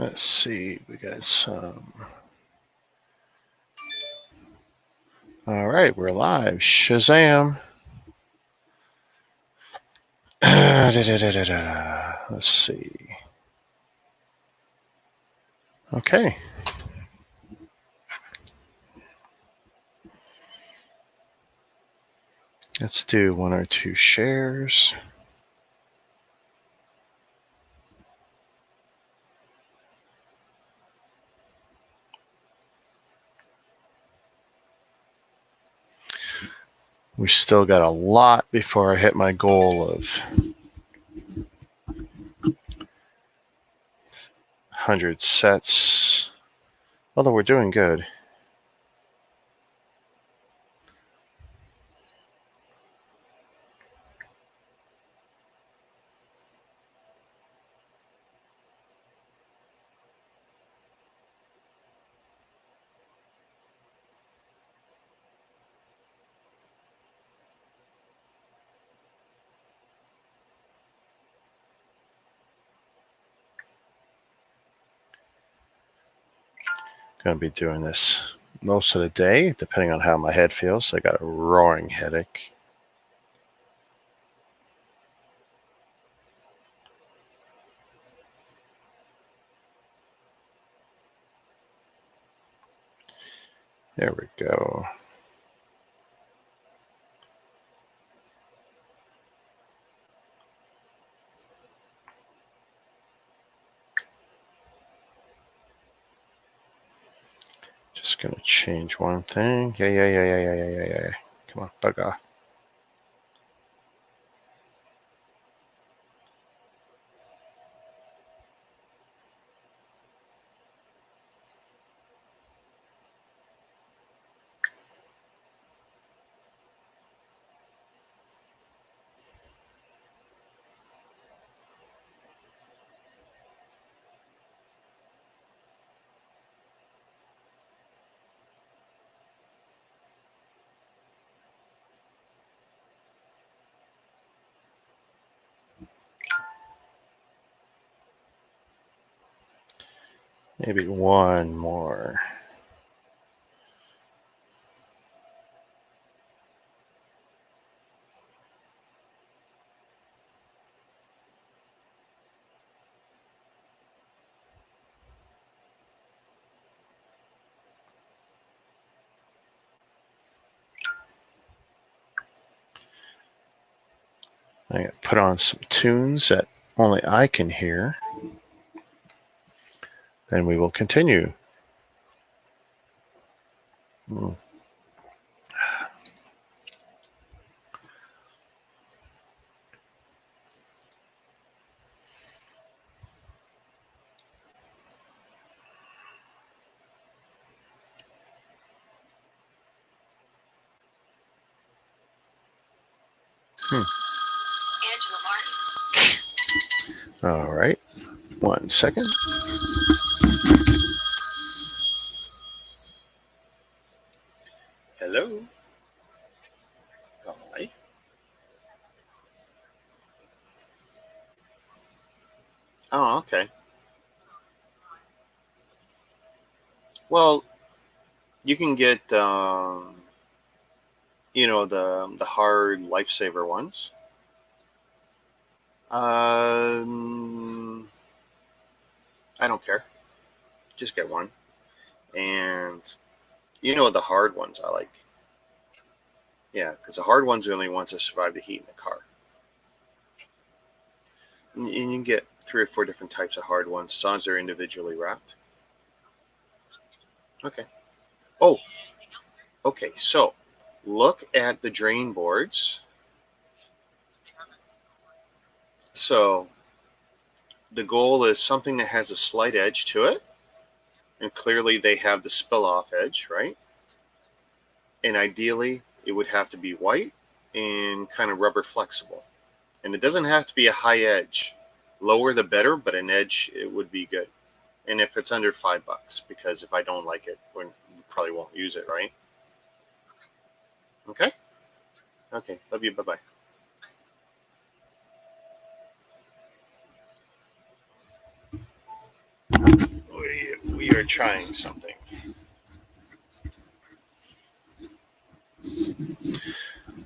Let's see, we got some. All right, we're live. Shazam. Let's see. Okay. Let's do one or two shares. We still got a lot before I hit my goal of 100 sets. Although we're doing good. Going to be doing this most of the day, depending on how my head feels. I got a roaring headache. There we go. Just going to change one thing. Yeah. Come on, bug off. Maybe one more. I'm going to put on some tunes that only I can hear. Then we will continue. All right. 1 second. Hello. Hi. Oh, okay. Well, you can get, the hard lifesaver ones. I don't care. Just get one. And the hard ones I like. Yeah, because the hard ones are the only ones that survive the heat in the car. And you can get 3 or 4 different types of hard ones, as long as they're individually wrapped. Okay. Oh, okay. So look at the drain boards. So the goal is something that has a slight edge to it. And clearly they have the spill off edge, right? And ideally it would have to be white and kind of rubber flexible. And it doesn't have to be a high edge. Lower the better, but an edge, it would be good. And if it's under $5, because if I don't like it, we probably won't use it, right? Okay? Okay. Love you. Bye-bye. are trying something.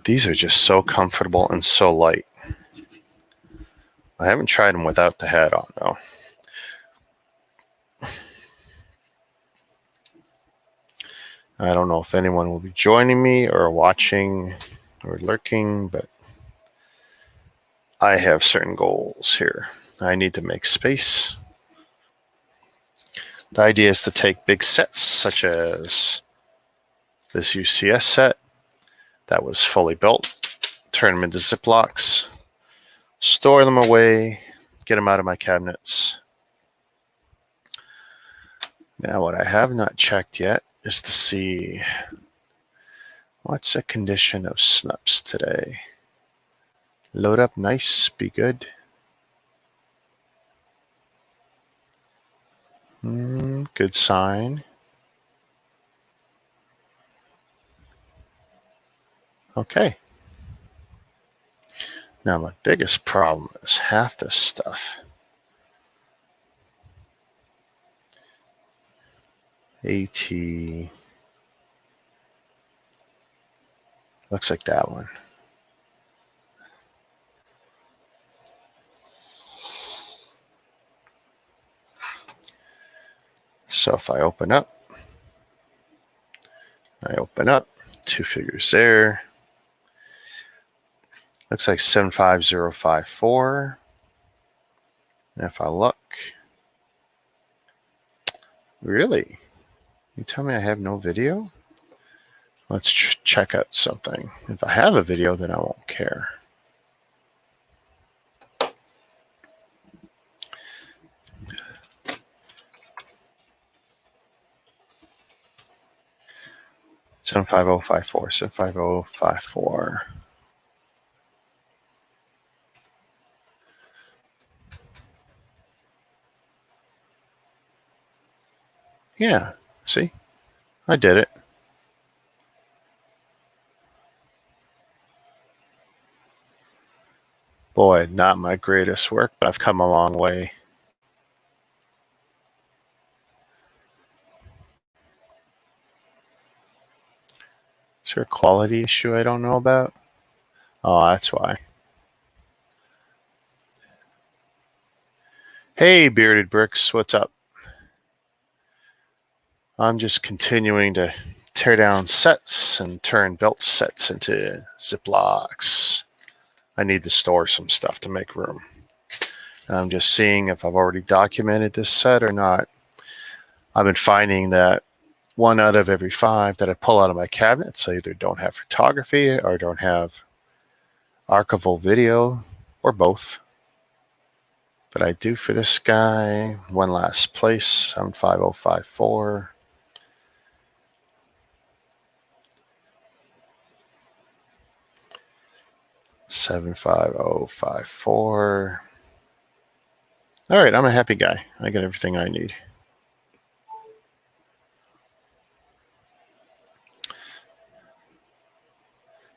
These are just so comfortable and so light. I haven't tried them without the hat on, though. I don't know if anyone will be joining me or watching or lurking, but I have certain goals here. I need to make space. The idea is to take big sets, such as this UCS set that was fully built, turn them into Ziplocs, store them away, get them out of my cabinets. Now, what I have not checked yet is to see what's the condition of snups today. Load up nice, be good. Good sign. Okay. Now my biggest problem is half this stuff. AT. Looks like that one. So if I open up, two figures there. Looks like 75054. And if I look, really? You tell me I have no video? Let's check out something. If I have a video, then I won't care. Seven 75054, 75054. Yeah, see? I did it. Boy, not my greatest work, but I've come a long way. Is there a quality issue I don't know about? Oh, that's why. Hey, Bearded Bricks, what's up? I'm just continuing to tear down sets and turn built sets into Ziplocs. I need to store some stuff to make room. I'm just seeing if I've already documented this set or not. I've been finding that 1 out of every 5 that I pull out of my cabinets, I either don't have photography or don't have archival video or both. But I do for this guy. One last place, 75054. $75054. All right, I'm a happy guy. I got everything I need.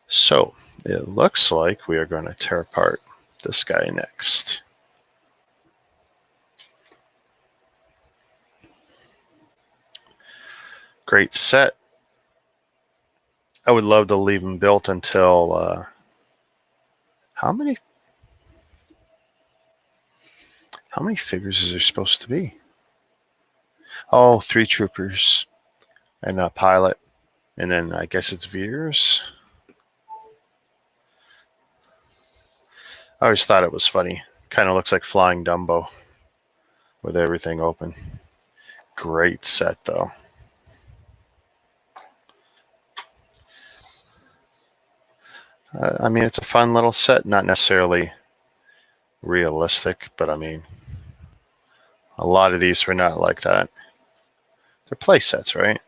So it looks like we are going to tear apart this guy next. Great set. I would love to leave them built until how many figures is there supposed to be? Oh, 3 troopers and a pilot, and then I guess it's Veers. I always thought it was funny. Kind of looks like Flying Dumbo with everything open. Great set, though. I mean, it's a fun little set, not necessarily realistic, but I mean, a lot of these were not like that. They're play sets, right?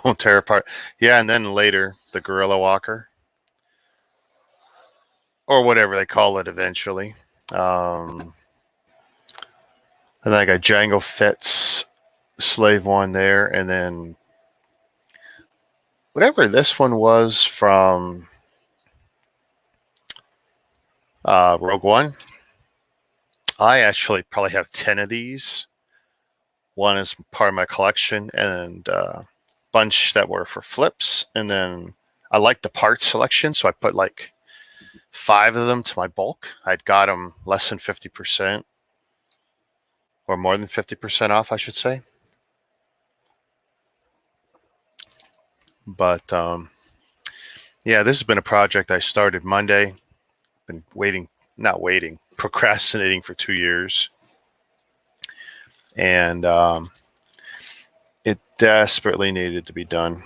Don't tear apart. Yeah, and then later, the Gorilla Walker. Or whatever they call it eventually. And then I got Jango Fett's Slave One there, and then whatever this one was from Rogue One. I actually probably have 10 of these. One is part of my collection, and a bunch that were for flips. And then I like the parts selection, so I put like 5 of them to my bulk. I'd got them less than 50%, or more than 50% off, I should say. But yeah, this has been a project I started Monday. Been procrastinating for 2 years. And it desperately needed to be done.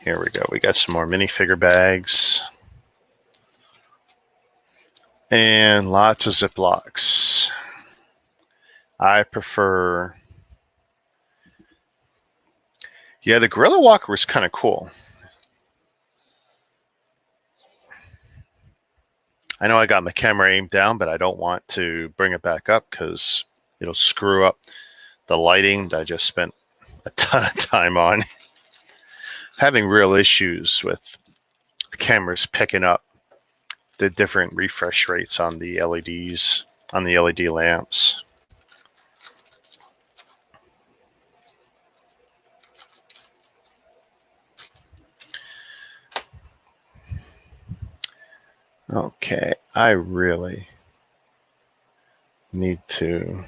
Here we go. We got some more minifigure bags. And lots of Ziplocs. I prefer... Yeah, the Gorilla Walker was kind of cool. I know I got my camera aimed down, but I don't want to bring it back up because it'll screw up the lighting that I just spent a ton of time on. Having real issues with the cameras picking up the different refresh rates on the LEDs, on the LED lamps. Okay, I really need to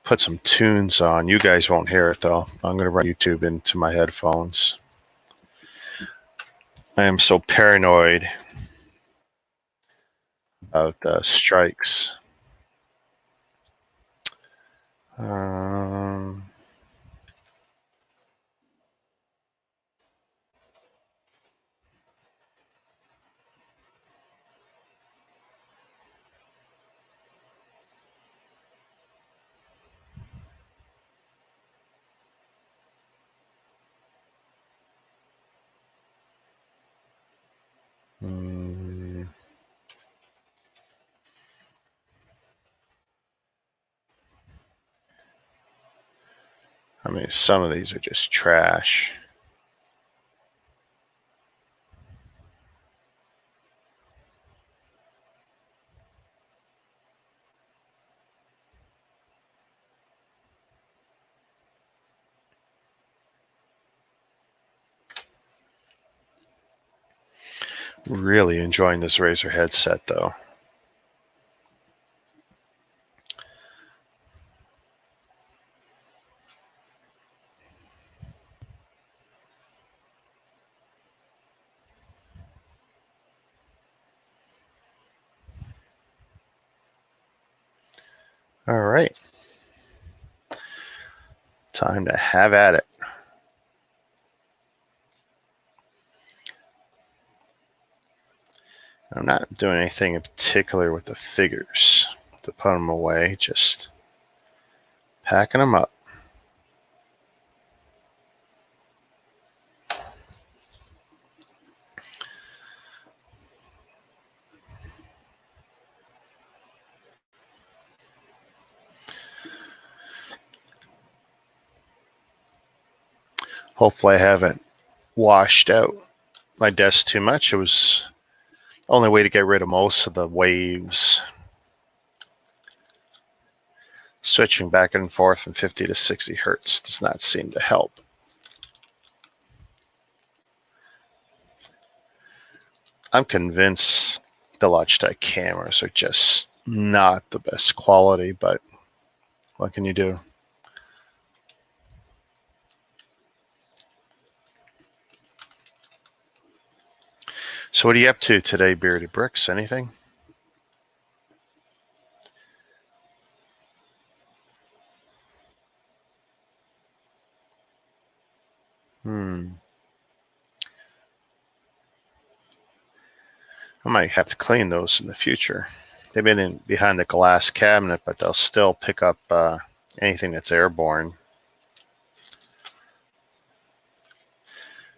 put some tunes on. You guys won't hear it though. I'm going to run YouTube into my headphones. I am so paranoid about strikes. I mean, some of these are just trash. Really enjoying this Razer headset though. All right. Time to have at it. I'm not doing anything in particular with the figures to put them away, just packing them up. Hopefully I haven't washed out my desk too much. It was the only way to get rid of most of the waves. Switching back and forth from 50 to 60 hertz does not seem to help. I'm convinced the Logitech cameras are just not the best quality, but what can you do? So what are you up to today, Bearded Bricks? Anything? I might have to clean those in the future. They've been in behind the glass cabinet, but they'll still pick up anything that's airborne.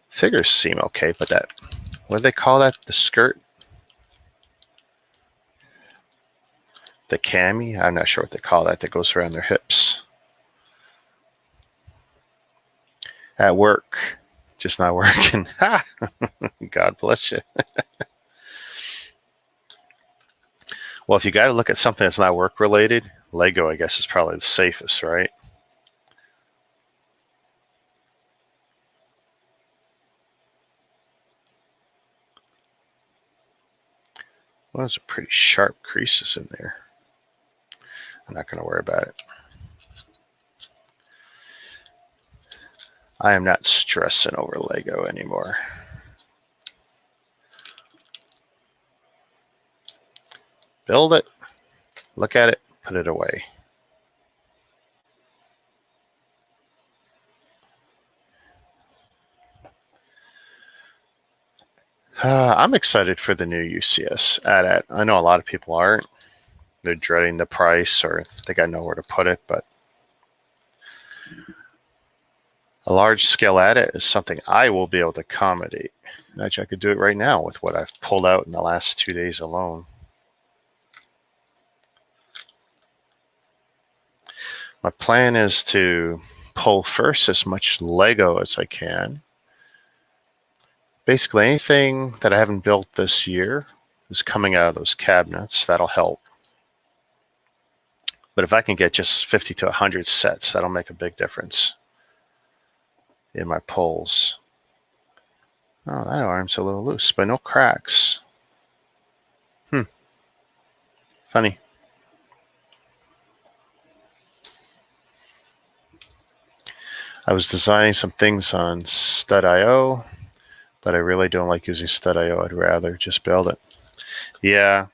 Figures seem okay, but that, what do they call that? The skirt? The cami? I'm not sure what they call that goes around their hips. At work, just not working. God bless you. Well, if you got to look at something that's not work related, Lego, I guess, is probably the safest, right? Well, those are pretty sharp creases in there. I'm not going to worry about it. I am not stressing over Lego anymore. Build it, look at it, put it away. I'm excited for the new UCS AT-AT. I know a lot of people aren't. They're dreading the price or they got nowhere to put it, but a large scale AT-AT is something I will be able to accommodate. Actually, I could do it right now with what I've pulled out in the last 2 days alone. My plan is to pull first as much Lego as I can. Basically, anything that I haven't built this year is coming out of those cabinets. That'll help. But if I can get just 50 to 100 sets, that'll make a big difference in my pulls. Oh, that arm's a little loose, but no cracks. Funny. I was designing some things on Stud.io, but I really don't like using Stud.io. I'd rather just build it. Yeah,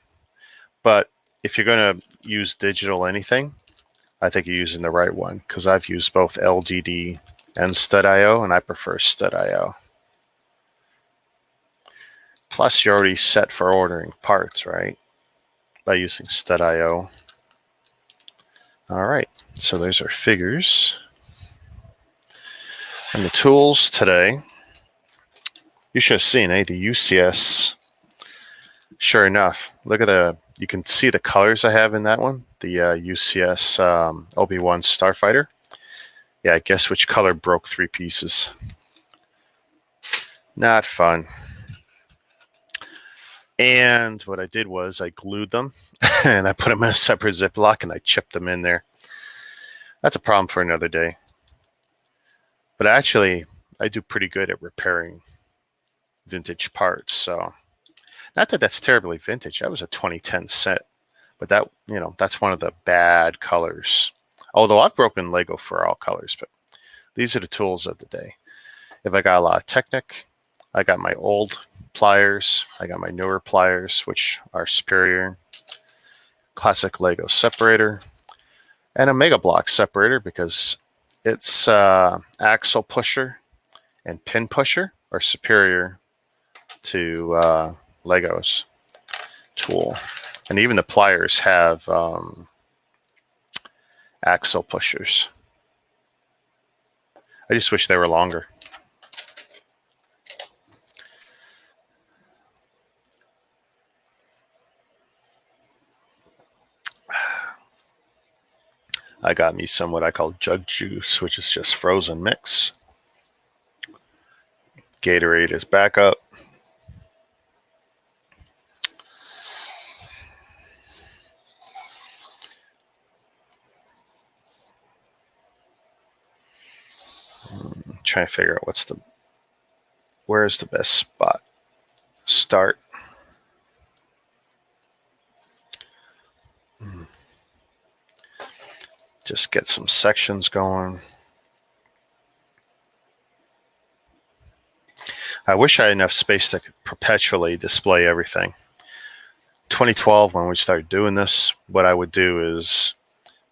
but if you're going to use digital anything, I think you're using the right one because I've used both LDD and Stud.io, and I prefer Stud.io. Plus, you're already set for ordering parts, right? By using Stud.io. All right, so there's our figures. And the tools today, you should have seen, the UCS. Sure enough, look at you can see the colors I have in that one, the UCS Obi-Wan Starfighter. Yeah, guess which color broke 3 pieces. Not fun. And what I did was I glued them and I put them in a separate Ziploc and I chipped them in there. That's a problem for another day. But actually, I do pretty good at repairing vintage parts. So, not that that's terribly vintage. That was a 2010 set. But that, that's one of the bad colors. Although I've broken Lego for all colors, but these are the tools of the day. If I got a lot of Technic, I got my old pliers, I got my newer pliers, which are superior. Classic Lego separator, and a Mega Block separator because its axle pusher and pin pusher are superior to Lego's tool. And even the pliers have axle pushers. I just wish they were longer. I got me some what I call jug juice, which is just frozen mix. Gatorade is backup. Trying to figure out where's the best spot. Start. Just get some sections going. I wish I had enough space to perpetually display everything. 2012, when we started doing this, what I would do is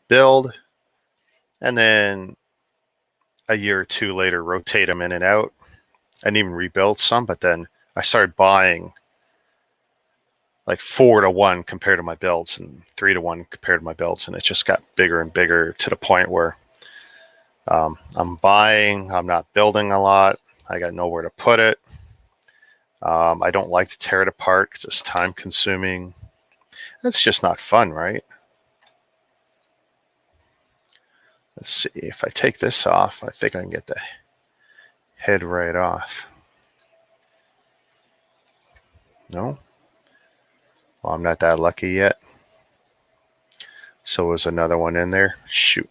build and then a year or 2 later rotate them in and out and even rebuild some. But then I started buying like 4-to-1 compared to my builds and 3-to-1 compared to my builds. And it just got bigger and bigger to the point where I'm buying, I'm not building a lot. I got nowhere to put it. I don't like to tear it apart because it's time consuming. It's just not fun, right? Let's see, if I take this off, I think I can get the head right off. No? Well, I'm not that lucky yet. So was another one in there. Shoot.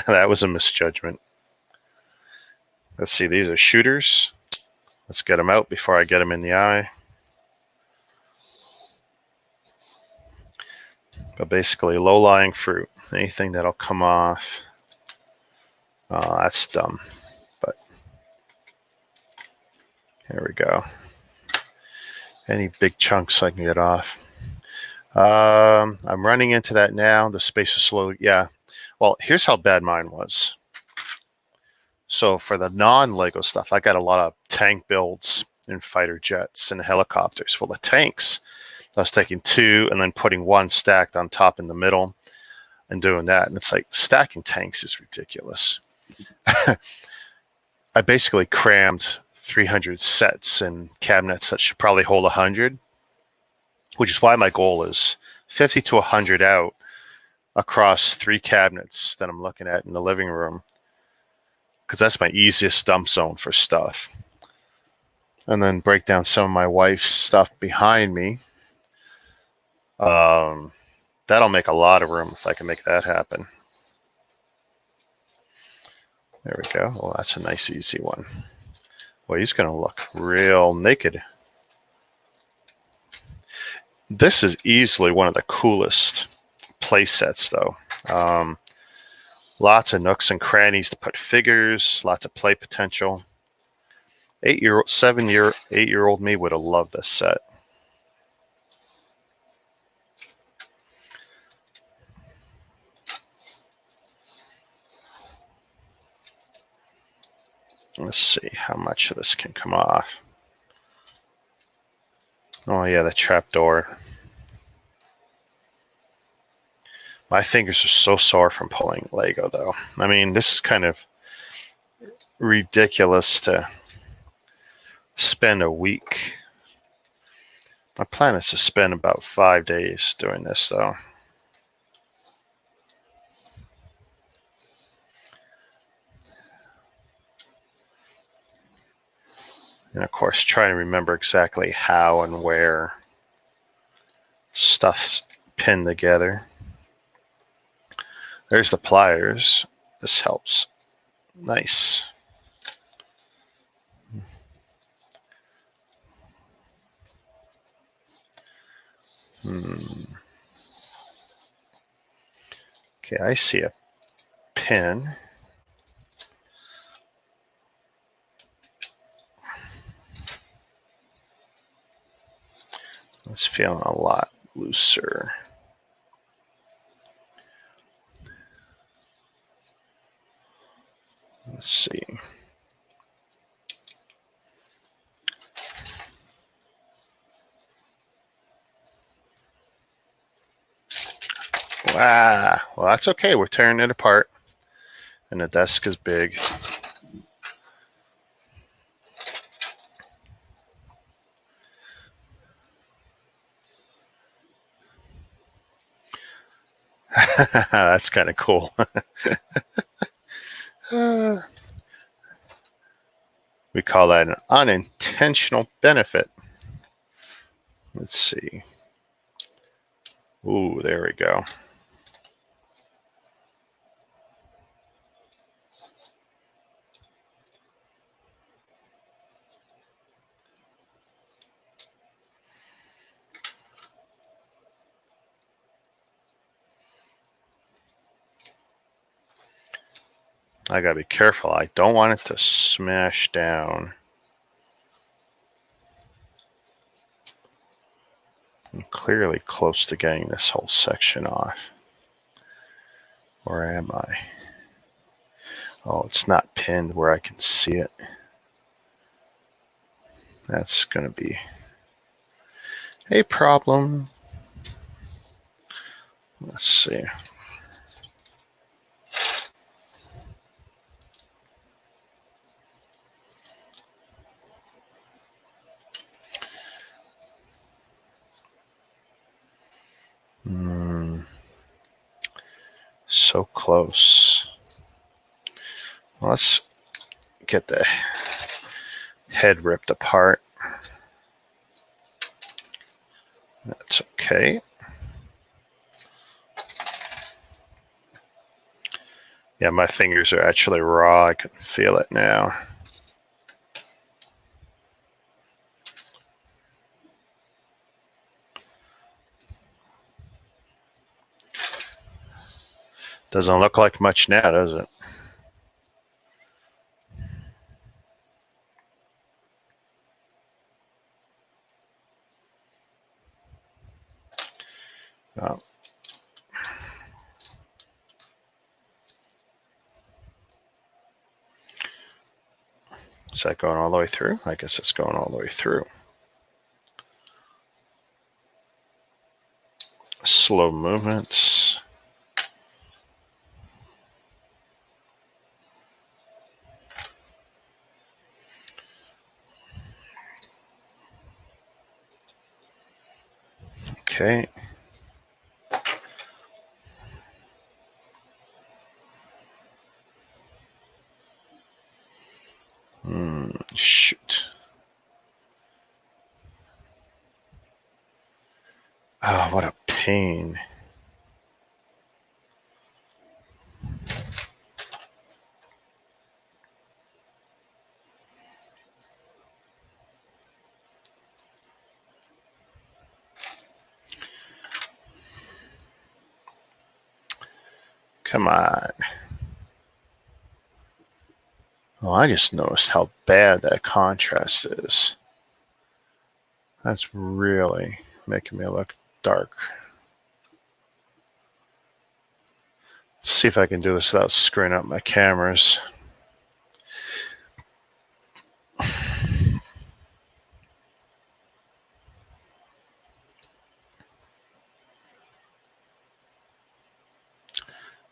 That was a misjudgment. Let's see, these are shooters. Let's get them out before I get them in the eye. But basically, low-lying fruit. Anything that'll come off. Oh, that's dumb. But here we go. Any big chunks I can get off. I'm running into that now. The space is slow. Yeah. Well, here's how bad mine was. So for the non-Lego stuff, I got a lot of tank builds and fighter jets and helicopters. Well, the tanks, I was taking two and then putting one stacked on top in the middle and doing that. And it's like stacking tanks is ridiculous. I basically crammed 300 sets and cabinets that should probably hold 100, which is why my goal is 50 to 100 out across 3 cabinets that I'm looking at in the living room, because that's my easiest dump zone for stuff. And then break down some of my wife's stuff behind me. That'll make a lot of room if I can make that happen. There we go. Well, that's a nice, easy one. Well, he's going to look real naked. This is easily one of the coolest play sets, though. Lots of nooks and crannies to put figures, lots of play potential. 8-year-old me would have loved this set. Let's see how much of this can come off. Oh yeah, the trapdoor. My fingers are so sore from pulling Lego, though. I mean, this is kind of ridiculous to spend a week. My plan is to spend about 5 days doing this, though. And of course, try to remember exactly how and where stuff's pinned together. There's the pliers. This helps. Nice. Okay, I see a pin. It's feeling a lot looser. Let's see. Wow. Well, that's okay. We're tearing it apart. And the desk is big. That's kind of cool. We call that an unintentional benefit. Let's see. Ooh, there we go. I gotta be careful. I don't want it to smash down. I'm clearly close to getting this whole section off. Or am I? Oh, it's not pinned where I can see it. That's gonna be a problem. Let's see. So close. Let's get the head ripped apart. That's okay. Yeah, my fingers are actually raw. I can feel it now. Doesn't look like much now, does it? No. Is that going all the way through? I guess it's going all the way through. Slow movements. Okay. Shoot. Oh, what a pain. Come on. Well, I just noticed how bad that contrast is. That's really making me look dark. Let's see if I can do this without screwing up my cameras.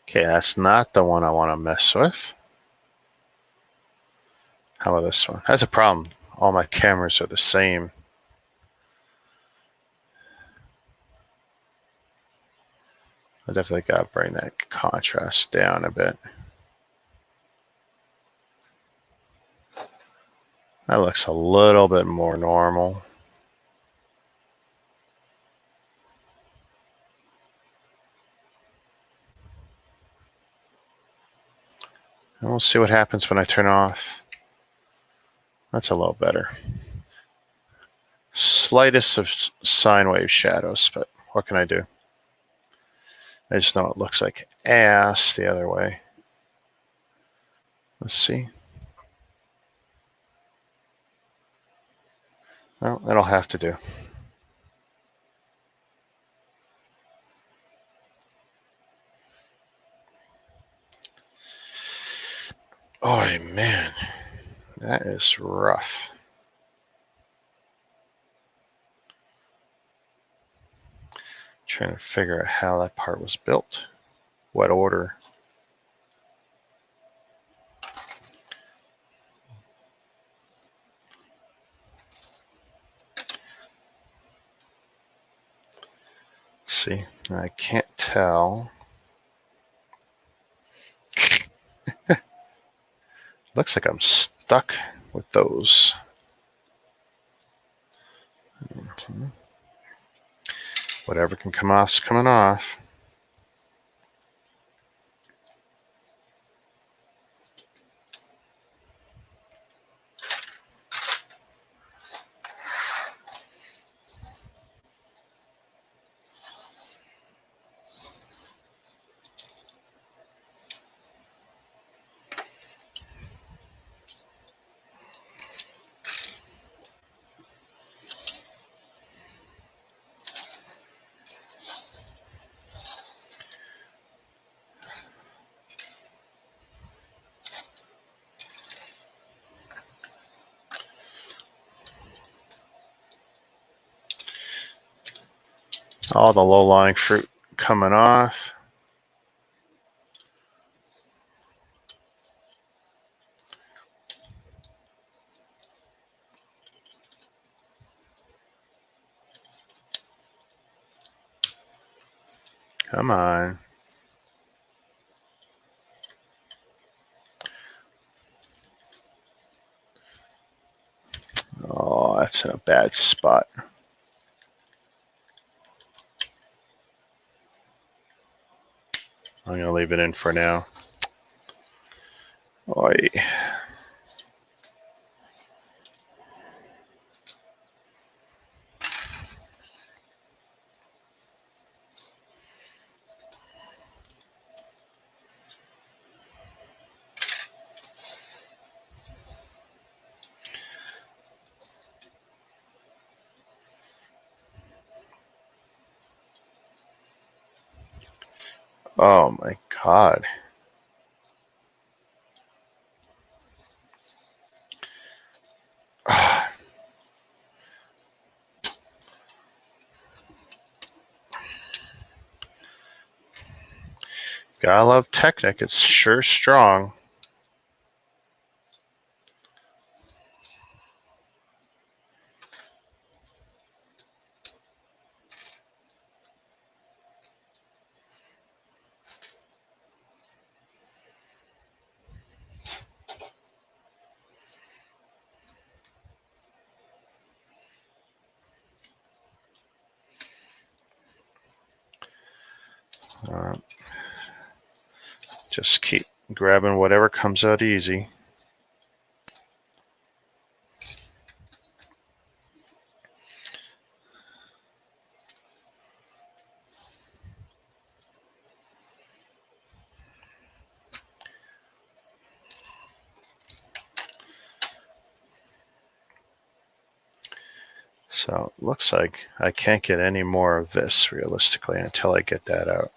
Okay, that's not the one I want to mess with. How about this one? That's a problem. All my cameras are the same. I definitely got to bring that contrast down a bit. That looks a little bit more normal. And we'll see what happens when I turn off. That's a little better. Slightest of sine wave shadows, but what can I do? I just know it looks like ass the other way. Let's see. Well, that'll have to do. Oh, man. That is rough. Trying to figure out how that part was built. What order. See, I can't tell. Looks like I'm stuck with those. Whatever can come off's coming off. All the low-lying fruit coming off. Come on. Oh, that's in a bad spot. I'm going to leave it in for now. boy. Oh my God. Gotta love Technic. It's sure strong. Just keep grabbing whatever comes out easy. So it looks like I can't get any more of this realistically until I get that out.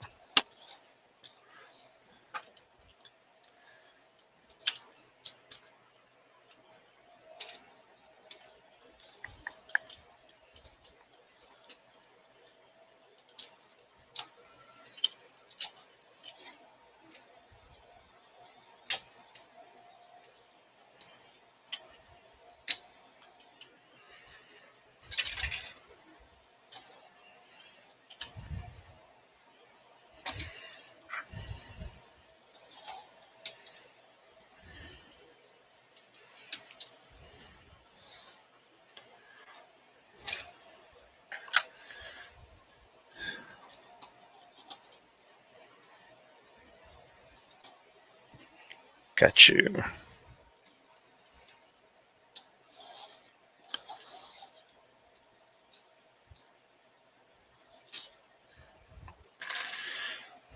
Got you.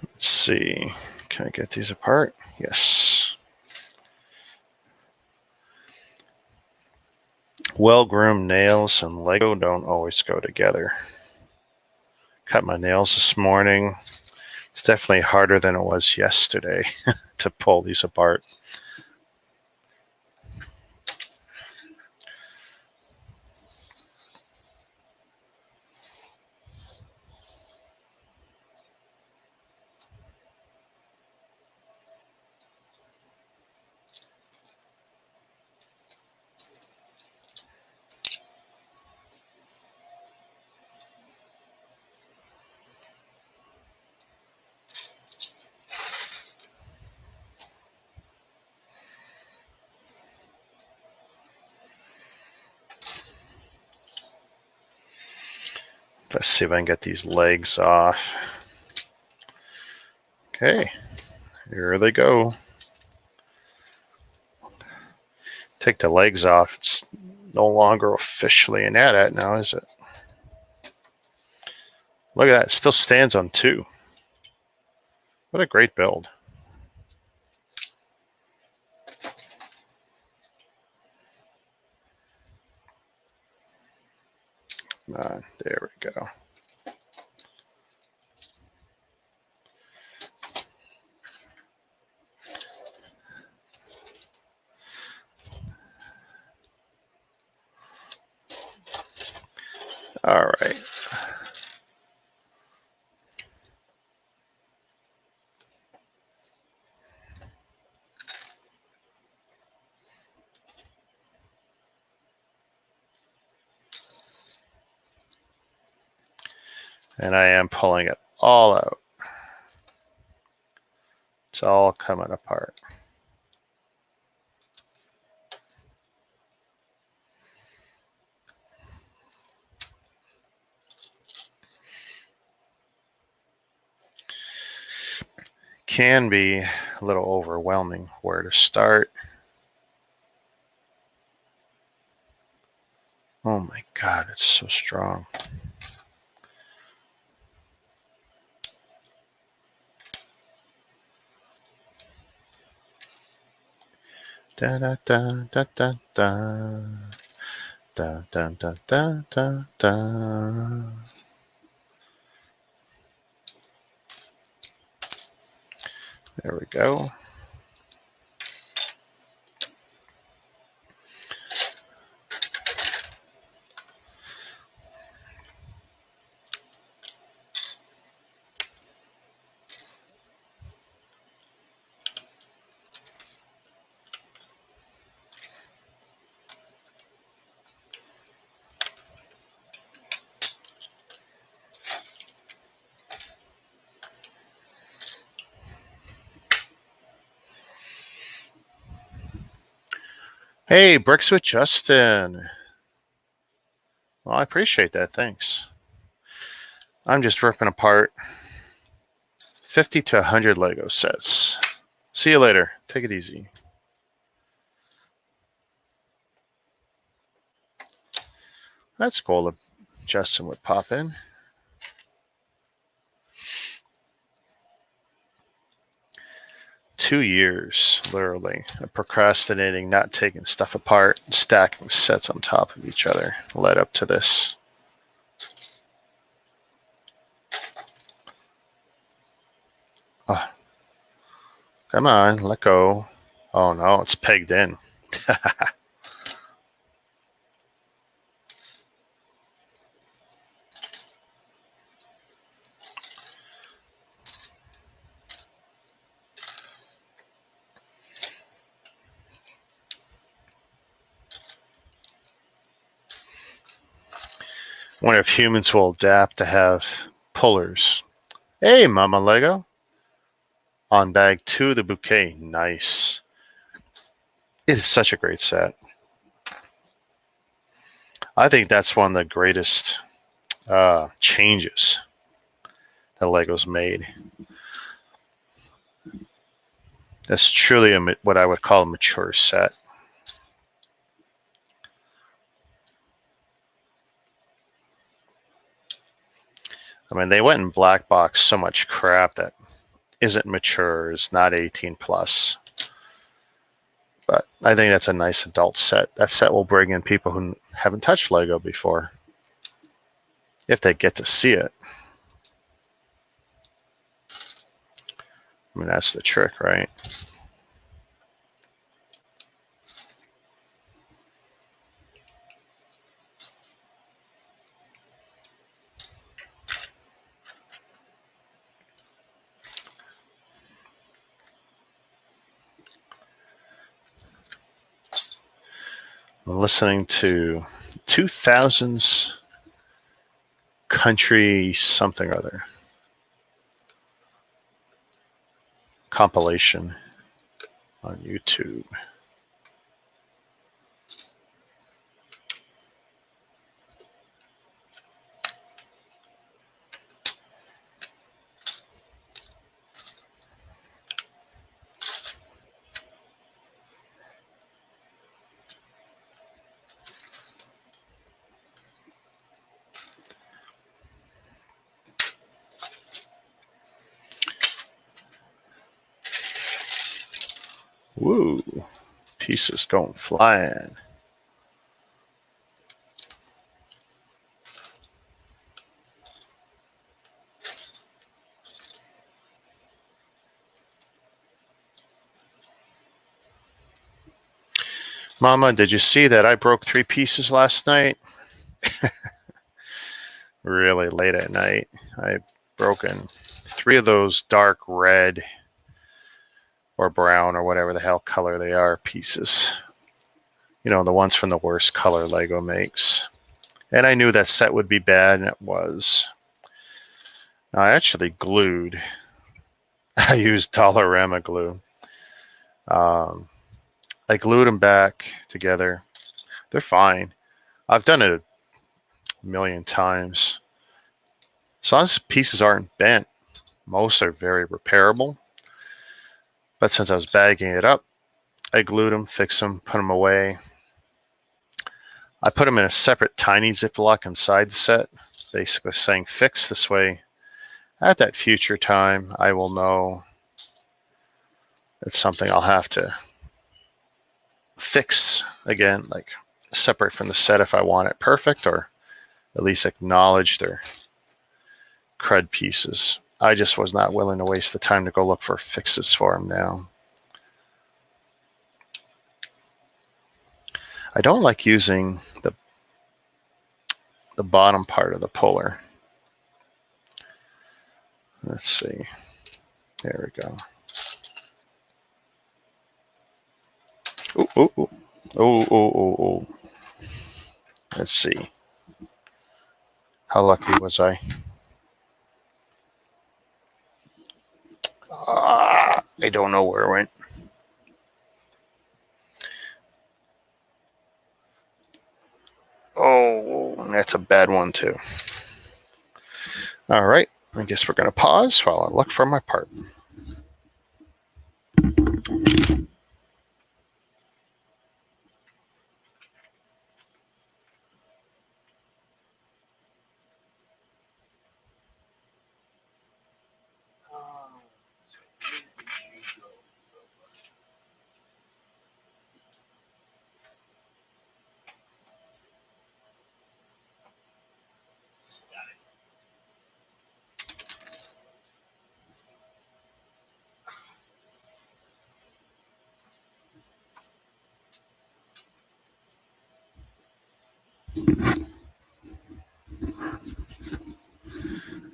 Let's see. Can I get these apart? Yes. Well-groomed nails and Lego don't always go together. Cut my nails this morning. It's definitely harder than it was yesterday to pull these apart. Let's see if I can get these legs off. Okay, here they go. Take the legs off. It's no longer officially an AT-AT now, is it? Look at that. It still stands on 2. What a great build. There we go. All right. And I am pulling it all out. It's all coming apart. Can be a little overwhelming where to start. Oh my God, it's so strong. Da da da da da da. Da da da da da da. There we go. Hey, Bricks with Justin. Well, I appreciate that. Thanks. I'm just ripping apart 50 to 100 Lego sets. See you later. Take it easy. That's cool. Justin would pop in. Two years, literally, of procrastinating, not taking stuff apart, stacking sets on top of each other led up to this. Oh, come on, let go. Oh no, it's pegged in. Wonder if humans will adapt to have pullers. Hey, Mama Lego. On bag 2, the bouquet. Nice. It is such a great set. I think that's one of the greatest changes that Lego's made. That's truly what I would call a mature set. I mean, they went and black box so much crap that isn't mature, is not 18 plus. But I think that's a nice adult set. That set will bring in people who haven't touched Lego before, if they get to see it. I mean, that's the trick, right? I'm listening to 2000s country something or other compilation on YouTube. Woo, pieces going flying. Mama, did you see that I broke 3 pieces last night? Really late at night. I broken 3 of those dark red or brown or whatever the hell color they are pieces. You know, the ones from the worst color Lego makes. And I knew that set would be bad, and it was. I actually glued. I used Dollarama glue. I glued them back together. They're fine. I've done it a million times. As long as pieces aren't bent, most are very repairable. But since I was bagging it up, I glued them, fixed them, put them away. I put them in a separate tiny Ziploc inside the set, basically saying fix. This way, at that future time, I will know it's something I'll have to fix again, like separate from the set if I want it perfect, or at least acknowledge their crud pieces. I just was not willing to waste the time to go look for fixes for them now. I don't like using the bottom part of the puller. Let's see. There we go. Ooh, ooh, ooh. Oh, oh, oh, oh. Let's see. How lucky was I? I don't know where it went. Oh, that's a bad one too. All right. I guess we're going to pause while I look for my part.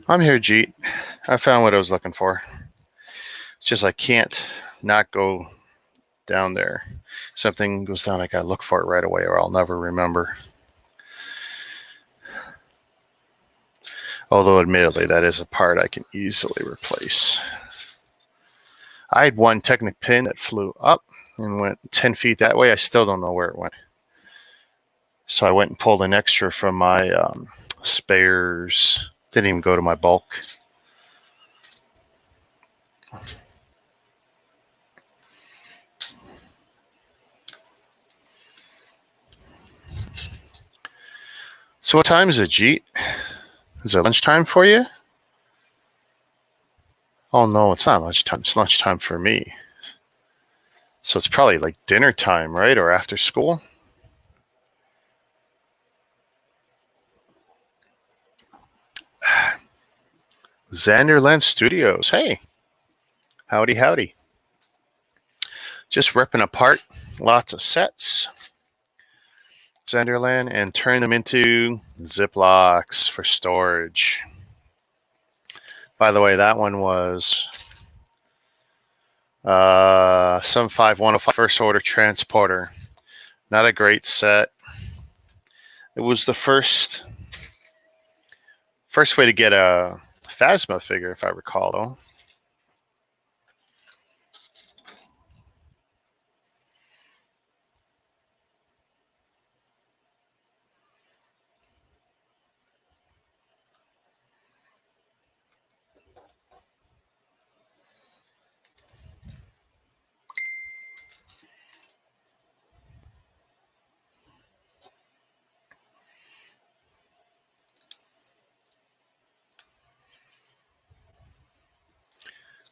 I'm here, Jeet. I found what I was looking for. It's just I can't not go down there. Something goes down, I gotta look for it right away, or I'll never remember. Although, admittedly, that is a part I can easily replace. I had one Technic pin that flew up and went 10 feet that way. I still don't know where it went. So I went and pulled an extra from my spares. Didn't even go to my bulk. So what time is it, Jeet? Is it lunchtime for you? Oh no, it's not lunchtime. It's lunchtime for me. So it's probably like dinner time, right? Or after school? Xanderland Studios. Hey, howdy, howdy. Just ripping apart lots of sets. Xanderland and turn them into Ziplocs for storage. By the way, that one was some 5105 first order transporter. Not a great set. It was the first way to get a Phasma figure, if I recall, though.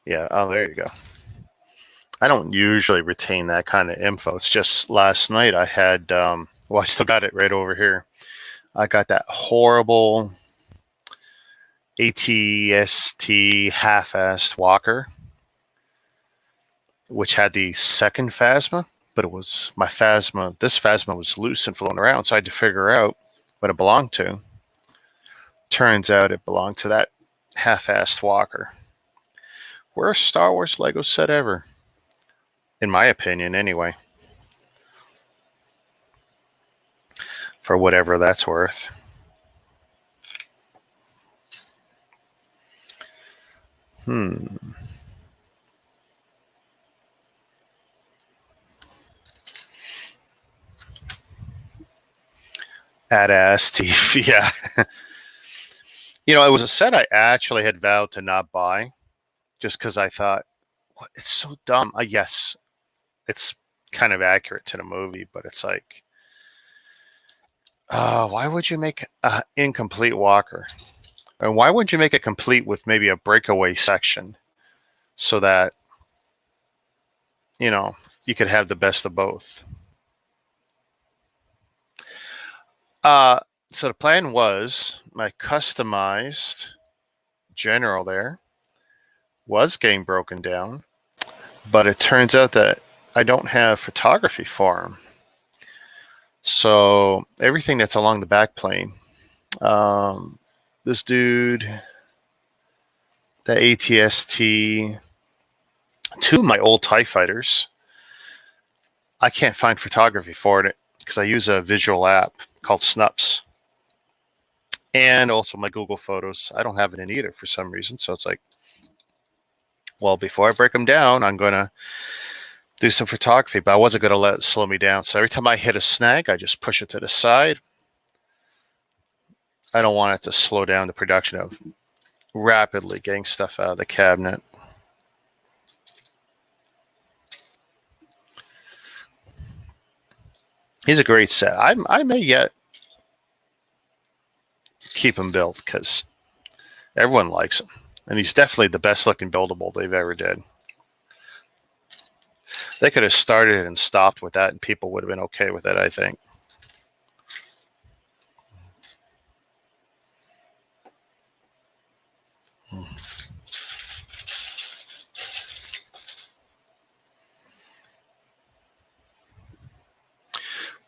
Yeah, oh, there you go. I don't usually retain that kind of info. It's just last night I had, well, I still got it right over here. I got that horrible ATST half-assed Walker, which had the second Phasma, but it was my Phasma. This Phasma was loose and floating around, so I had to figure out what it belonged to. Turns out it belonged to that half-assed Walker. Worst Star Wars Lego set ever. In my opinion, anyway. For whatever that's worth. Badass TV, yeah. You know, it was a set I actually had vowed to not buy just because I thought, what? It's so dumb. Yes, it's kind of accurate to the movie, but it's like, Why would you make an incomplete walker? And why wouldn't you make it complete with maybe a breakaway section so that, you could have the best of both? So the plan was my customized general there was getting broken down, but it turns out that I don't have photography for him. So everything that's along the back plane, this dude, the ATST, two of my old TIE fighters, I can't find photography for it because I use a visual app called Snups. And also my Google Photos, I don't have it in either for some reason. So it's like, well, before I break them down, I'm going to do some photography, but I wasn't going to let it slow me down. So every time I hit a snag, I just push it to the side. I don't want it to slow down the production of rapidly getting stuff out of the cabinet. He's a great set. I may yet keep him built because everyone likes him. And he's definitely the best looking buildable they've ever did. They could have started and stopped with that and people would have been okay with it, I think.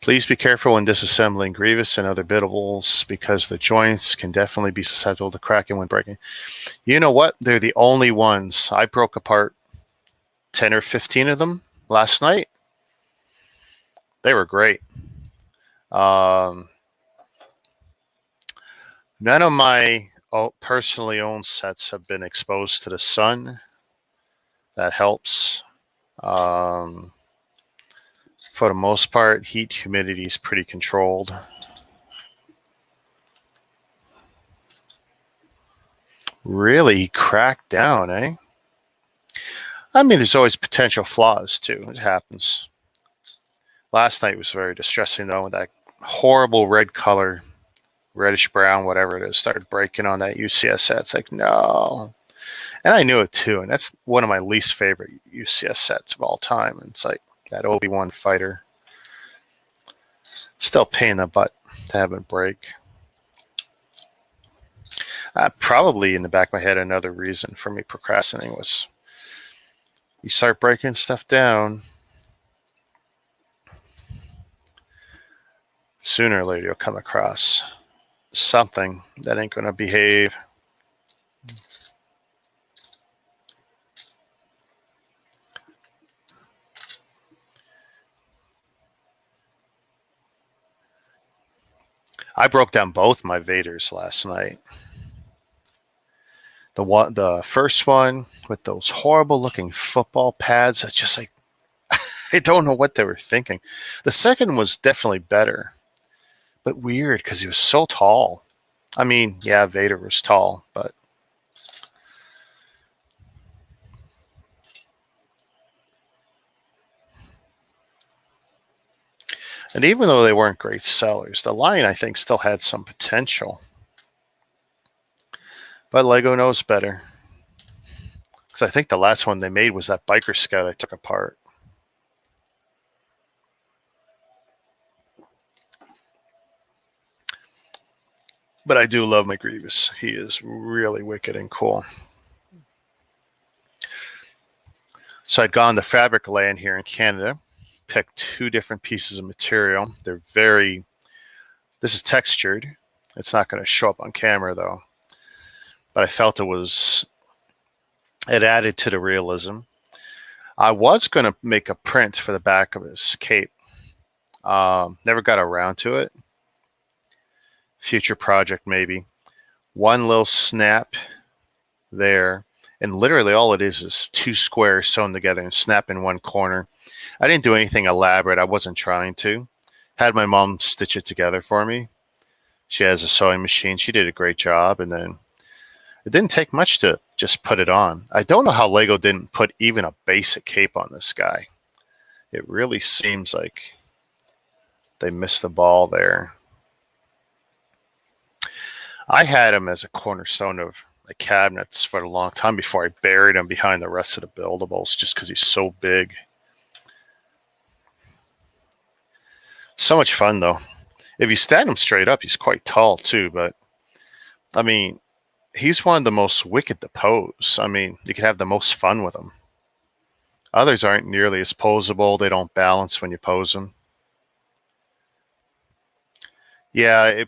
Please be careful when disassembling Grievous and other buildables because the joints can definitely be susceptible to cracking when breaking. You know what? They're the only ones. I broke apart 10 or 15 of them last night. They were great. None of my personally owned sets have been exposed to the sun. That helps. For the most part, heat, humidity is pretty controlled. Really cracked down, eh? I mean, there's always potential flaws, too. It happens. Last night was very distressing, though, with that horrible red color, reddish brown, whatever it is, started breaking on that UCS set. It's like, no. And I knew it, too, and that's one of my least favorite UCS sets of all time. And it's like, that Obi-Wan fighter. Still pain in the butt to have it break. Probably in the back of my head, another reason for me procrastinating was you start breaking stuff down, sooner or later you'll come across something that ain't going to behave. I broke down both my Vaders last night. The first one with those horrible looking football pads, it's just like, I don't know what they were thinking. The second was definitely better, but weird because he was so tall. I mean, yeah, Vader was tall, but and even though they weren't great sellers, the line, I think, still had some potential. But Lego knows better. Because I think the last one they made was that Biker Scout I took apart. But I do love my Grievous. He is really wicked and cool. So I'd gone to Fabric Land here in Canada, picked two different pieces of material. They're very, this is textured. It's not going to show up on camera though. But I felt it added to the realism. I was going to make a print for the back of his cape. Never got around to it. Future project maybe. One little snap there. And literally all it is two squares sewn together and snap in one corner. I didn't do anything elaborate. I wasn't trying to. Had my mom stitch it together for me. She has a sewing machine. She did a great job. And then it didn't take much to just put it on. I don't know how Lego didn't put even a basic cape on this guy. It really seems like they missed the ball there. I had him as a cornerstone of my cabinets for a long time before I buried him behind the rest of the buildables just because he's so big. So much fun, though. If you stand him straight up, he's quite tall, too. But, I mean, he's one of the most wicked to pose. I mean, you can have the most fun with him. Others aren't nearly as posable. They don't balance when you pose them. Yeah,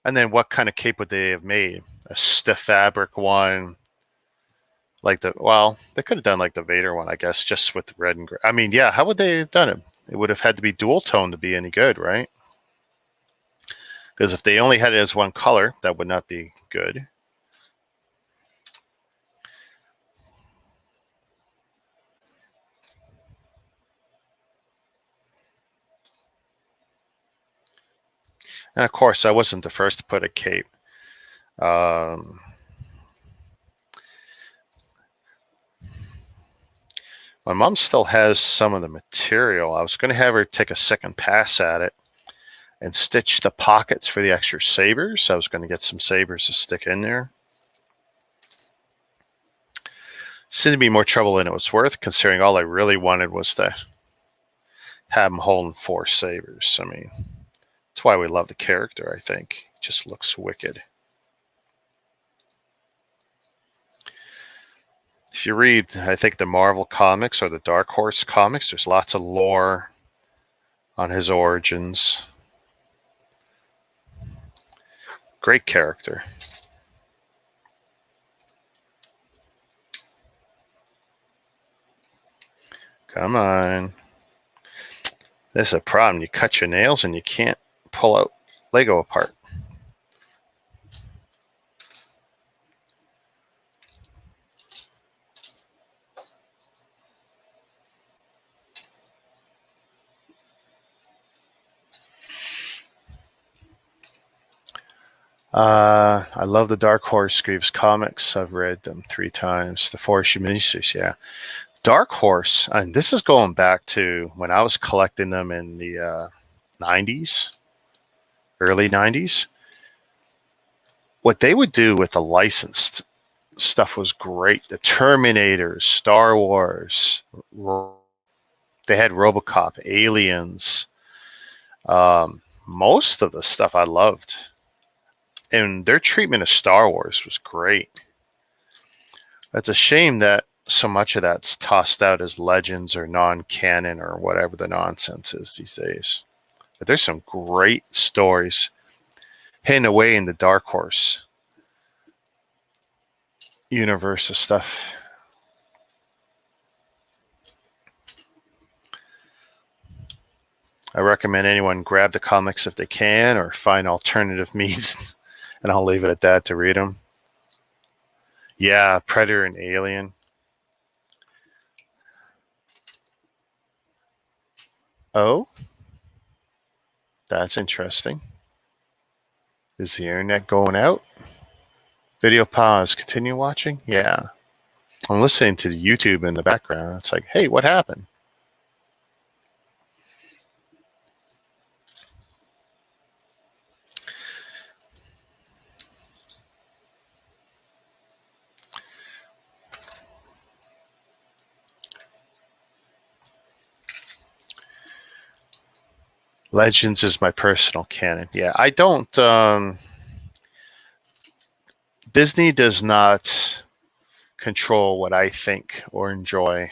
and then what kind of cape would they have made? A stiff fabric one, they could have done like the Vader one, I guess, just with red and gray. I mean, yeah, how would they have done it? It would have had to be dual tone to be any good, right? Because if they only had it as one color, that would not be good. And of course, I wasn't the first to put a cape. Um, my mom still has some of the material. I was going to have her take a second pass at it and stitch the pockets for the extra sabers. I was going to get some sabers to stick in there. Seemed to be more trouble than it was worth, considering all I really wanted was to have him holding 4 sabers. I mean, that's why we love the character, I think. It just looks wicked. If you read, I think, the Marvel comics or the Dark Horse comics, there's lots of lore on his origins. Great character. Come on. This is a problem. You cut your nails and you can't pull out Lego apart. I love the Dark Horse Greaves comics. I've read them 3 times. The Forest Miniseries, yeah. Dark Horse, and this is going back to when I was collecting them in the 90s, early 90s. What they would do with the licensed stuff was great. The Terminators, Star Wars, they had Robocop, Aliens. Most of the stuff I loved. And their treatment of Star Wars was great. It's a shame that so much of that's tossed out as legends or non-canon or whatever the nonsense is these days. But there's some great stories hidden away in the Dark Horse universe of stuff. I recommend anyone grab the comics if they can or find alternative means, and I'll leave it at that to read them. Yeah, Predator and Alien. Oh, that's interesting. Is the internet going out? Video pause. Continue watching? Yeah. I'm listening to the YouTube in the background. It's like, hey, what happened? Legends is my personal canon. Yeah, I don't. Disney does not control what I think or enjoy.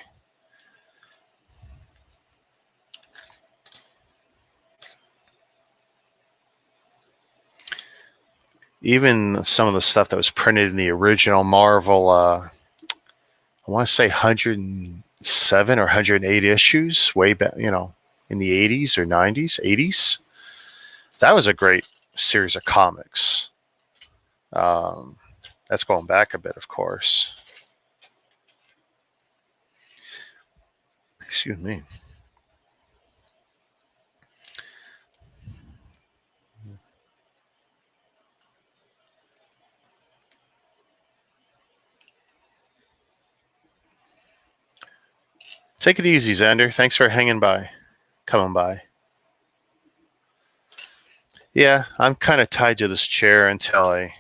Even some of the stuff that was printed in the original Marvel, I want to say 107 or 108 issues, way back, in the 80s or 90s, 80s. That was a great series of comics. That's going back a bit, of course. Excuse me. Take it easy, Xander. Thanks for hanging by. Coming by. Yeah, I'm kind of tied to this chair until I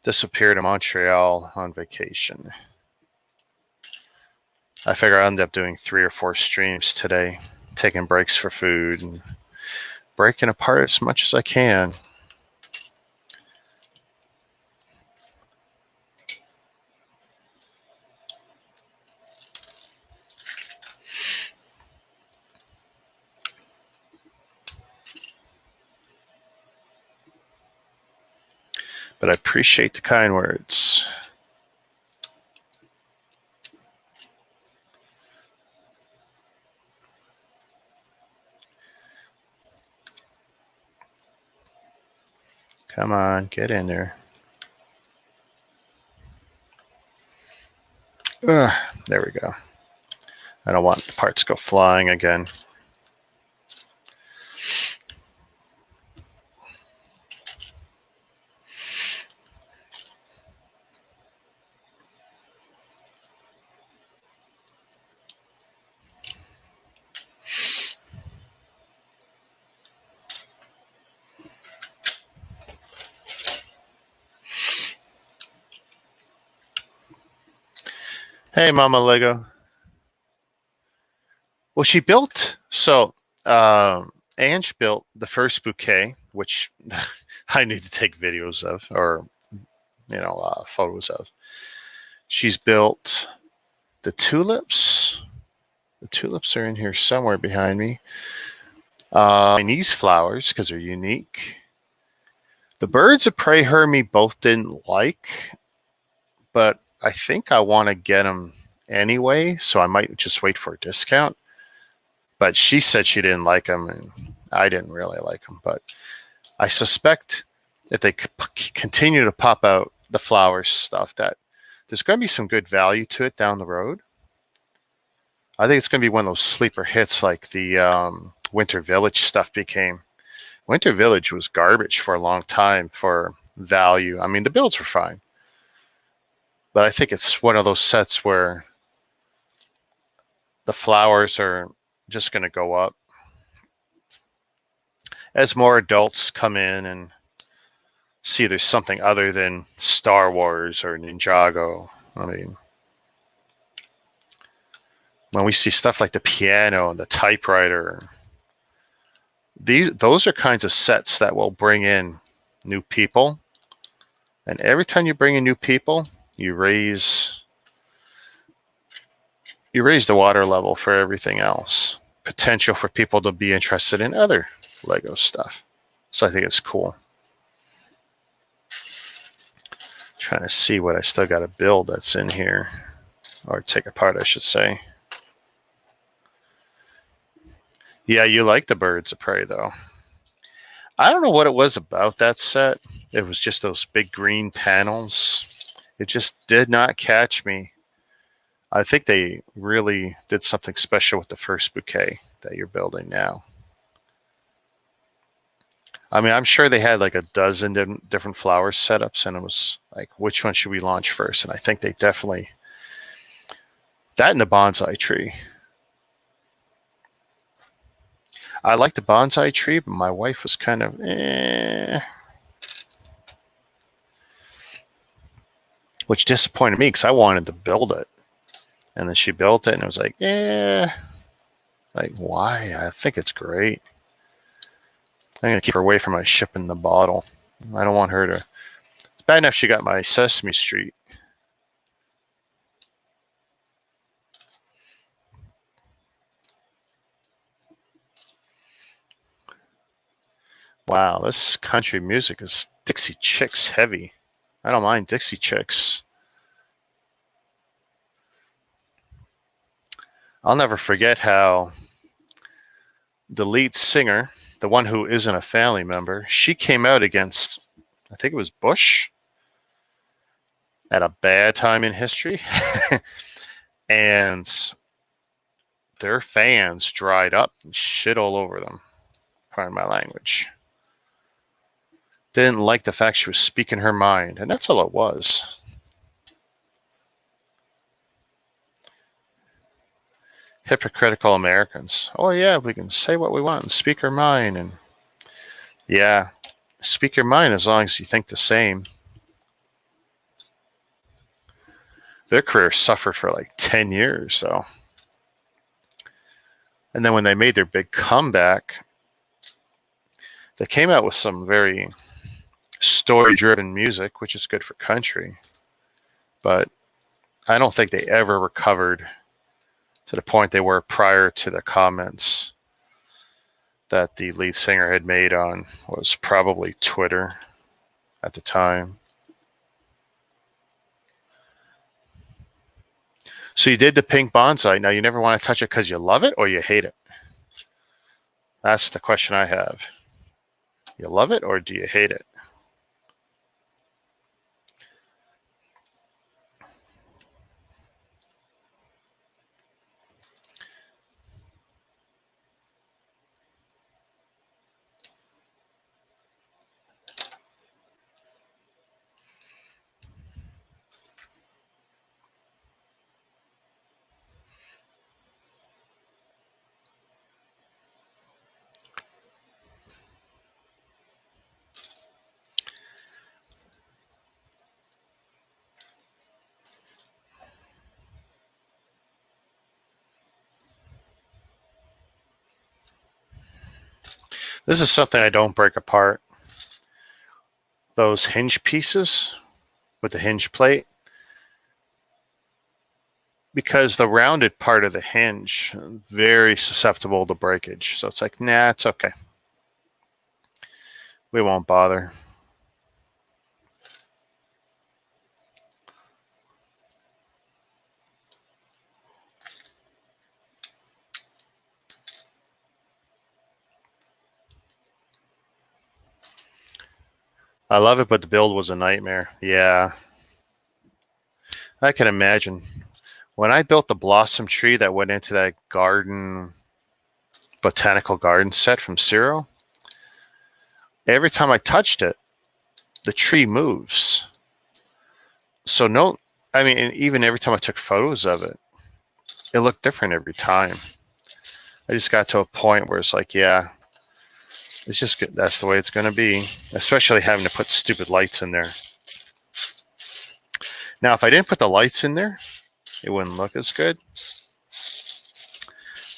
disappear to Montreal on vacation. I figure I'll end up doing 3 or 4 streams today, taking breaks for food and breaking apart as much as I can. But I appreciate the kind words. Come on, get in there. There we go. I don't want the parts to go flying again. Hey, Mama Lego. Well, she built, so Ange built the first bouquet, which I need to take videos of, or photos of. She's built the tulips. The tulips are in here somewhere behind me. Chinese flowers, because they're unique. The birds of prey Hermie both didn't like, but I think I want to get them anyway, so I might just wait for a discount. But she said she didn't like them, and I didn't really like them. But I suspect if they continue to pop out the flowers stuff, that there's going to be some good value to it down the road. I think it's going to be one of those sleeper hits like the Winter Village stuff became. Winter Village was garbage for a long time for value. I mean, the builds were fine. But I think it's one of those sets where the flowers are just going to go up as more adults come in and see there's something other than Star Wars or Ninjago. I mean, when we see stuff like the piano and the typewriter, those are kinds of sets that will bring in new people. And every time you bring in new people, you raise the water level for everything else. Potential for people to be interested in other Lego stuff. So I think it's cool. Trying to see what I still got to build that's in here, or take apart, I should say. Yeah, you like the birds of prey, though. I don't know what it was about that set. It was just those big green panels. It just did not catch me. I think they really did something special with the first bouquet that you're building now. I mean, I'm sure they had like a dozen different flower setups, and it was like, which one should we launch first? And I think they definitely, that and the bonsai tree. I like the bonsai tree, but my wife was kind of which disappointed me because I wanted to build it. And then she built it, and it was like, like, why? I think it's great. I'm going to keep her away from my ship in the bottle. I don't want her to. It's bad enough she got my Sesame Street. Wow, this country music is Dixie Chicks heavy. I don't mind Dixie Chicks. I'll never forget how the lead singer, the one who isn't a family member, she came out against, I think it was Bush, at a bad time in history. And their fans dried up and shit all over them. Pardon my language. Didn't like the fact she was speaking her mind, and that's all it was. Hypocritical Americans. Oh yeah, we can say what we want and speak our mind, and Yeah. Speak your mind as long as you think the same. Their career suffered for like 10 years, so. And then when they made their big comeback, they came out with some very story-driven music, which is good for country. But I don't think they ever recovered to the point they were prior to the comments that the lead singer had made on was probably Twitter at the time. So you did the pink bonsai. Now you never want to touch it because you love it or you hate it? That's the question I have. You love it or do you hate it? This is something I don't break apart. Those hinge pieces with the hinge plate, because the rounded part of the hinge very susceptible to breakage. So it's like, nah, it's okay. We won't bother. I love it, but the build was a nightmare. Yeah, I can imagine. When I built the blossom tree that went into that botanical garden set from Ciro, every time I touched it, the tree moves. So even every time I took photos of it, it looked different every time. I just got to a point where it's like, yeah, it's just good. That's the way it's going to be, especially having to put stupid lights in there. Now, if I didn't put the lights in there, it wouldn't look as good.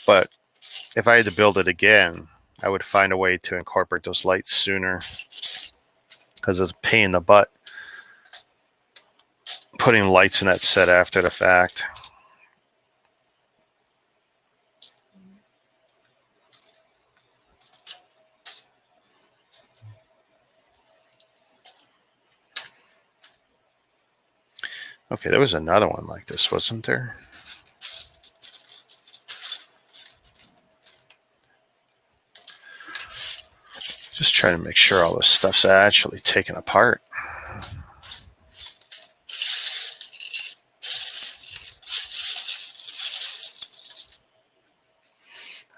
But if I had to build it again, I would find a way to incorporate those lights sooner, because it's a pain in the butt putting lights in that set after the fact. Okay, there was another one like this, wasn't there? Just trying to make sure all this stuff's actually taken apart.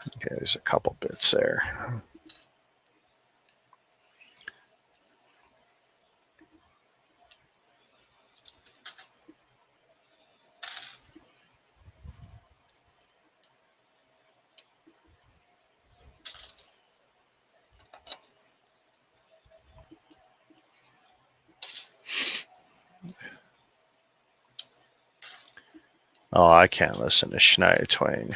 Okay, there's a couple bits there. Oh, I can't listen to Shania Twain.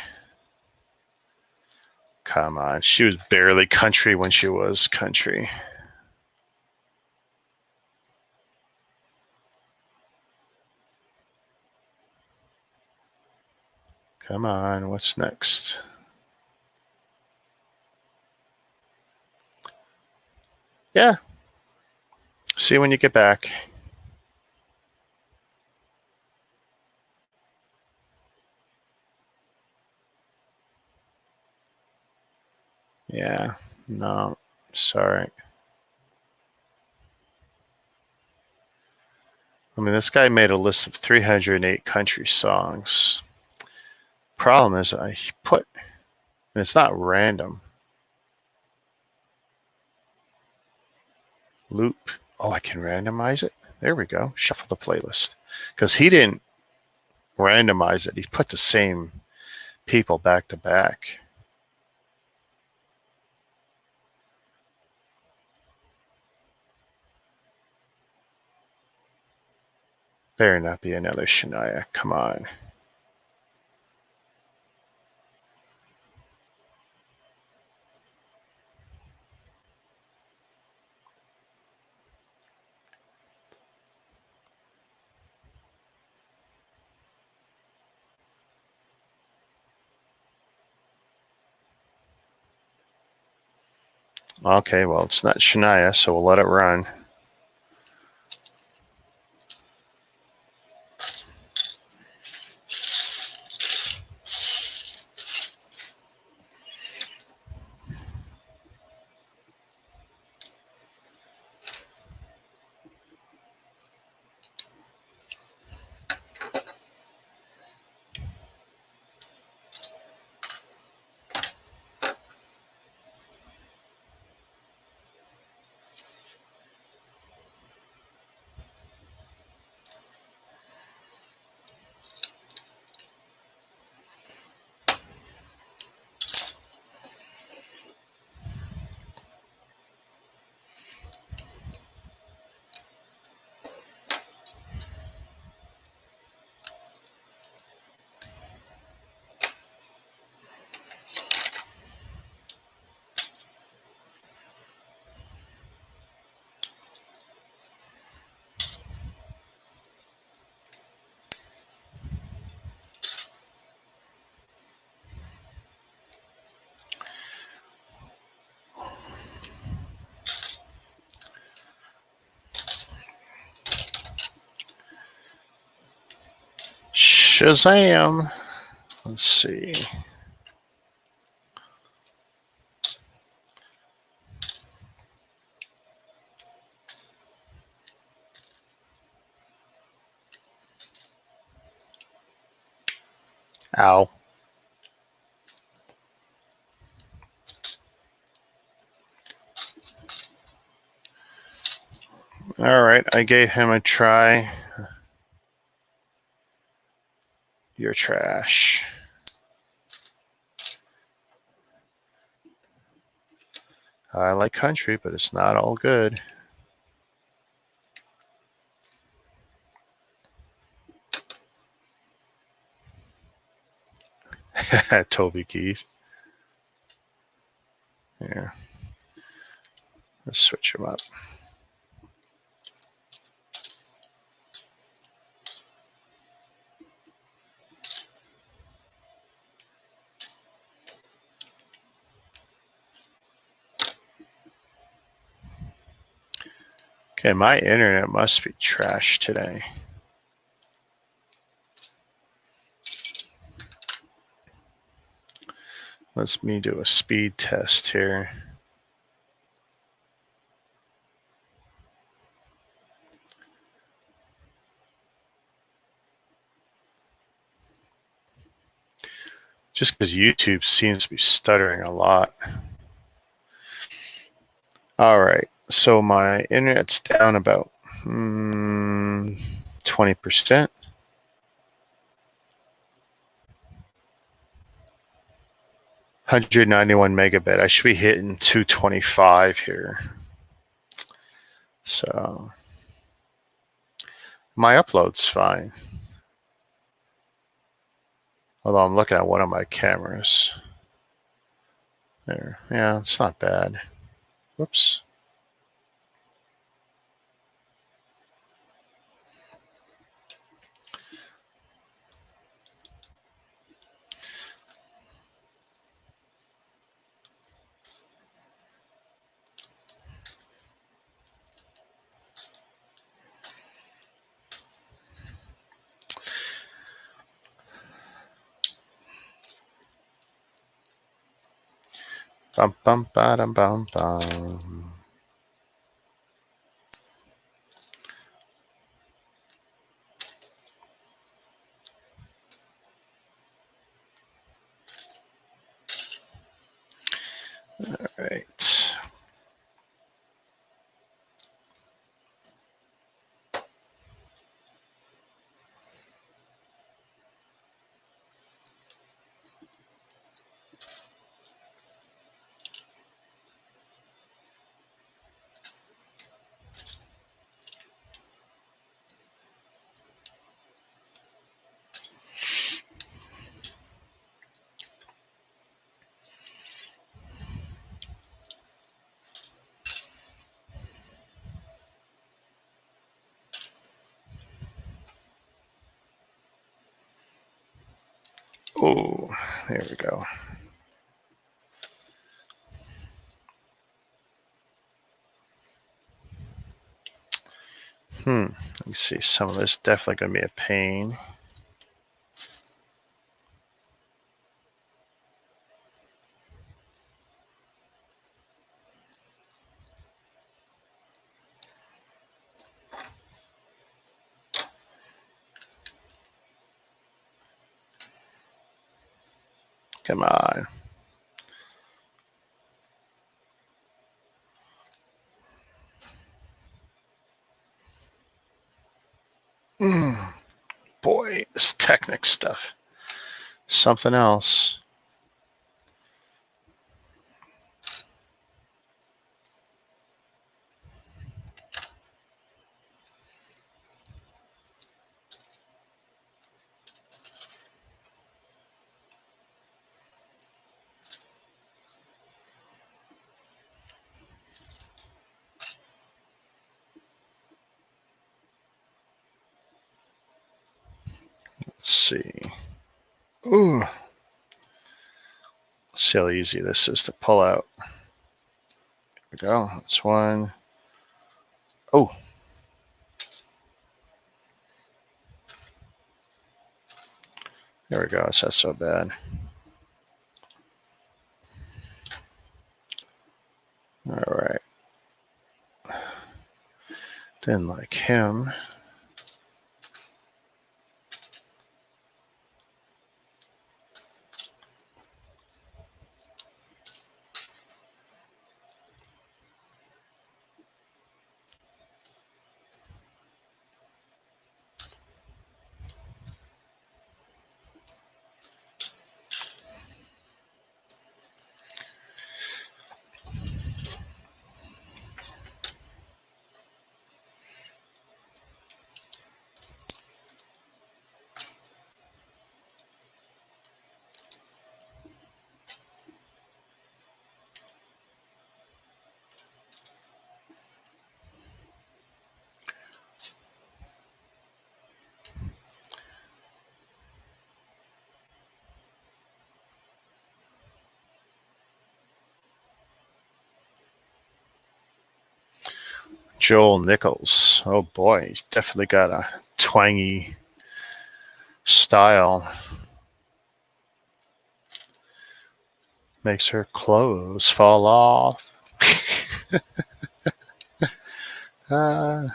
Come on. She was barely country when she was country. Come on, what's next? Yeah. See you when you get back. Yeah. No. Sorry. I mean, this guy made a list of 308 country songs. Problem is, and it's not random. Loop. Oh, I can randomize it. There we go. Shuffle the playlist. Because he didn't randomize it. He put the same people back to back. Better not be another Shania. Come on. Okay, well, it's not Shania, so we'll let it run. Shazam! Let's see. Ow. All right, I gave him a try. You're trash. I like country, but it's not all good. Toby Keith. Yeah. Let's switch him up. Okay, my internet must be trash today. Let's me do a speed test here. Just because YouTube seems to be stuttering a lot. All right, so my internet's down about 20%. $191 megabit. I should be hitting 225 here. So my upload's fine. Although I'm looking at one of my cameras. There. Yeah, it's not bad. Whoops. Bum bum ba dum bum bum. All right. Oh, there we go. Let me see. Some of this definitely going to be a pain. Come on. Boy, this Technic stuff. Something else. Let's see. Ooh. Let's see how easy this is to pull out. There we go. That's one. Oh. There we go. It's not so bad. All right. Didn't like him. Joel Nichols. Oh boy, he's definitely got a twangy style. Makes her clothes fall off. uh,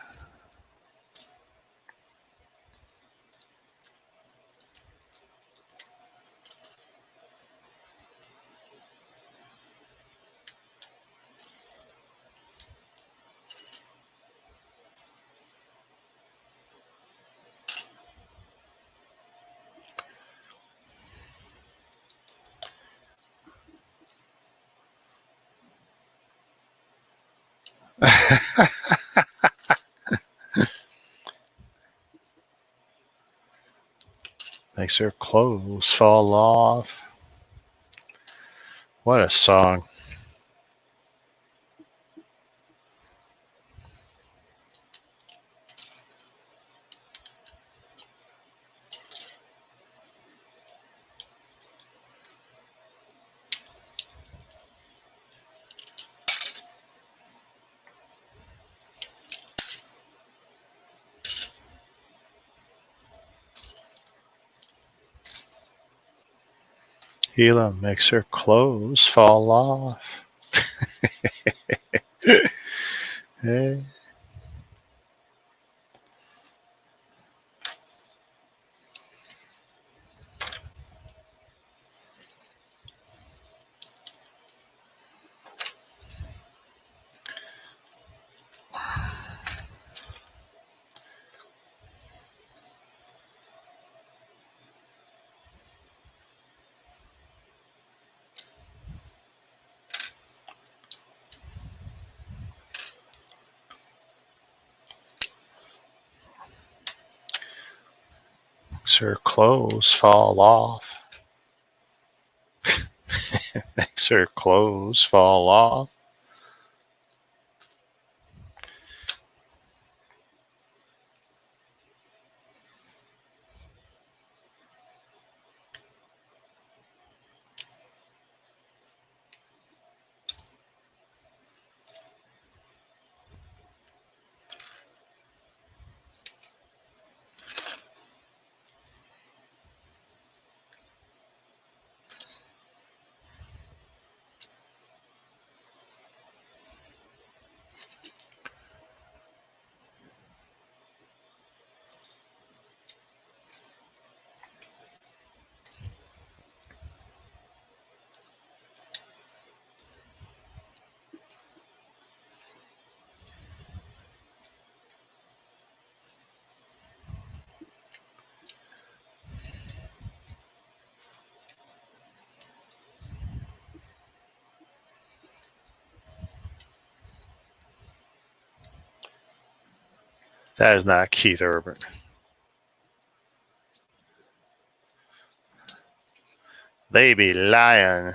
makes her clothes fall off. What a song. Gila makes her clothes fall off. Hey. Makes her clothes fall off. Makes her clothes fall off. That is not Keith Urban. They be lying.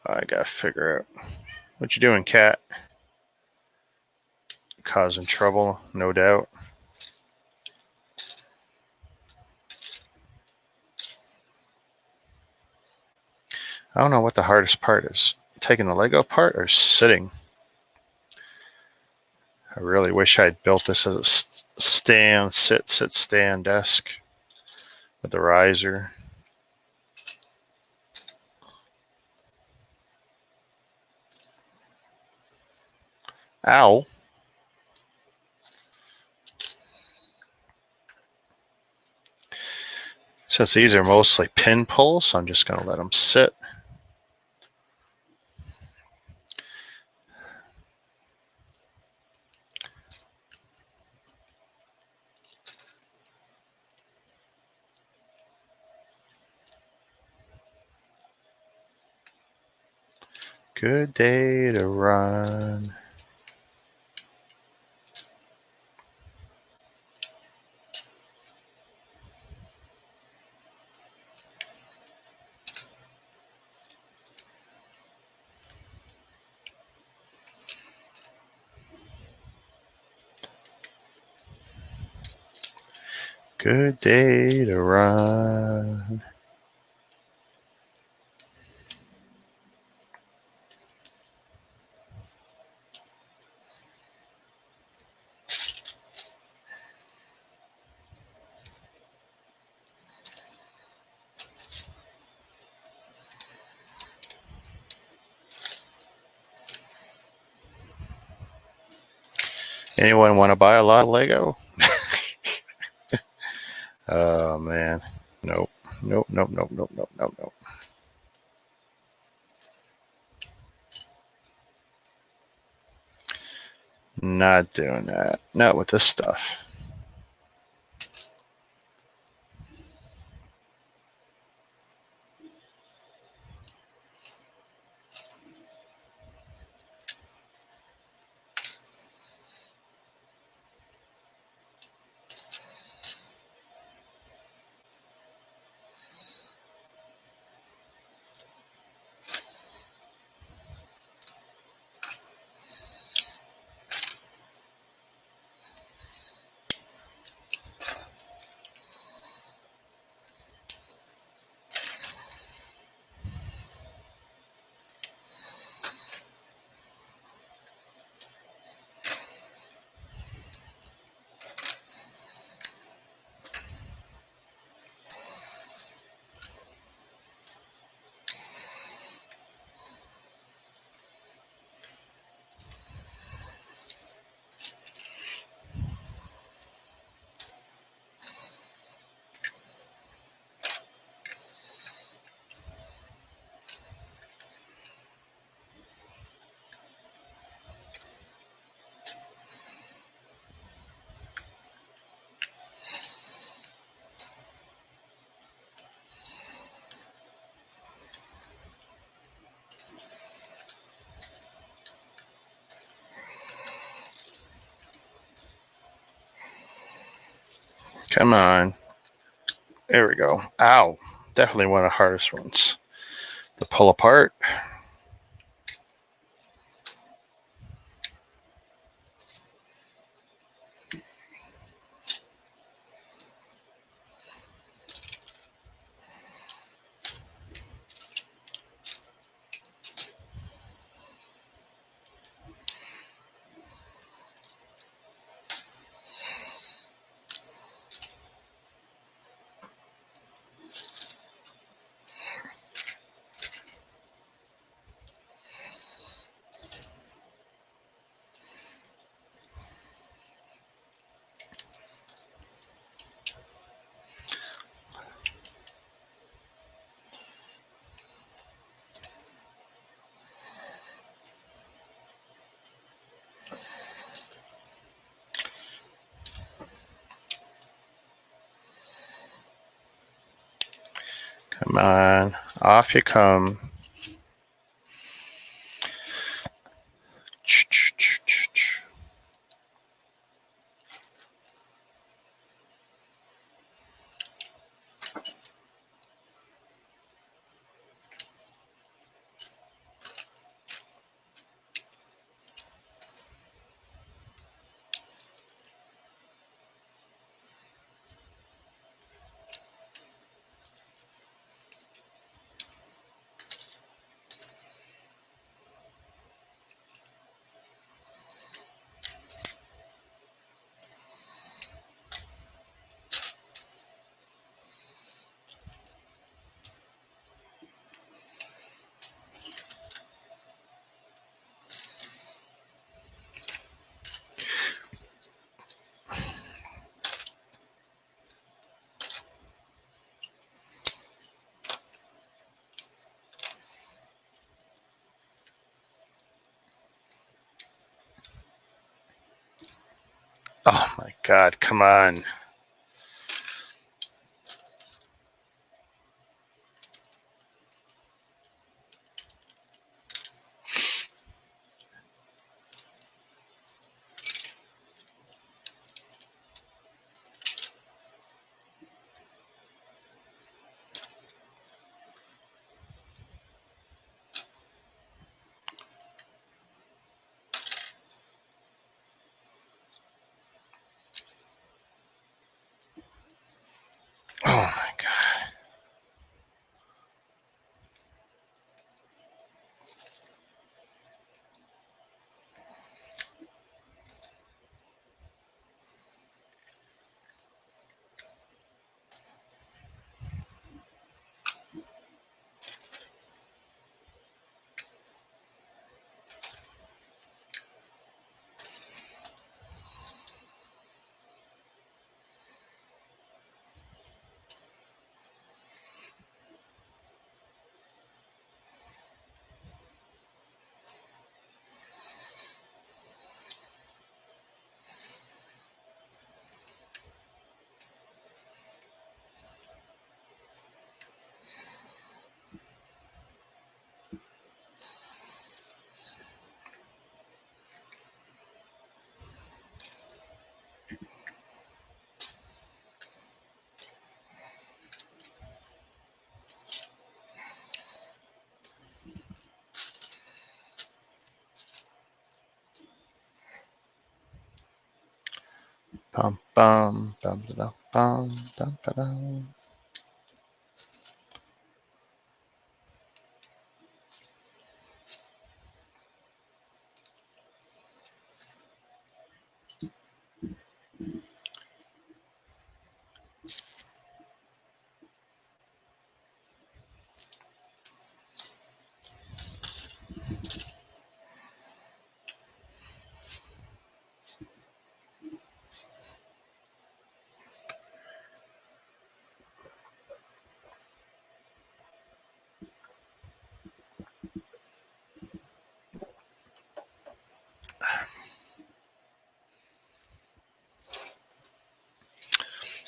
I gotta figure out. What you doing, cat? Causing trouble, no doubt. I don't know what the hardest part is. Taking the Lego apart or sitting? I really wish I'd built this as a stand, stand desk with the riser. Ow. Since these are mostly pin pulls, I'm just going to let them sit. Good day to run. Good day to run. Anyone want to buy a lot of Lego? Oh, man. Nope. Nope, nope, nope, nope, nope, nope, nope. Not doing that. Not with this stuff. Come on. There we go. Ow. Definitely one of the hardest ones to pull apart. Come on. Off you come. Oh my God, come on. Oh my God. Bum bum bum bum bum bum bum.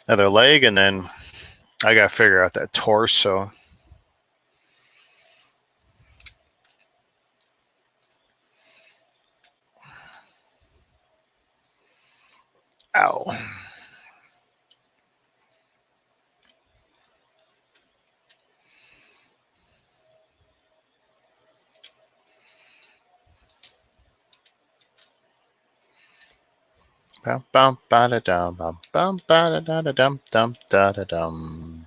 Another leg, and then I gotta figure out that torso. Ow. Bum bum ba da dum bum bum ba da da da dum dum da da dum.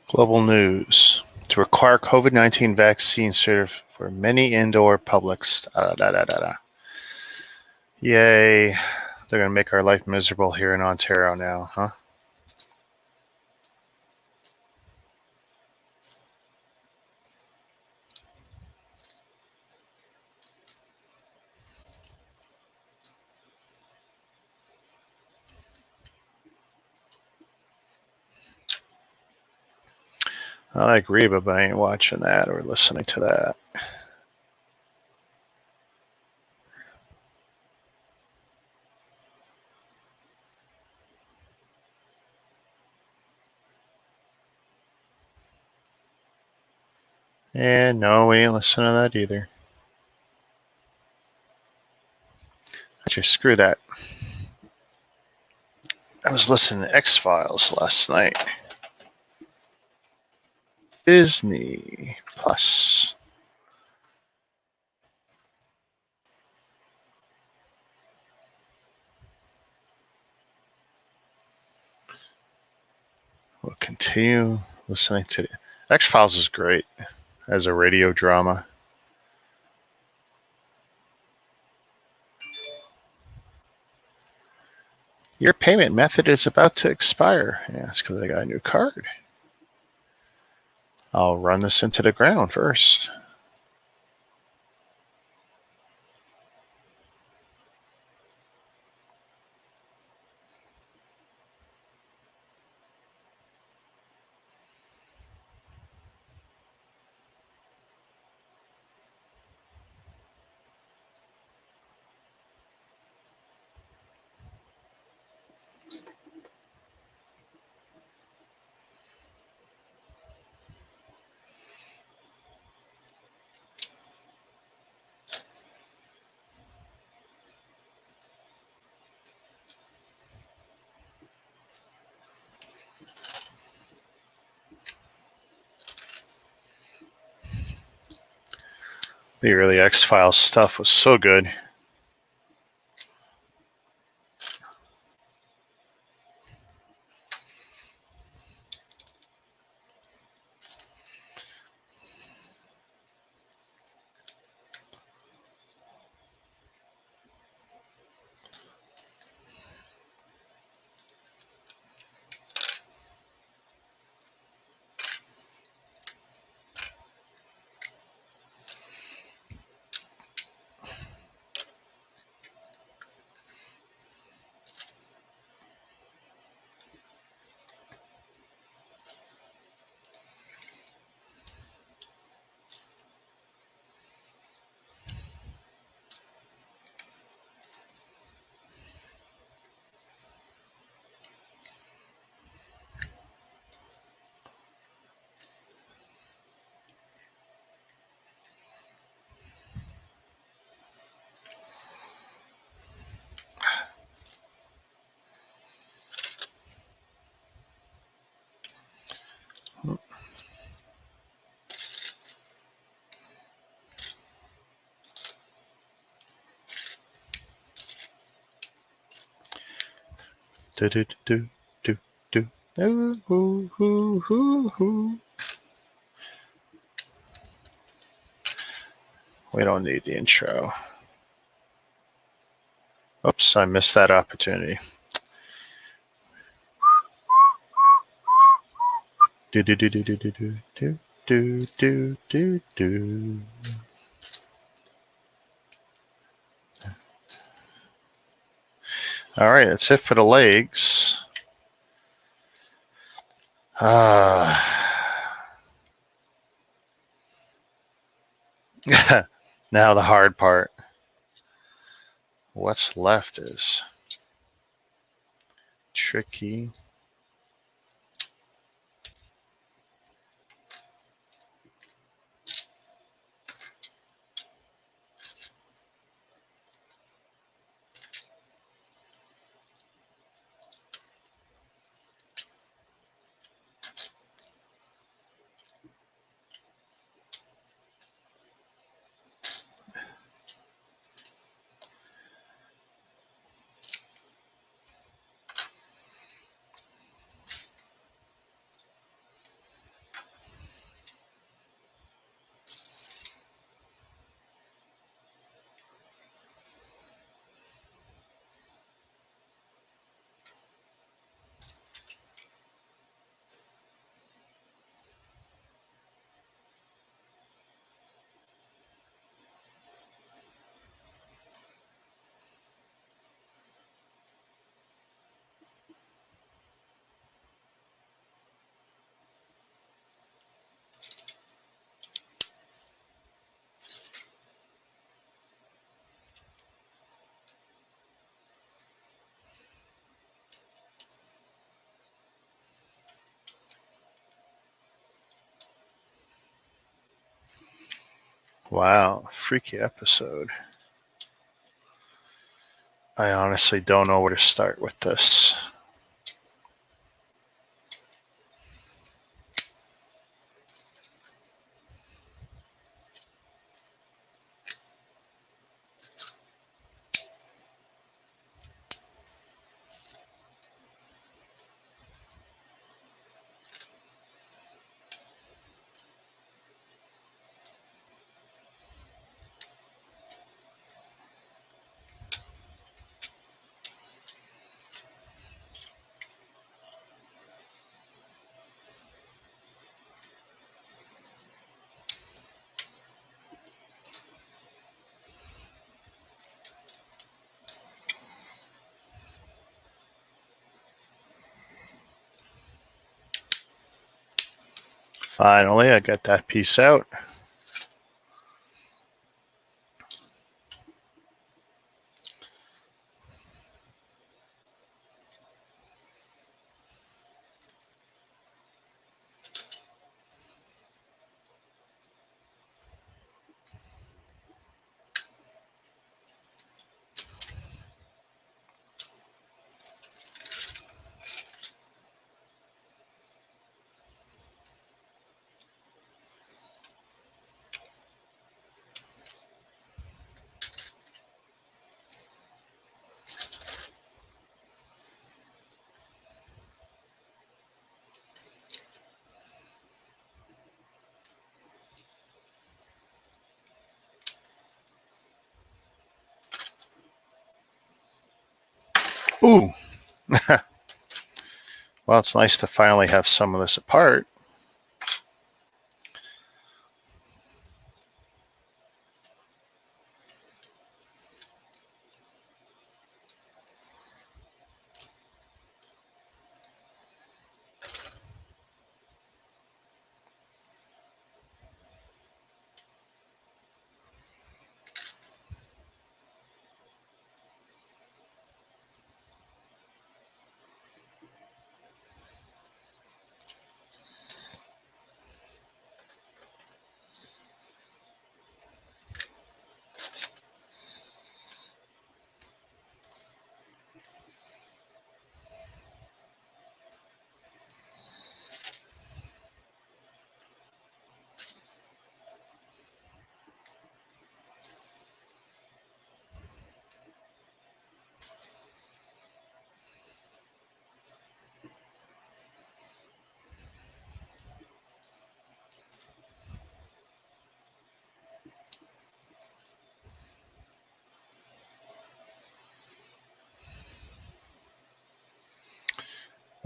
Global news. To require COVID-19 vaccine certificate for many indoor publics. Yay. They're going to make our life miserable here in Ontario now, huh? I like Reba, but I ain't watching that or listening to that. And no, we ain't listening to that either. Actually, screw that. I was listening to X-Files last night. Disney Plus. We'll continue listening to it. X-Files is great as a radio drama. Your payment method is about to expire. Yeah, that's because I got a new card. I'll run this into the ground first. The early X-Files stuff was so good. Do do do do do. Ooh, ooh, ooh, ooh, ooh. We don't need the intro. Oops, I missed that opportunity. Do do do do do do do do do do do. All right, that's it for the legs. Now the hard part. What's left is tricky. Wow, freaky episode. I honestly don't know where to start with this. Finally, I got that piece out. Ooh. Well, it's nice to finally have some of this apart.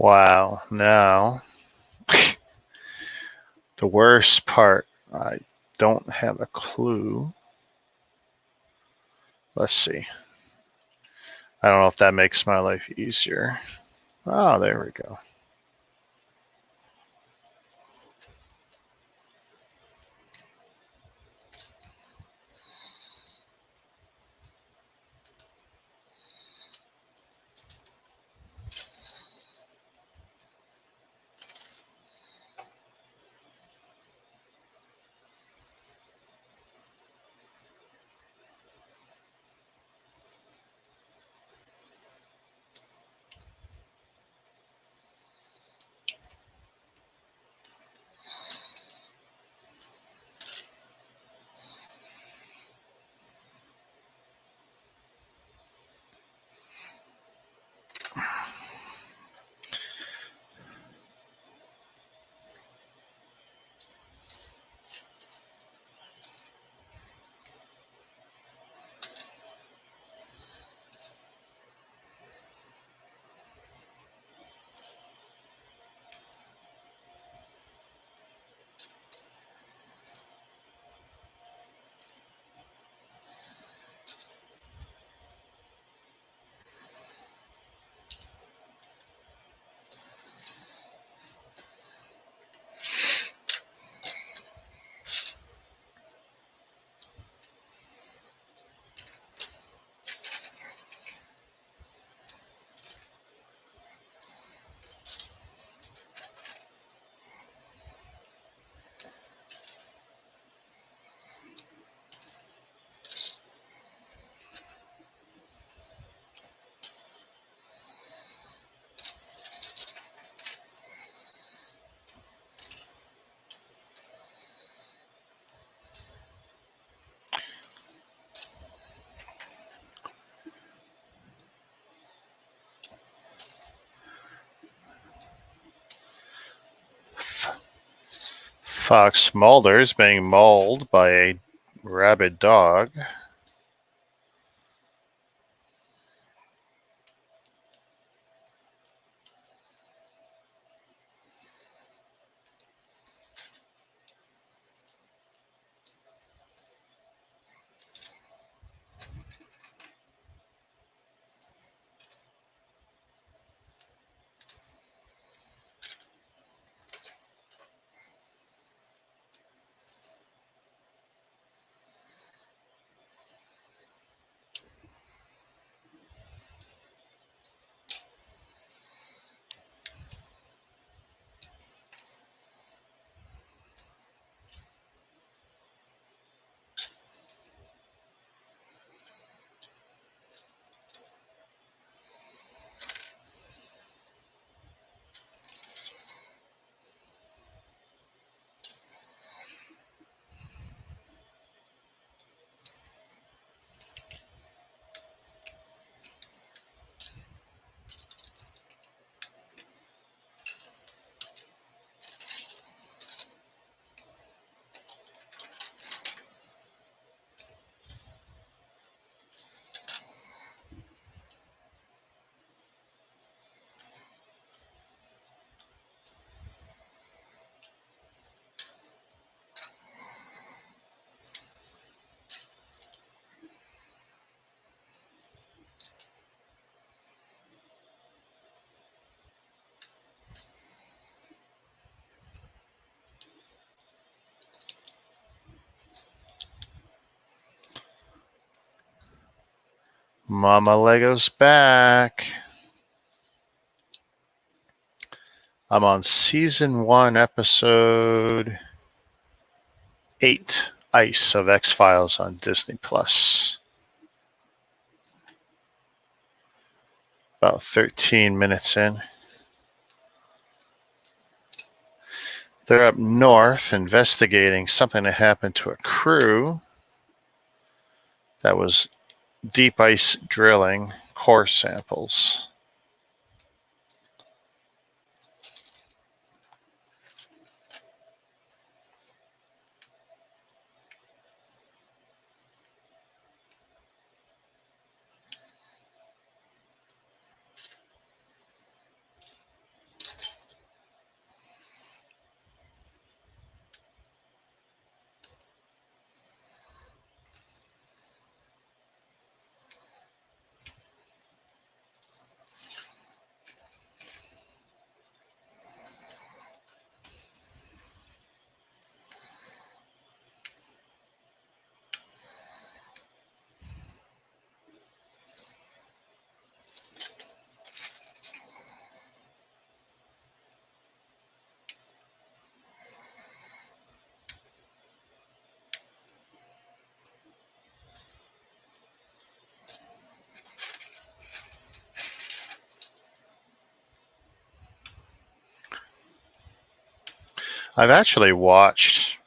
Wow. Now, the worst part, I don't have a clue. Let's see. I don't know if that makes my life easier. Oh, there we go. Fox Mulder is being mauled by a rabid dog. Mama Lego's back. I'm on season 1, episode 8, Ice of X-Files on Disney Plus. About 13 minutes in. They're up north investigating something that happened to a crew that was deep ice drilling core samples. I've actually watched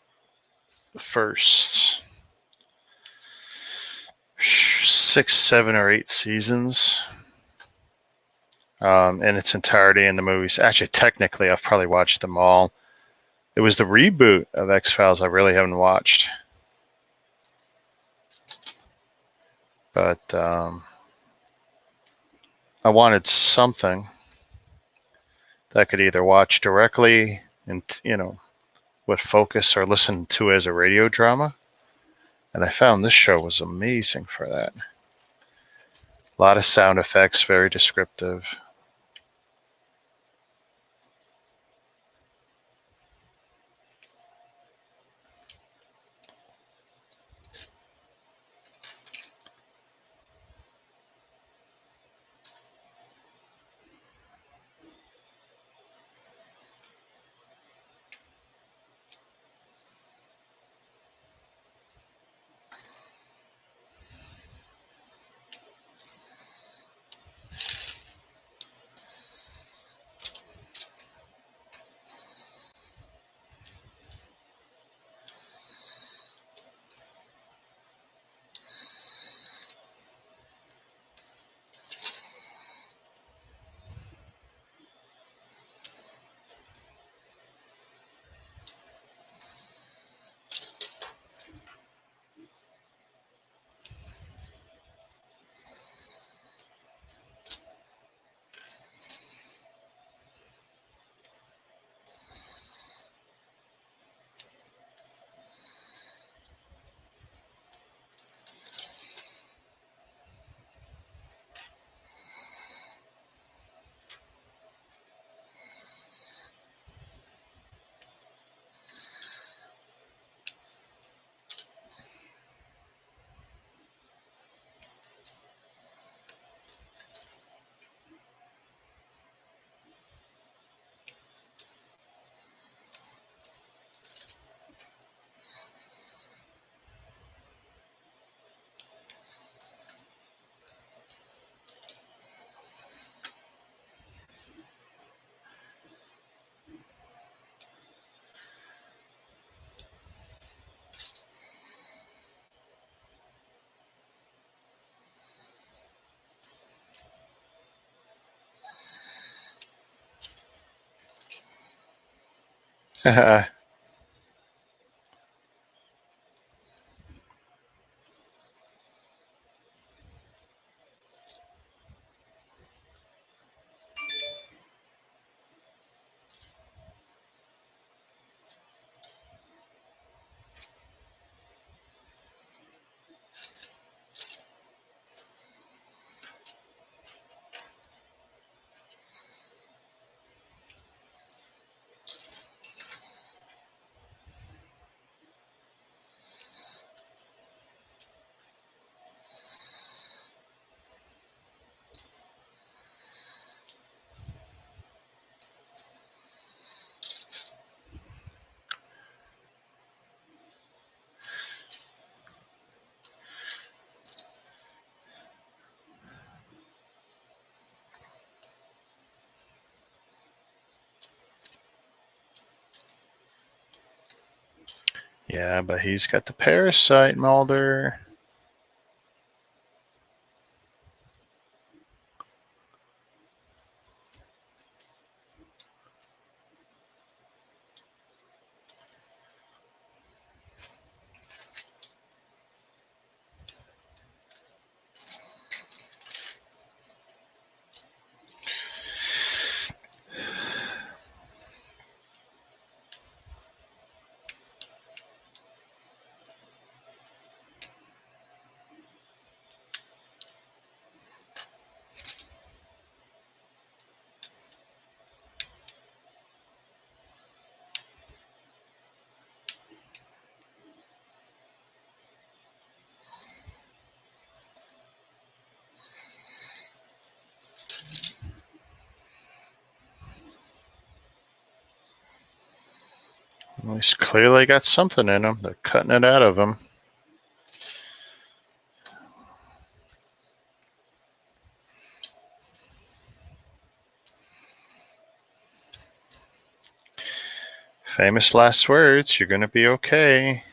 the first 6, 7, or 8 seasons in its entirety in the movies. Actually, technically, I've probably watched them all. It was the reboot of X-Files I really haven't watched. But I wanted something that I could either watch directly and, with focus, or listen to as a radio drama. And I found this show was amazing for that. A lot of sound effects, very descriptive. Yeah, but he's got the parasite, Mulder. Well, he's clearly got something in him. They're cutting it out of him. Famous last words. You're going to be okay.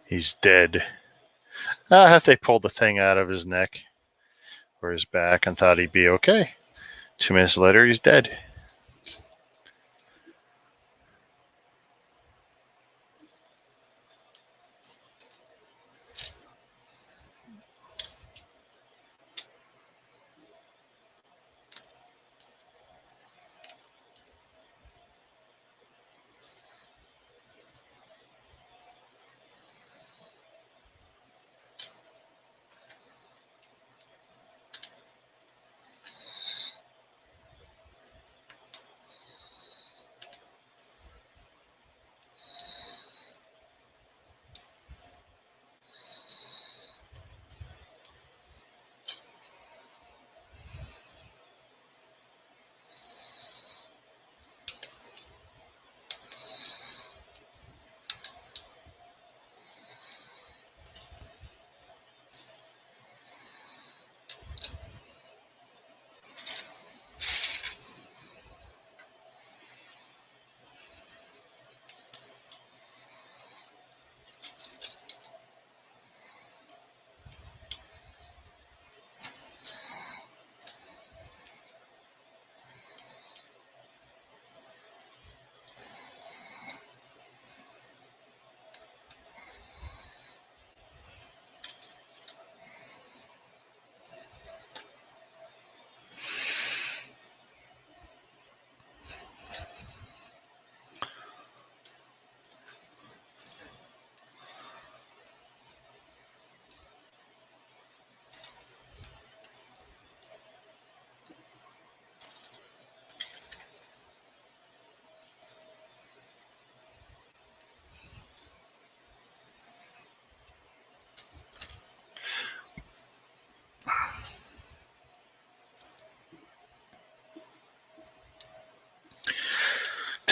He's dead. If they pulled the thing out of his neck or his back and thought he'd be okay. 2 minutes later, he's dead.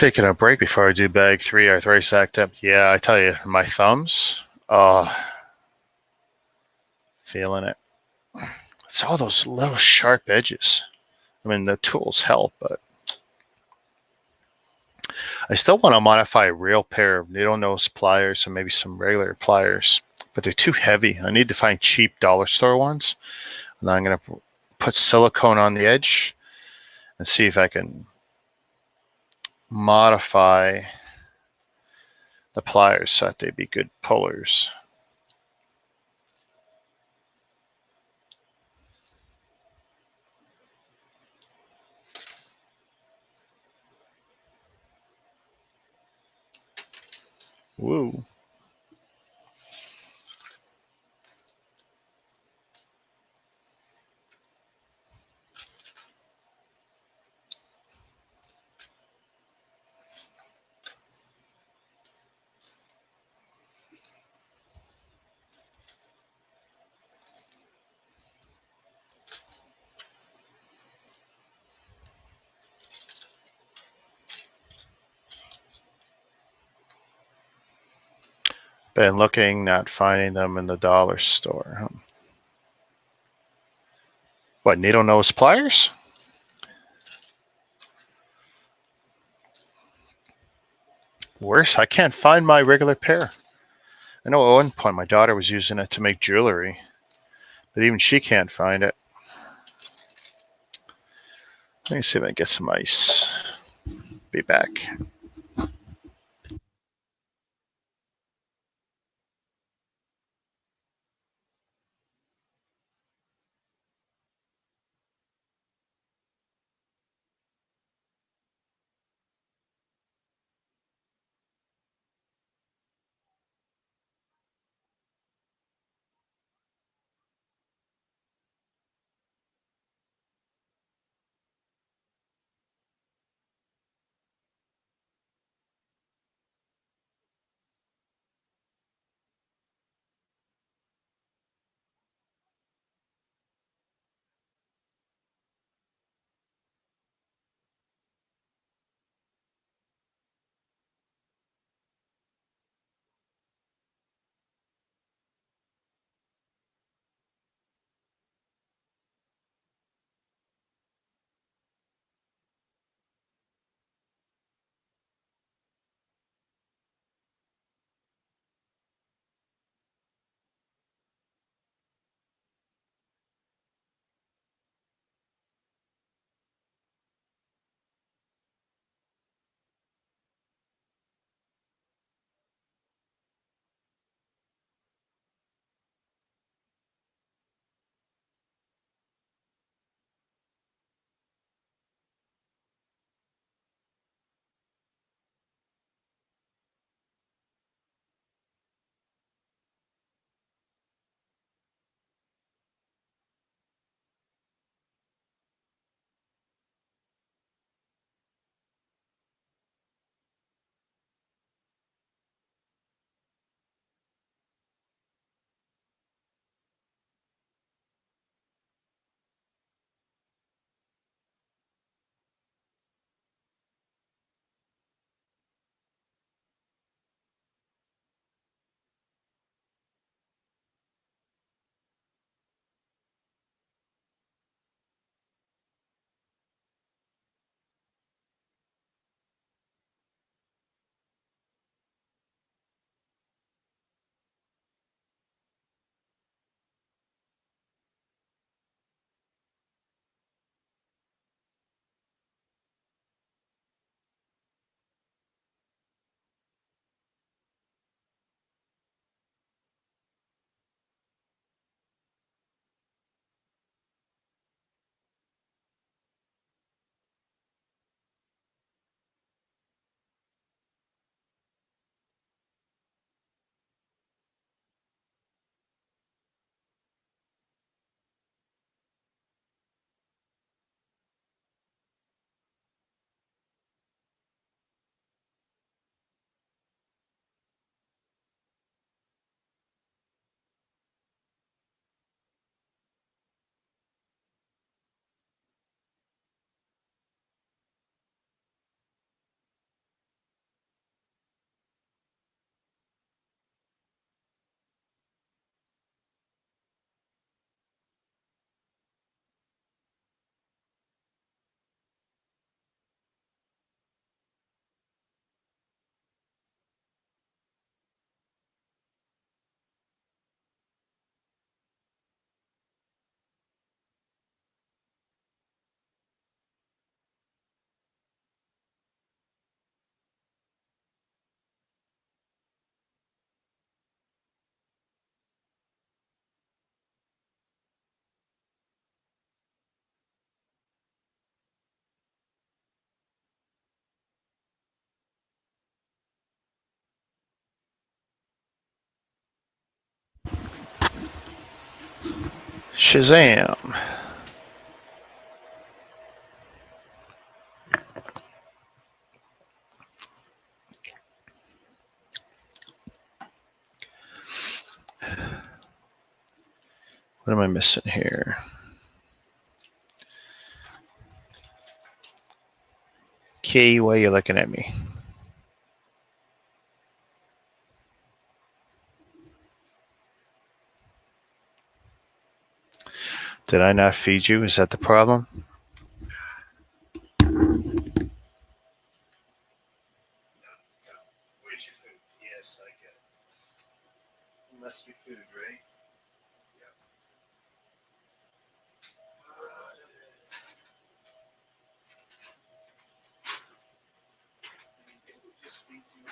Taking a break before I do bag 3. Arthritis act up. Yeah, I tell you, my thumbs. Oh, feeling it. It's all those little sharp edges. I mean, the tools help, but I still want to modify a real pair of needle nose pliers and maybe some regular pliers, but they're too heavy. I need to find cheap dollar store ones. And then I'm going to put silicone on the edge and see if I can modify the pliers so that they be good pullers. Woo. Been looking, not finding them in the dollar store. What, needle nose pliers? Worse, I can't find my regular pair. I know at one point my daughter was using it to make jewelry, but even she can't find it. Let me see if I can get some ice. Be back. Shazam. What am I missing here? Key, why are you looking at me? Did I not feed you? Is that the problem? Where's your food? Yes, I get it. It must be food, right? Yep. Just feed you.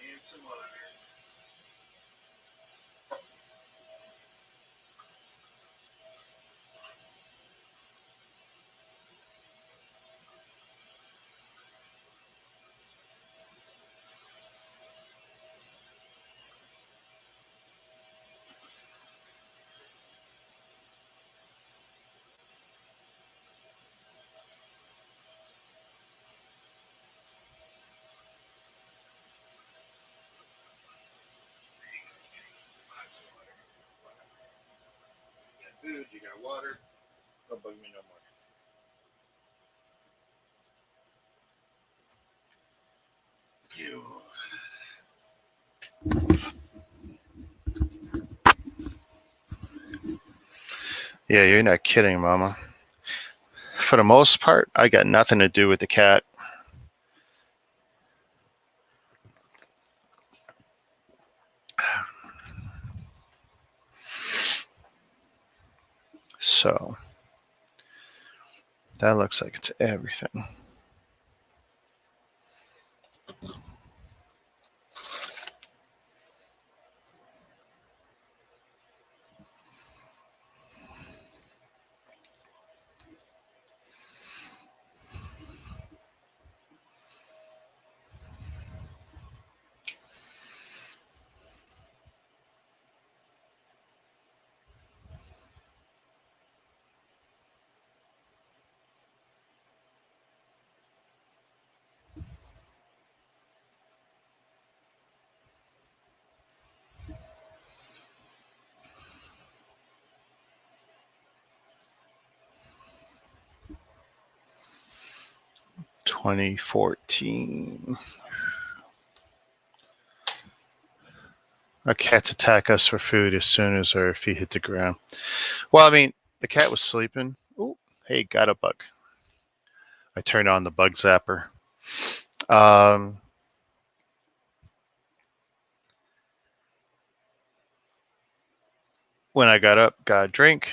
And some water. Lots of water. You got food, you got water. Don't bug me no more. Ew. Yeah, you're not kidding, Mama. For the most part, I got nothing to do with the cat. So that looks like it's everything. $2014. Our cats attack us for food as soon as our feet hit the ground. Well, I mean, the cat was sleeping. Oh, hey, got a bug. I turned on the bug zapper. When I got up, got a drink,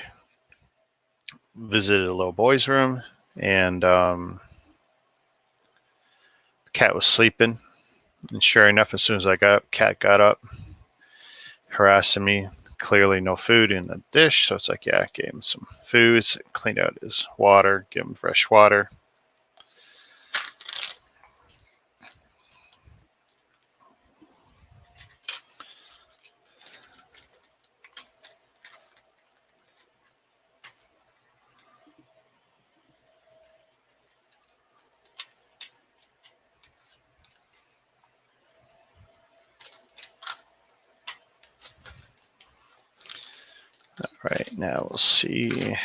visited a little boy's room, and the cat was sleeping. And sure enough, as soon as I got up, cat got up, harassing me. Clearly, no food in the dish, so it's like, yeah, I gave him some food, cleaned out his water, give him fresh water. All right, now we'll see.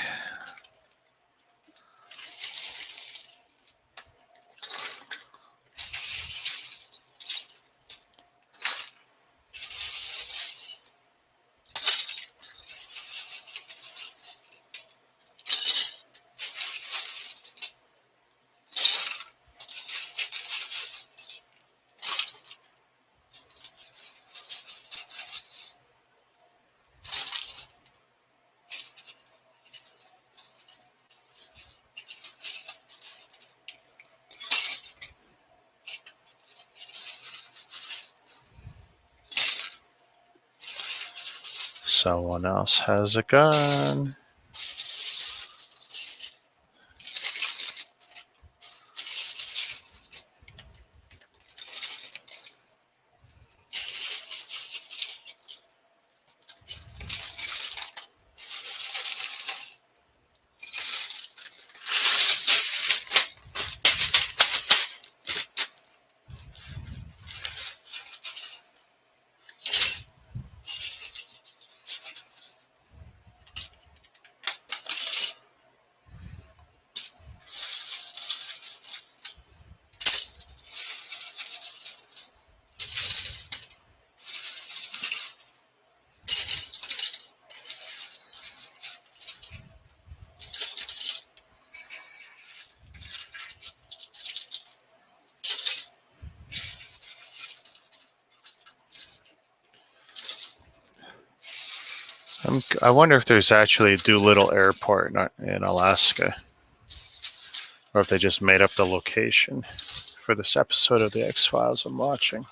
Someone else has a gun. I wonder if there's actually a Doolittle Airport in Alaska, or if they just made up the location for this episode of the X-Files I'm watching.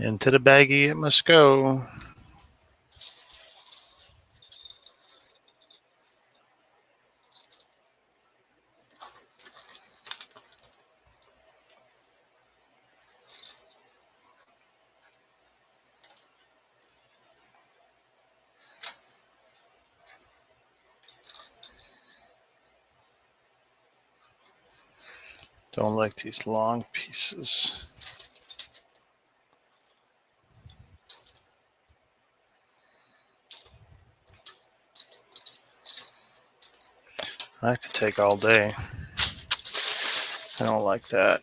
Into the baggie it must go. Don't like these long pieces. That could take all day. I don't like that.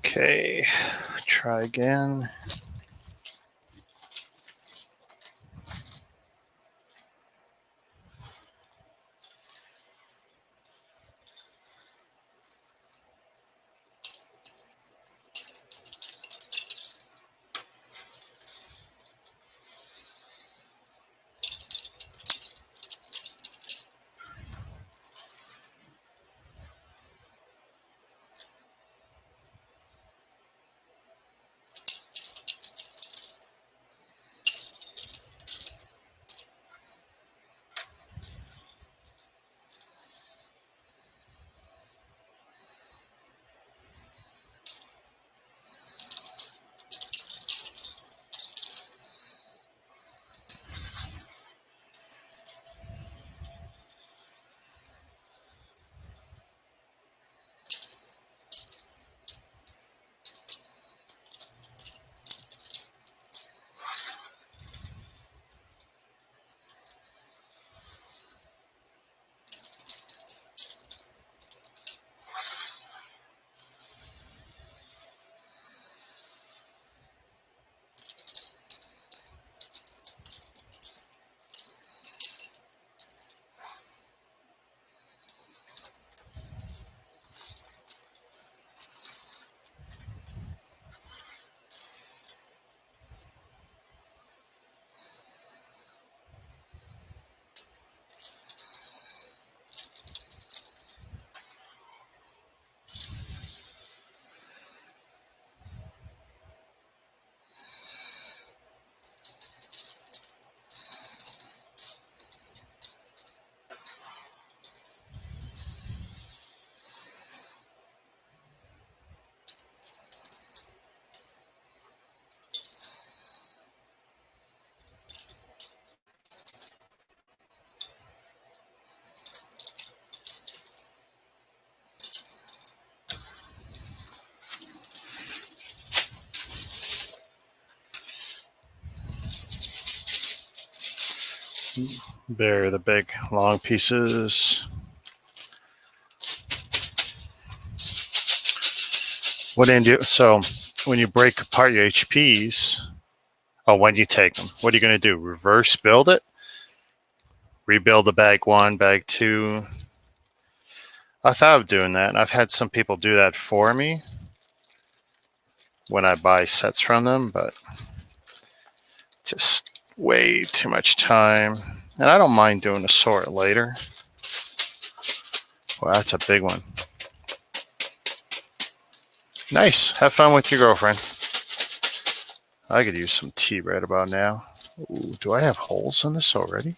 Okay, try again. Bury the big long pieces. What do you do? So when you break apart your HPs, when you take them, what are you going to do? Reverse build it? Rebuild the bag 1, bag 2? I thought of doing that, and I've had some people do that for me when I buy sets from them, but just way too much time. And I don't mind doing a sort later. Well, that's a big one. Nice. Have fun with your girlfriend. I could use some tea right about now. Ooh, do I have holes in this already?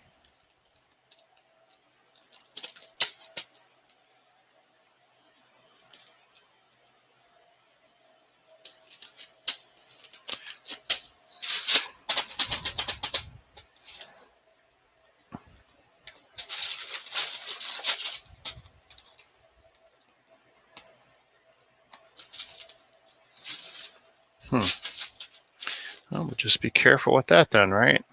Well, we'll just be careful with that then, right?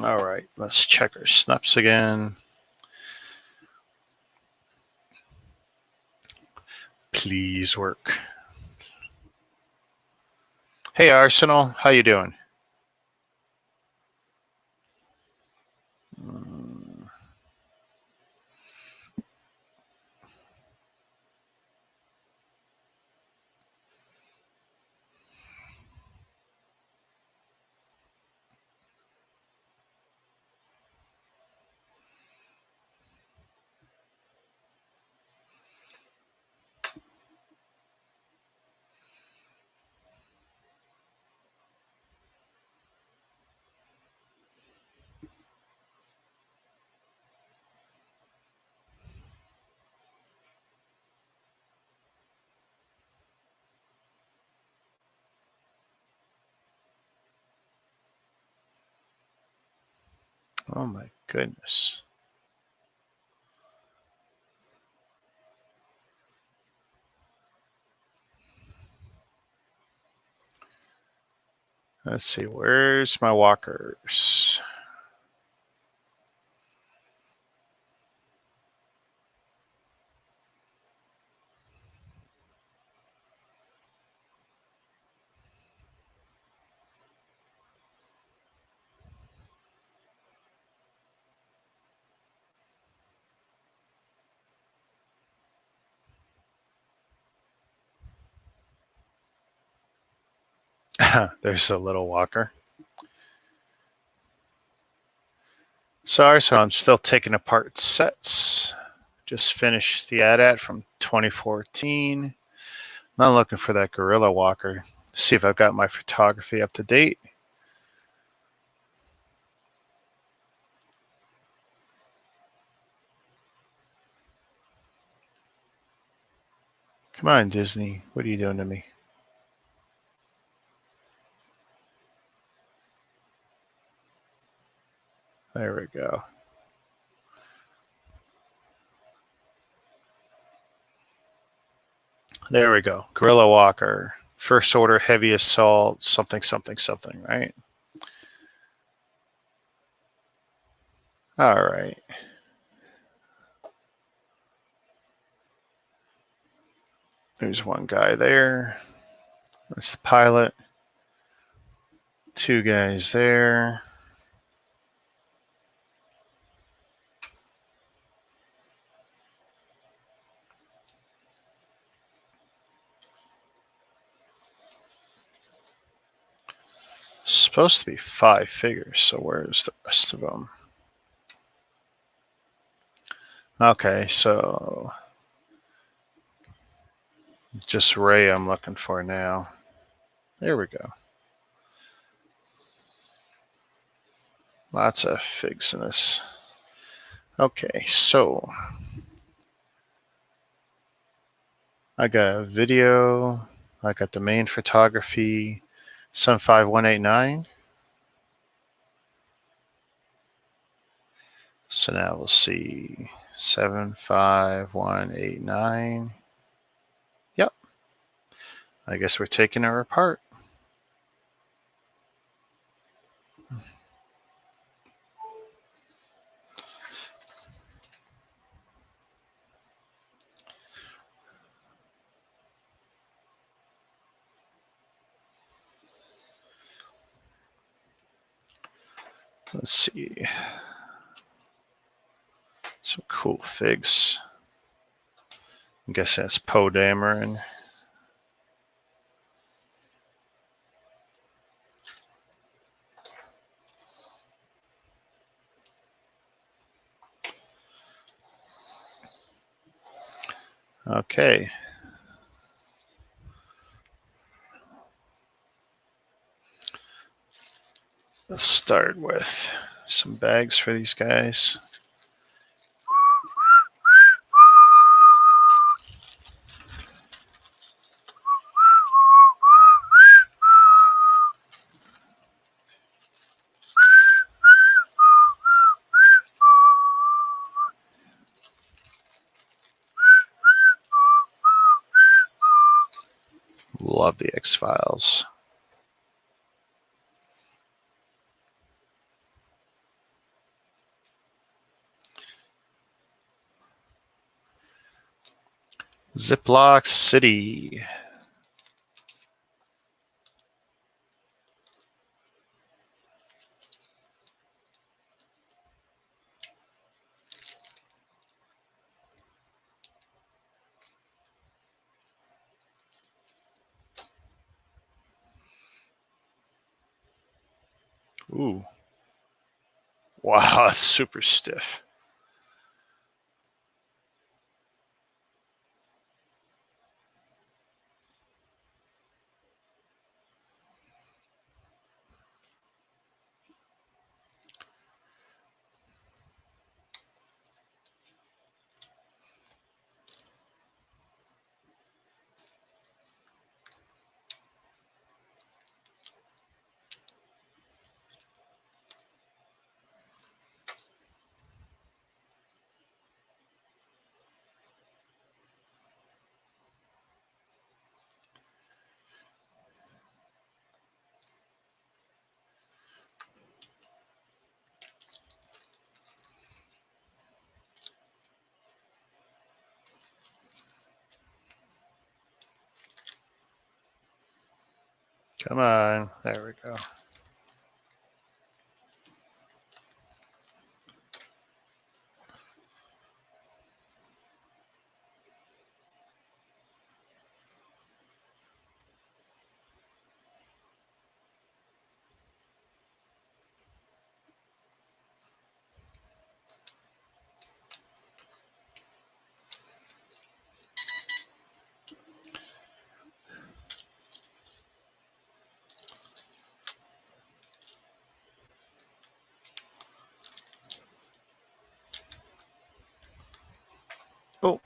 All right, let's check our snups again. Please work. Hey, Arsenal, how you doing? Oh my goodness. Let's see, where's my walkers? There's a little walker. Sorry, so I'm still taking apart sets. Just finished the AT-AT from 2014. Not looking for that gorilla walker. See if I've got my photography up to date. Come on, Disney. What are you doing to me? There we go. There we go. Gorilla walker. First order heavy assault, something, something, something, right? All right. There's one guy there. That's the pilot. Two guys there. Supposed to be 5 figures, so where's the rest of them? Okay, so just Ray I'm looking for now. There we go. Lots of figs in this. Okay, so I got a video. I got the main photography, Sun 5189. So now we'll see 75189. Yep. I guess we're taking her apart. Let's see. Some cool figs. I guess that's Poe Dameron. Okay. Let's start with some bags for these guys. Love the X-Files. Ziploc City. Ooh. Wow, that's super stiff. Come on. There we go. Oh.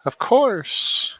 Of course.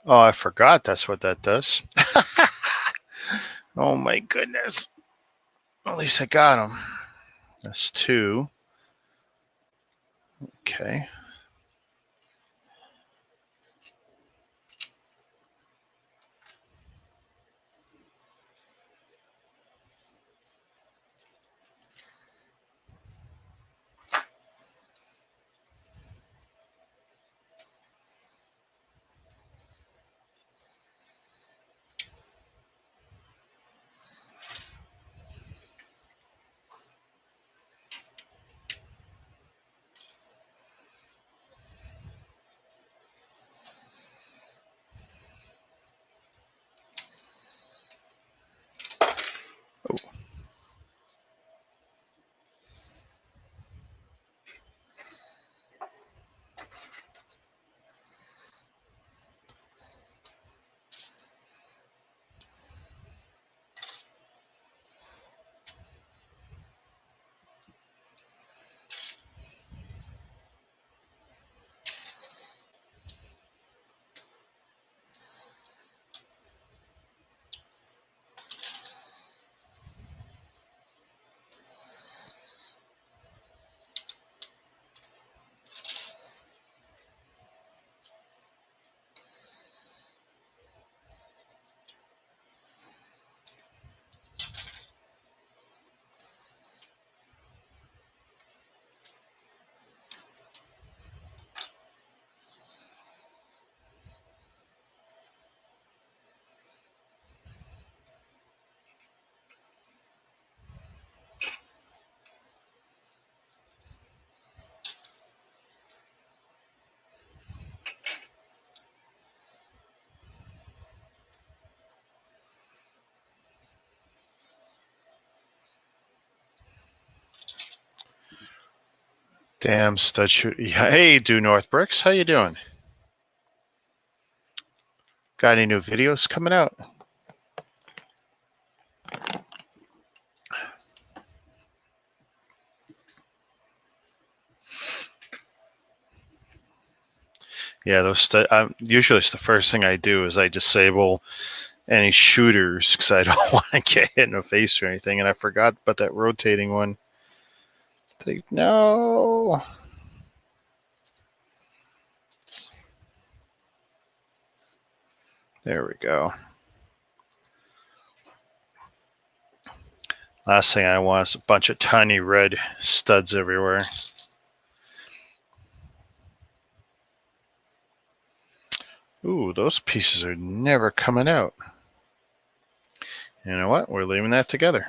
Oh, I forgot that's what that does. Oh my goodness. At least I got him. That's 2. Okay. Oh. Damn stud shoot. Hey, Do North Bricks, how you doing? Got any new videos coming out? Yeah, those usually it's the first thing I do is I disable any shooters because I don't want to get hit in the face or anything. And I forgot about that rotating one. No. There we go. Last thing I want is a bunch of tiny red studs everywhere. Ooh, those pieces are never coming out. You know what? We're leaving that together.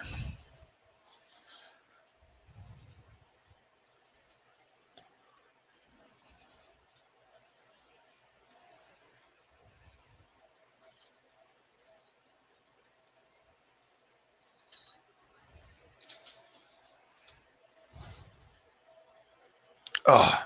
Oh.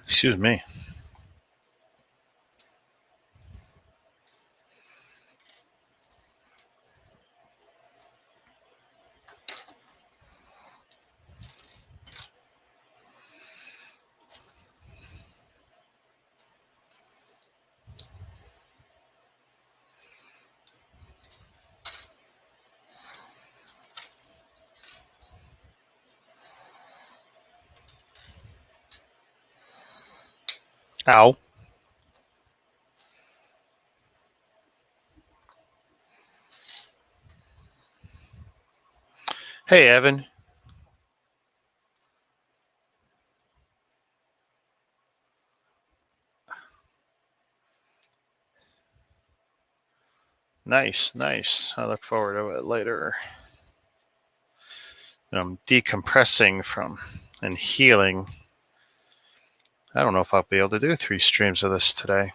Excuse me. Ow. Hey, Evan. Nice, nice. I look forward to it later. I'm decompressing from and healing I don't know if I'll be able to do 3 streams of this today.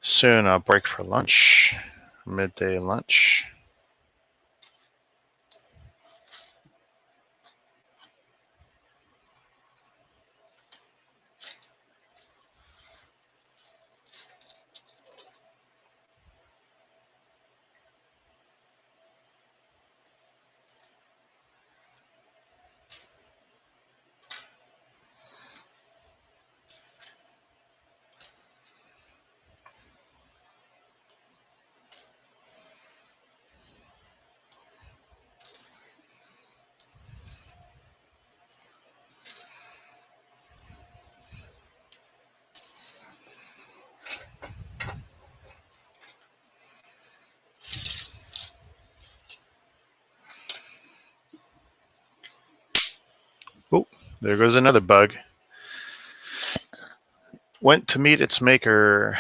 Soon I'll break for lunch. Midday lunch. Oh, there goes another bug. Went to meet its maker.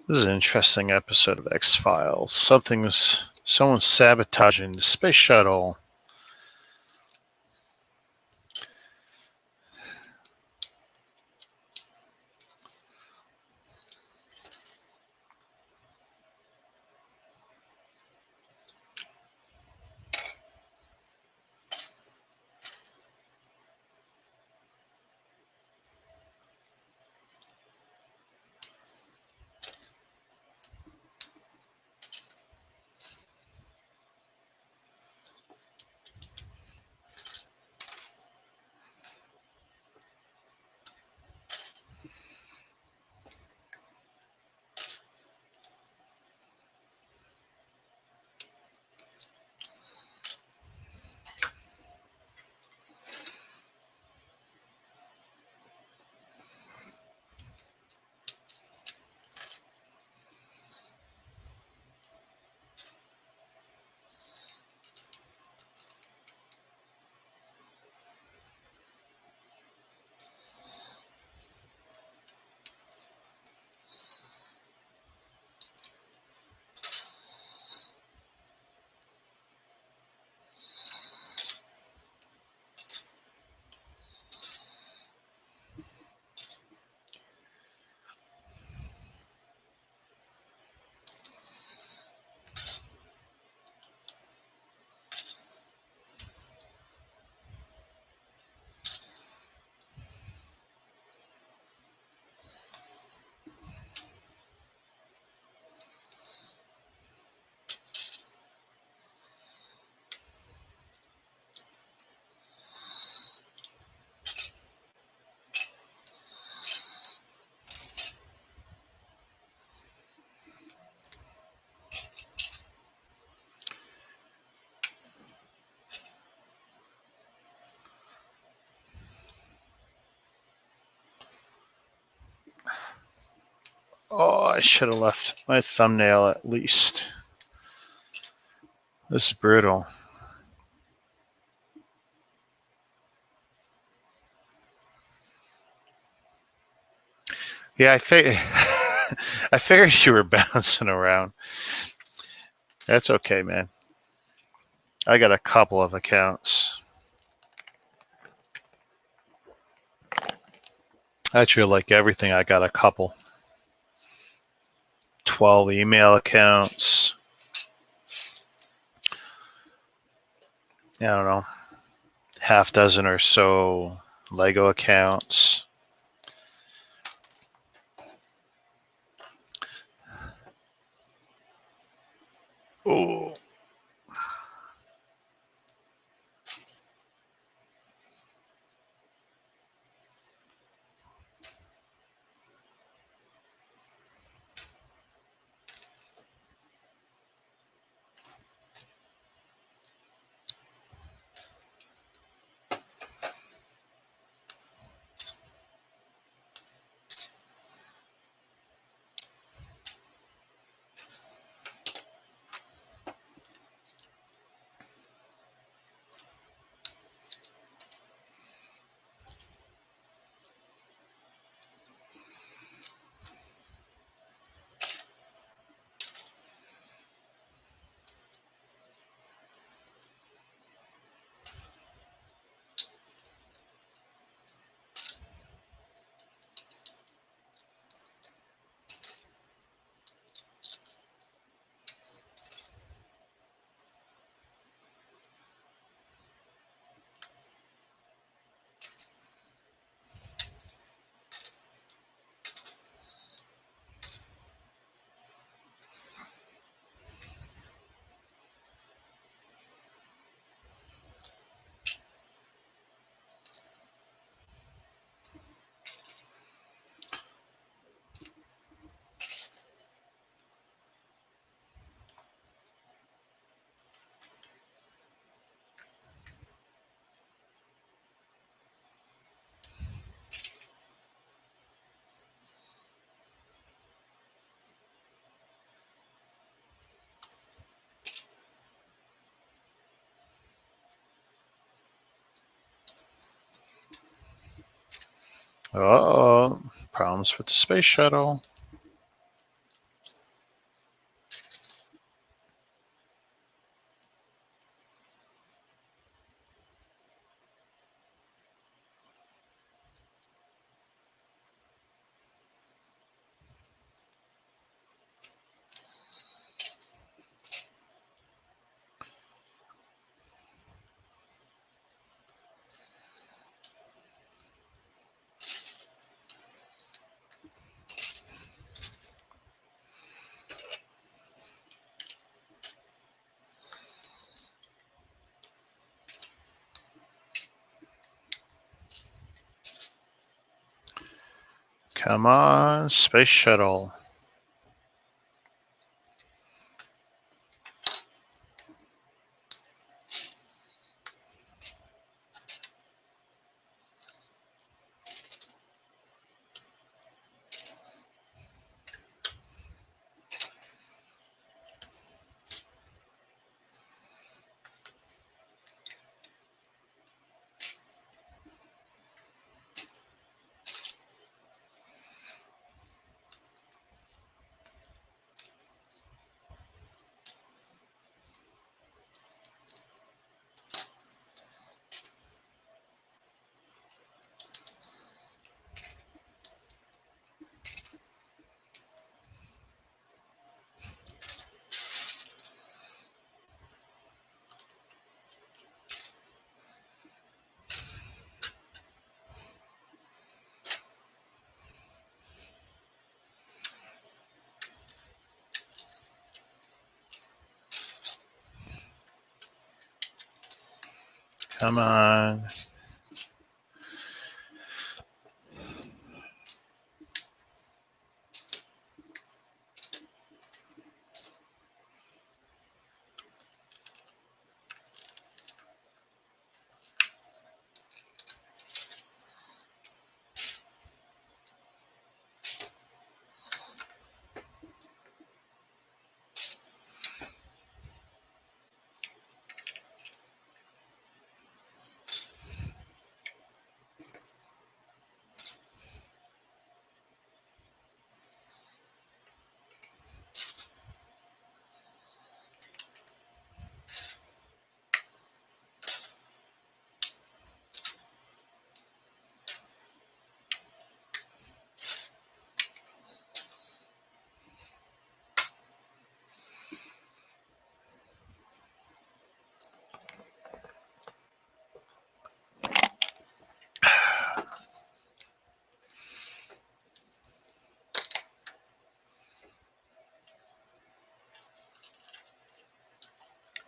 This is an interesting episode of X-Files. Someone's sabotaging the space shuttle. Oh, I should have left my thumbnail at least. This is brutal. Yeah, I figured you were bouncing around. That's okay, man. I got a couple of accounts. Actually, like everything, I got a couple. 12 email accounts. I don't know. Half dozen or so Lego accounts. Oh, Oh, problems with the space shuttle. Come on, space shuttle. Come on.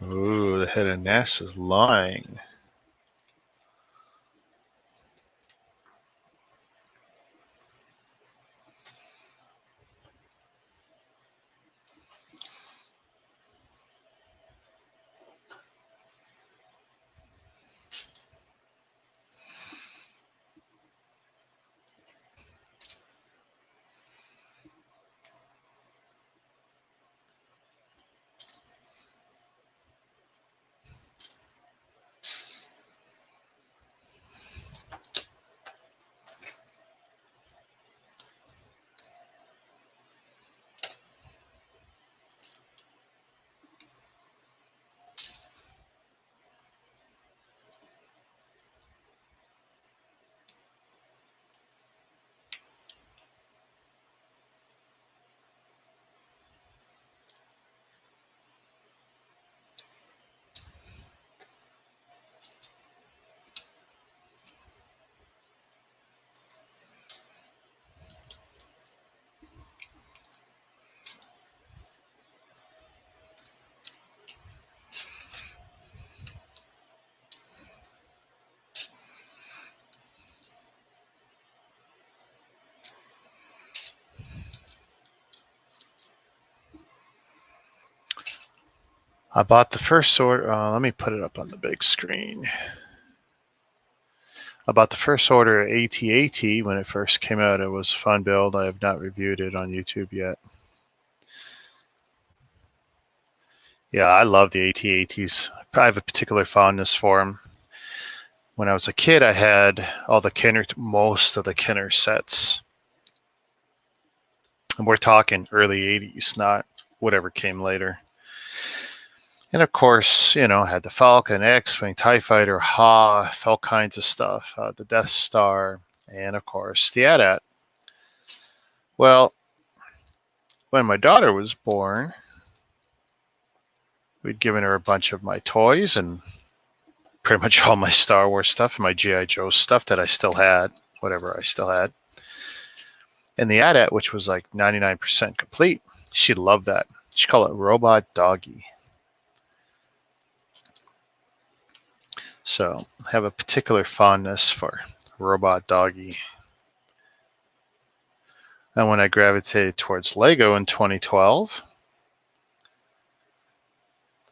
Ooh, the head of NASA's lying. I bought the first order. Let me put it up on the big screen. I bought the first order of AT-AT when it first came out. It was a fun build. I have not reviewed it on YouTube yet. Yeah, I love the AT-ATs. I have a particular fondness for them. When I was a kid, I had all the Kenner, most of the Kenner sets. And we're talking early 80s, not whatever came later. And of course, had the Falcon, X-Wing, TIE Fighter, Hoth, all kinds of stuff, the Death Star, and of course, the AT-AT. Well, when my daughter was born, we'd given her a bunch of my toys and pretty much all my Star Wars stuff and my G.I. Joe stuff that I still had, whatever I still had. And the AT-AT, which was like 99% complete, she loved that. She called it Robot Doggy. So I have a particular fondness for Robot Doggy. And when I gravitated towards Lego in 2012,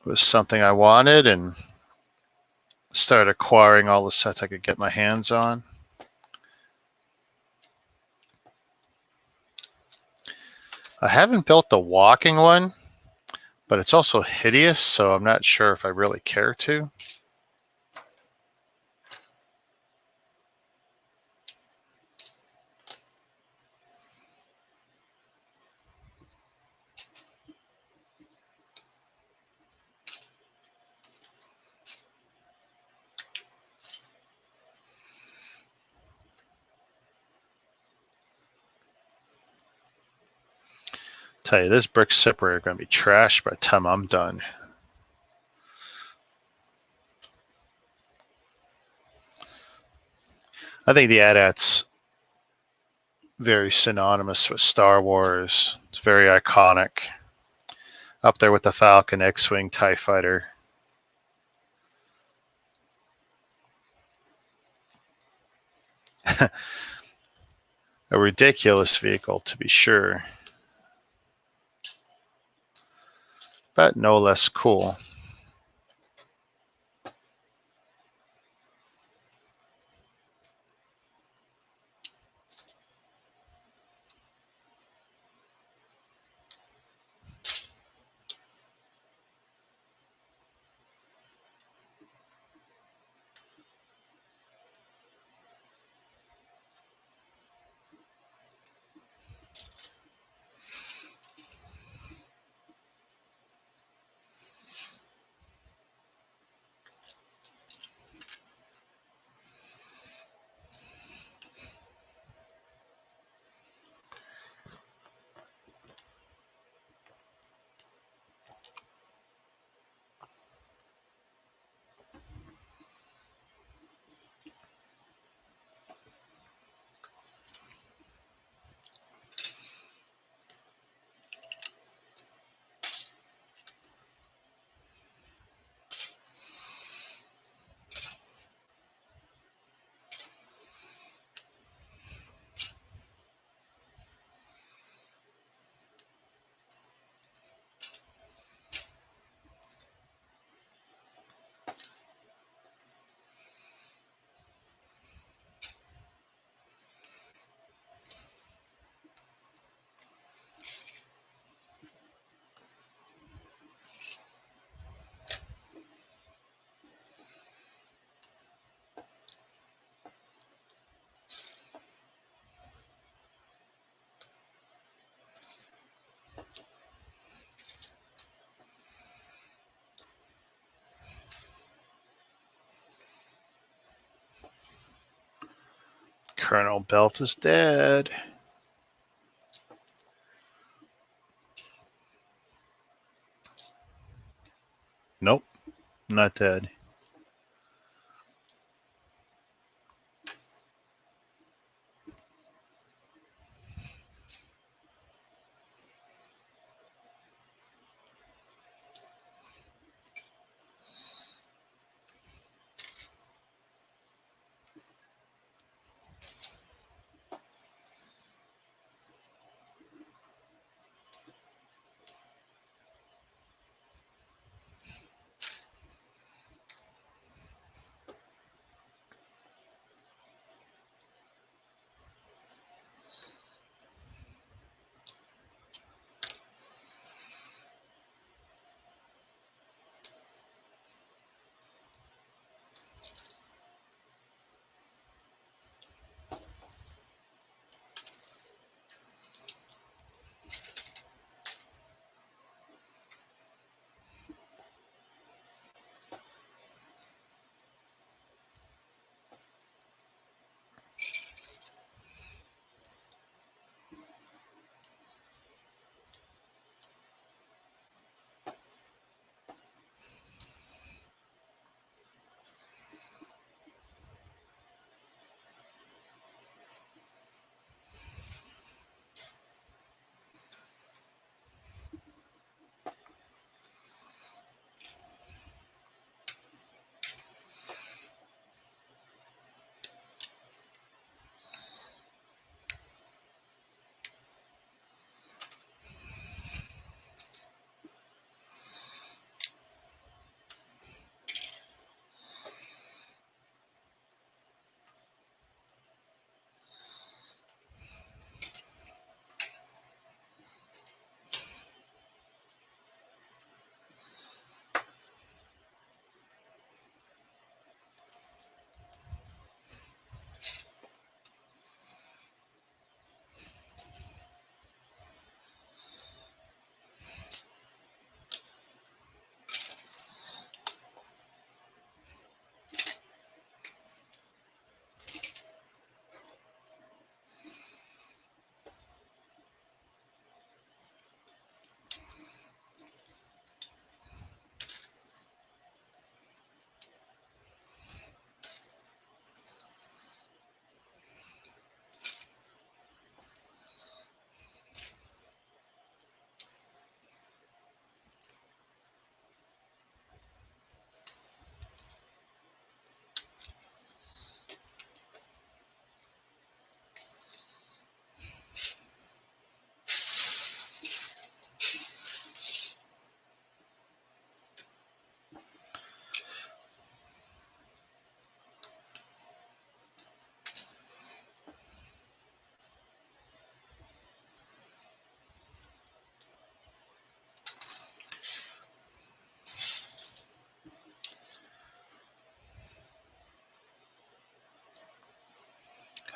it was something I wanted and started acquiring all the sets I could get my hands on. I haven't built the walking one, but it's also hideous, so I'm not sure if I really care to. Tell you, this brick separator is going to be trashed by the time I'm done. I think the AT-AT's very synonymous with Star Wars. It's very iconic. Up there with the Falcon, X-Wing, TIE Fighter. A ridiculous vehicle, to be sure, but no less cool. Colonel Belt is dead. Nope, not dead.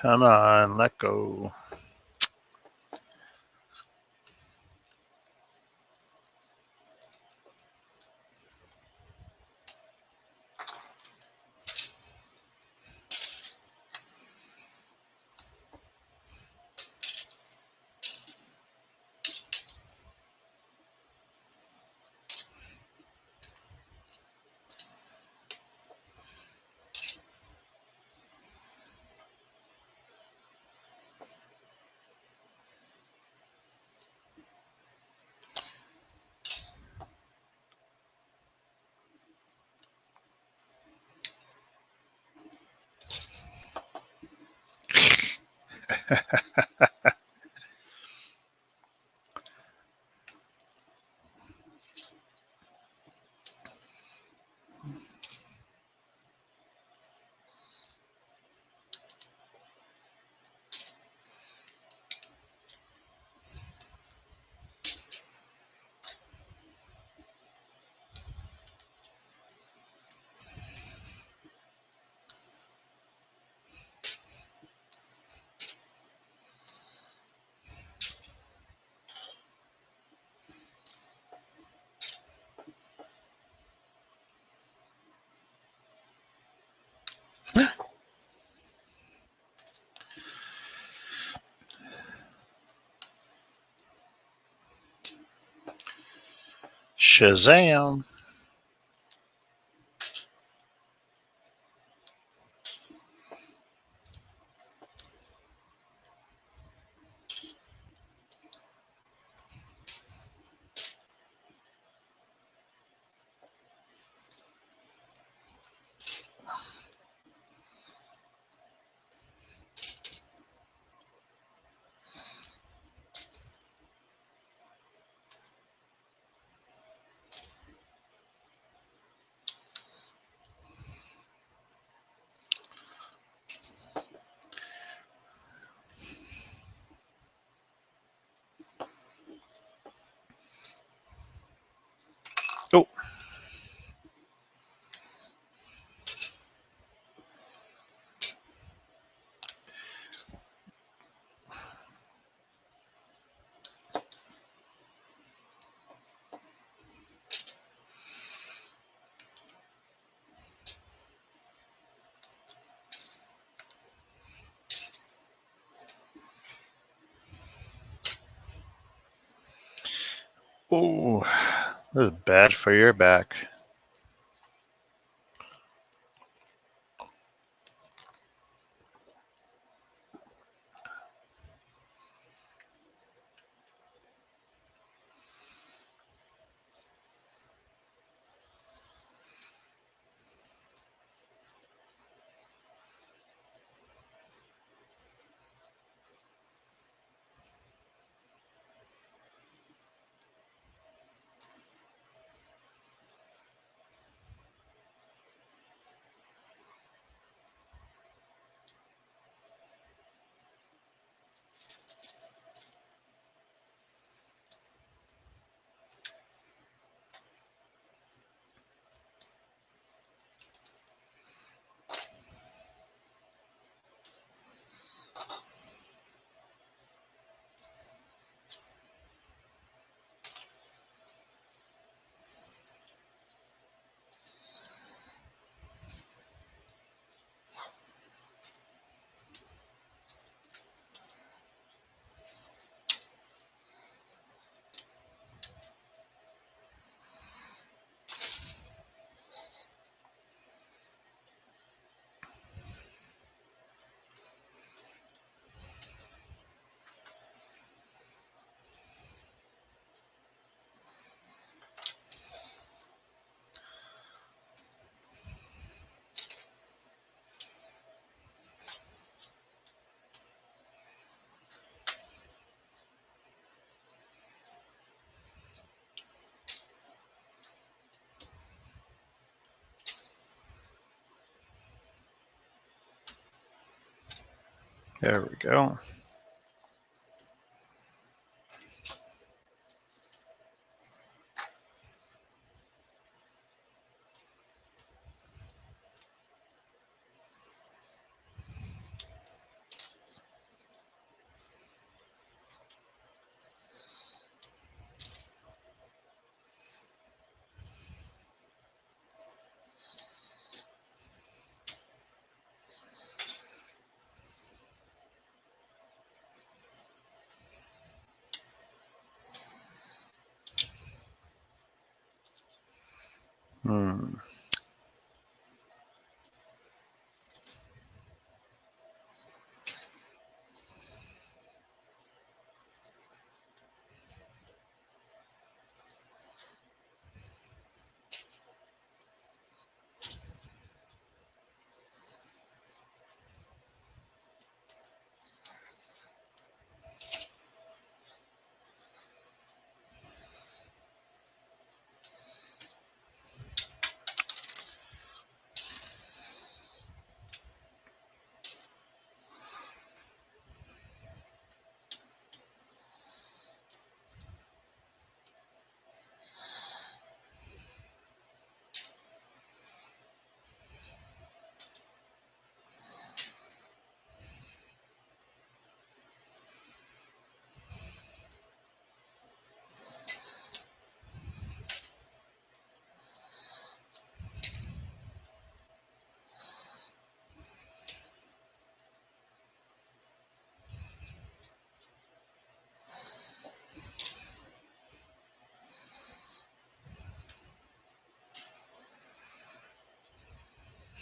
Come on, let go. Shazam. Oh. Oh, this is bad for your back. There we go. Hmm.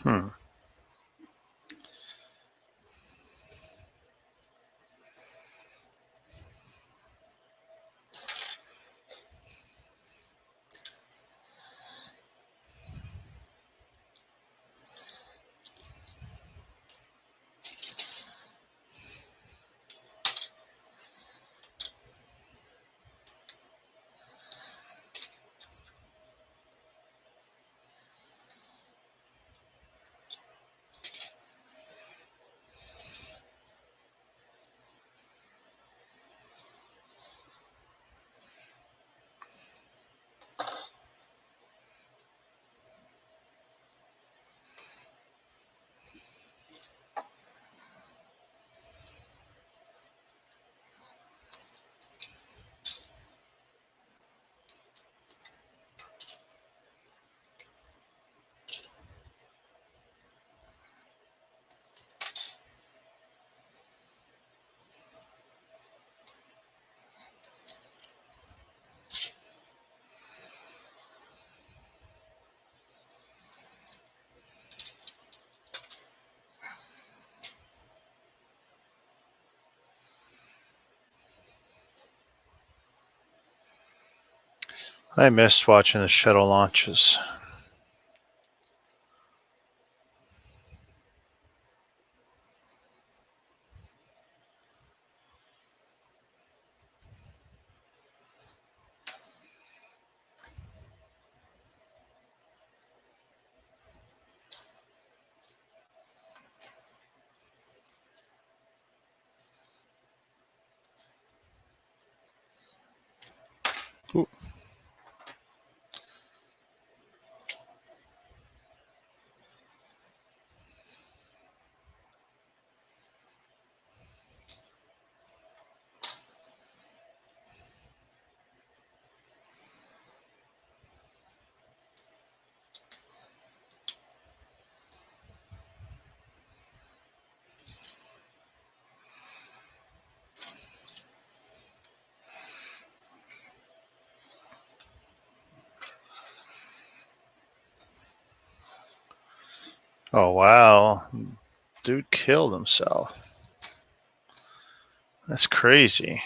Hmm. I missed watching the shuttle launches. Ooh. Oh, wow. Dude killed himself. That's crazy.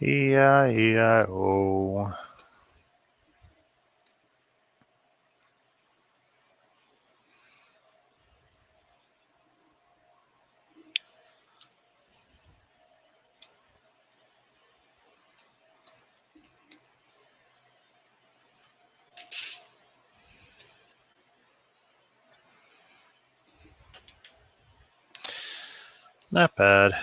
E-I-E-I-O. Not bad.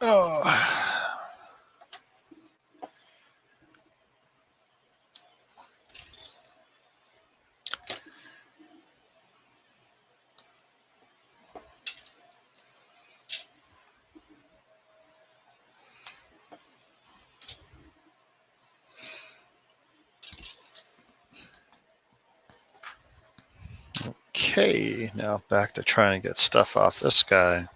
Oh. Okay, now back to trying to get stuff off this guy.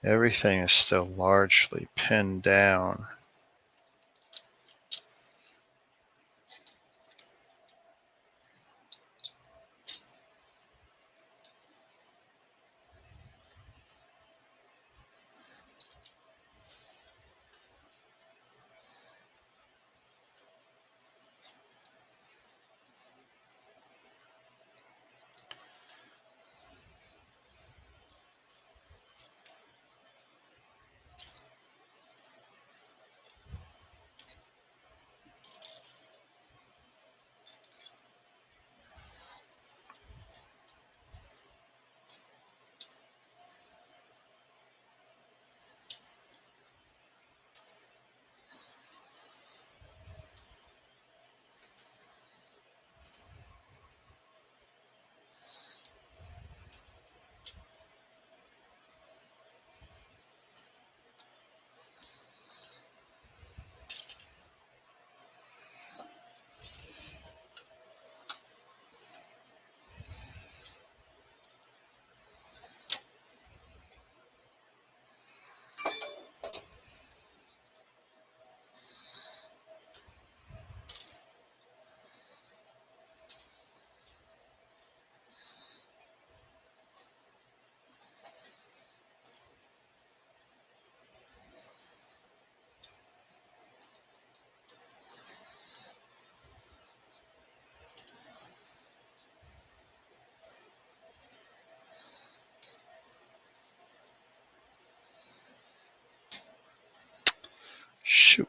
Everything is still largely pinned down. Shoot.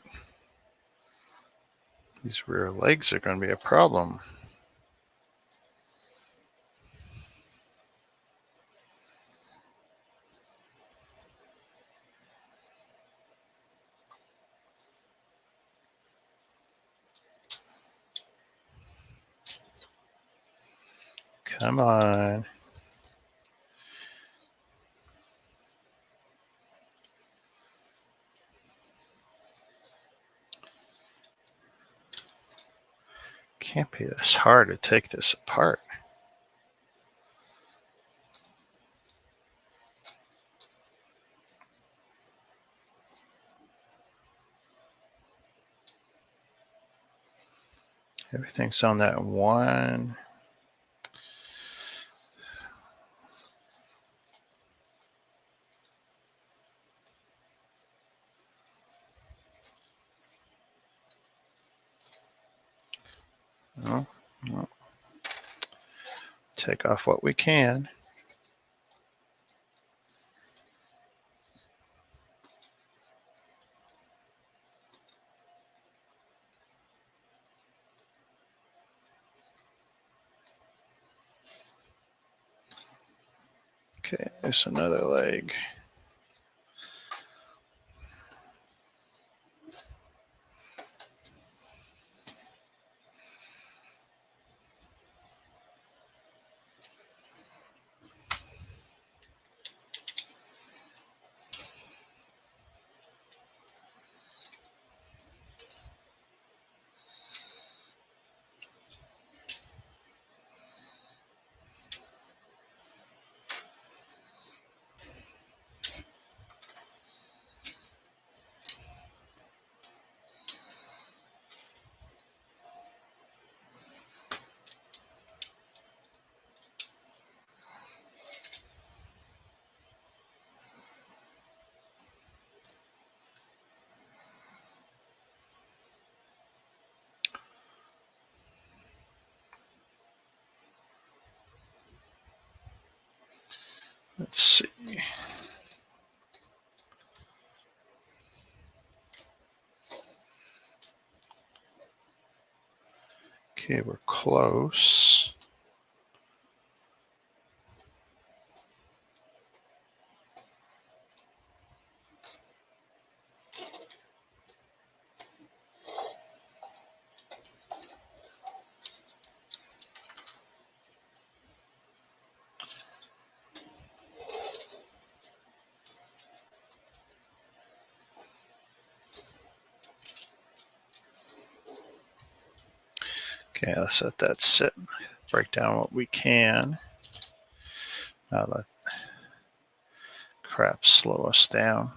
These rear legs are going to be a problem. Come on. Can't be this hard to take this apart. Everything's on that one. No, no. Take off what we can. Okay, there's another leg. Let's see. Okay, we're close. Okay, let's let that sit. Break down what we can. Now let crap slow us down.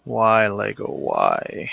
Why, Lego? Why?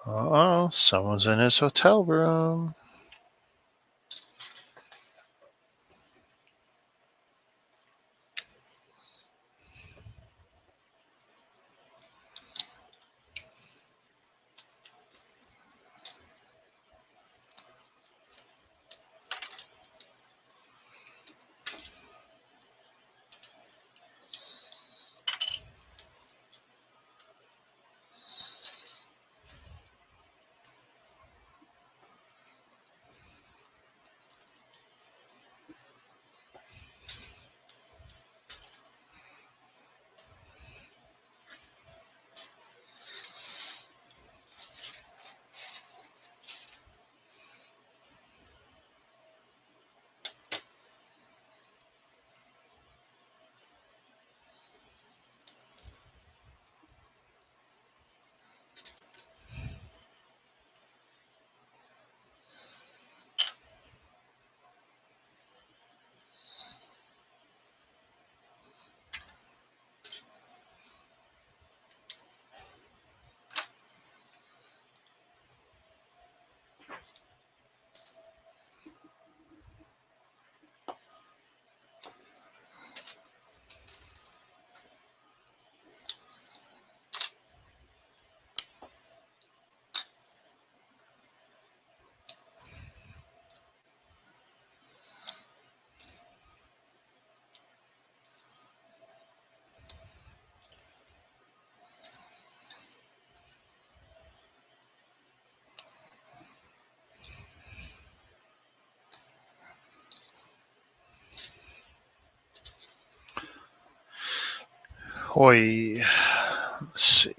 Oh, someone's in his hotel room. Hoi. Let's see.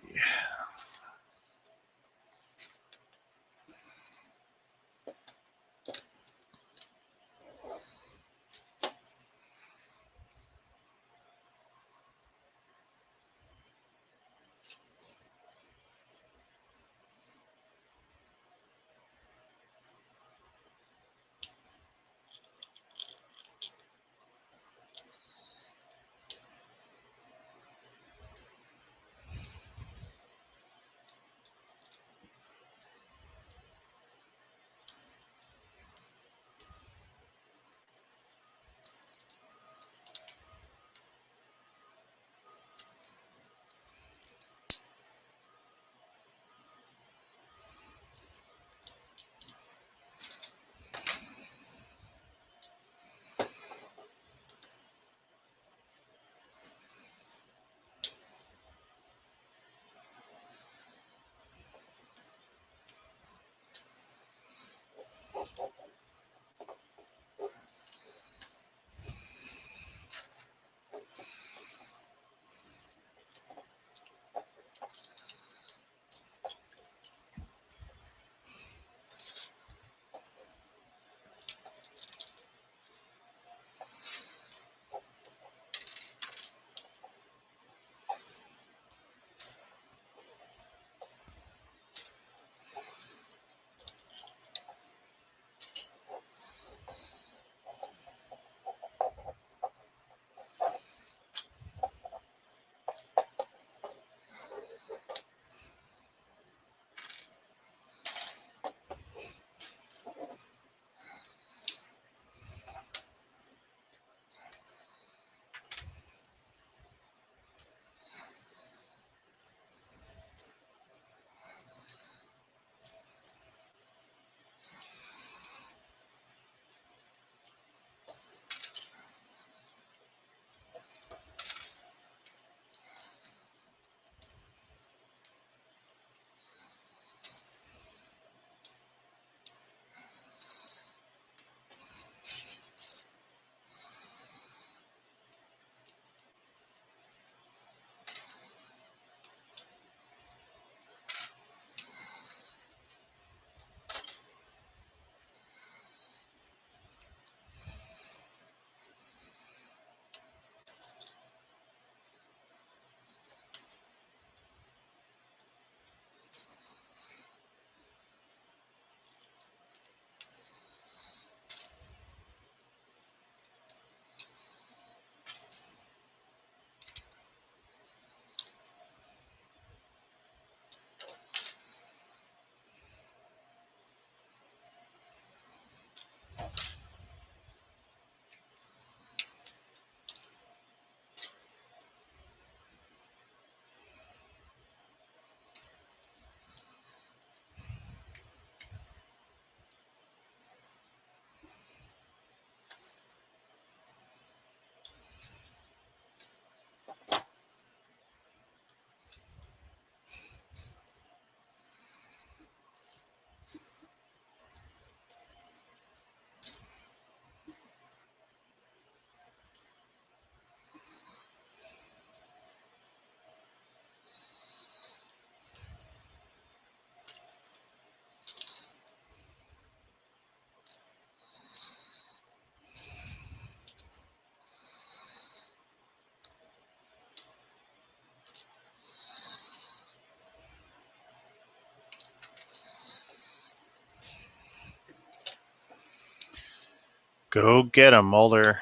Go get him, Mulder.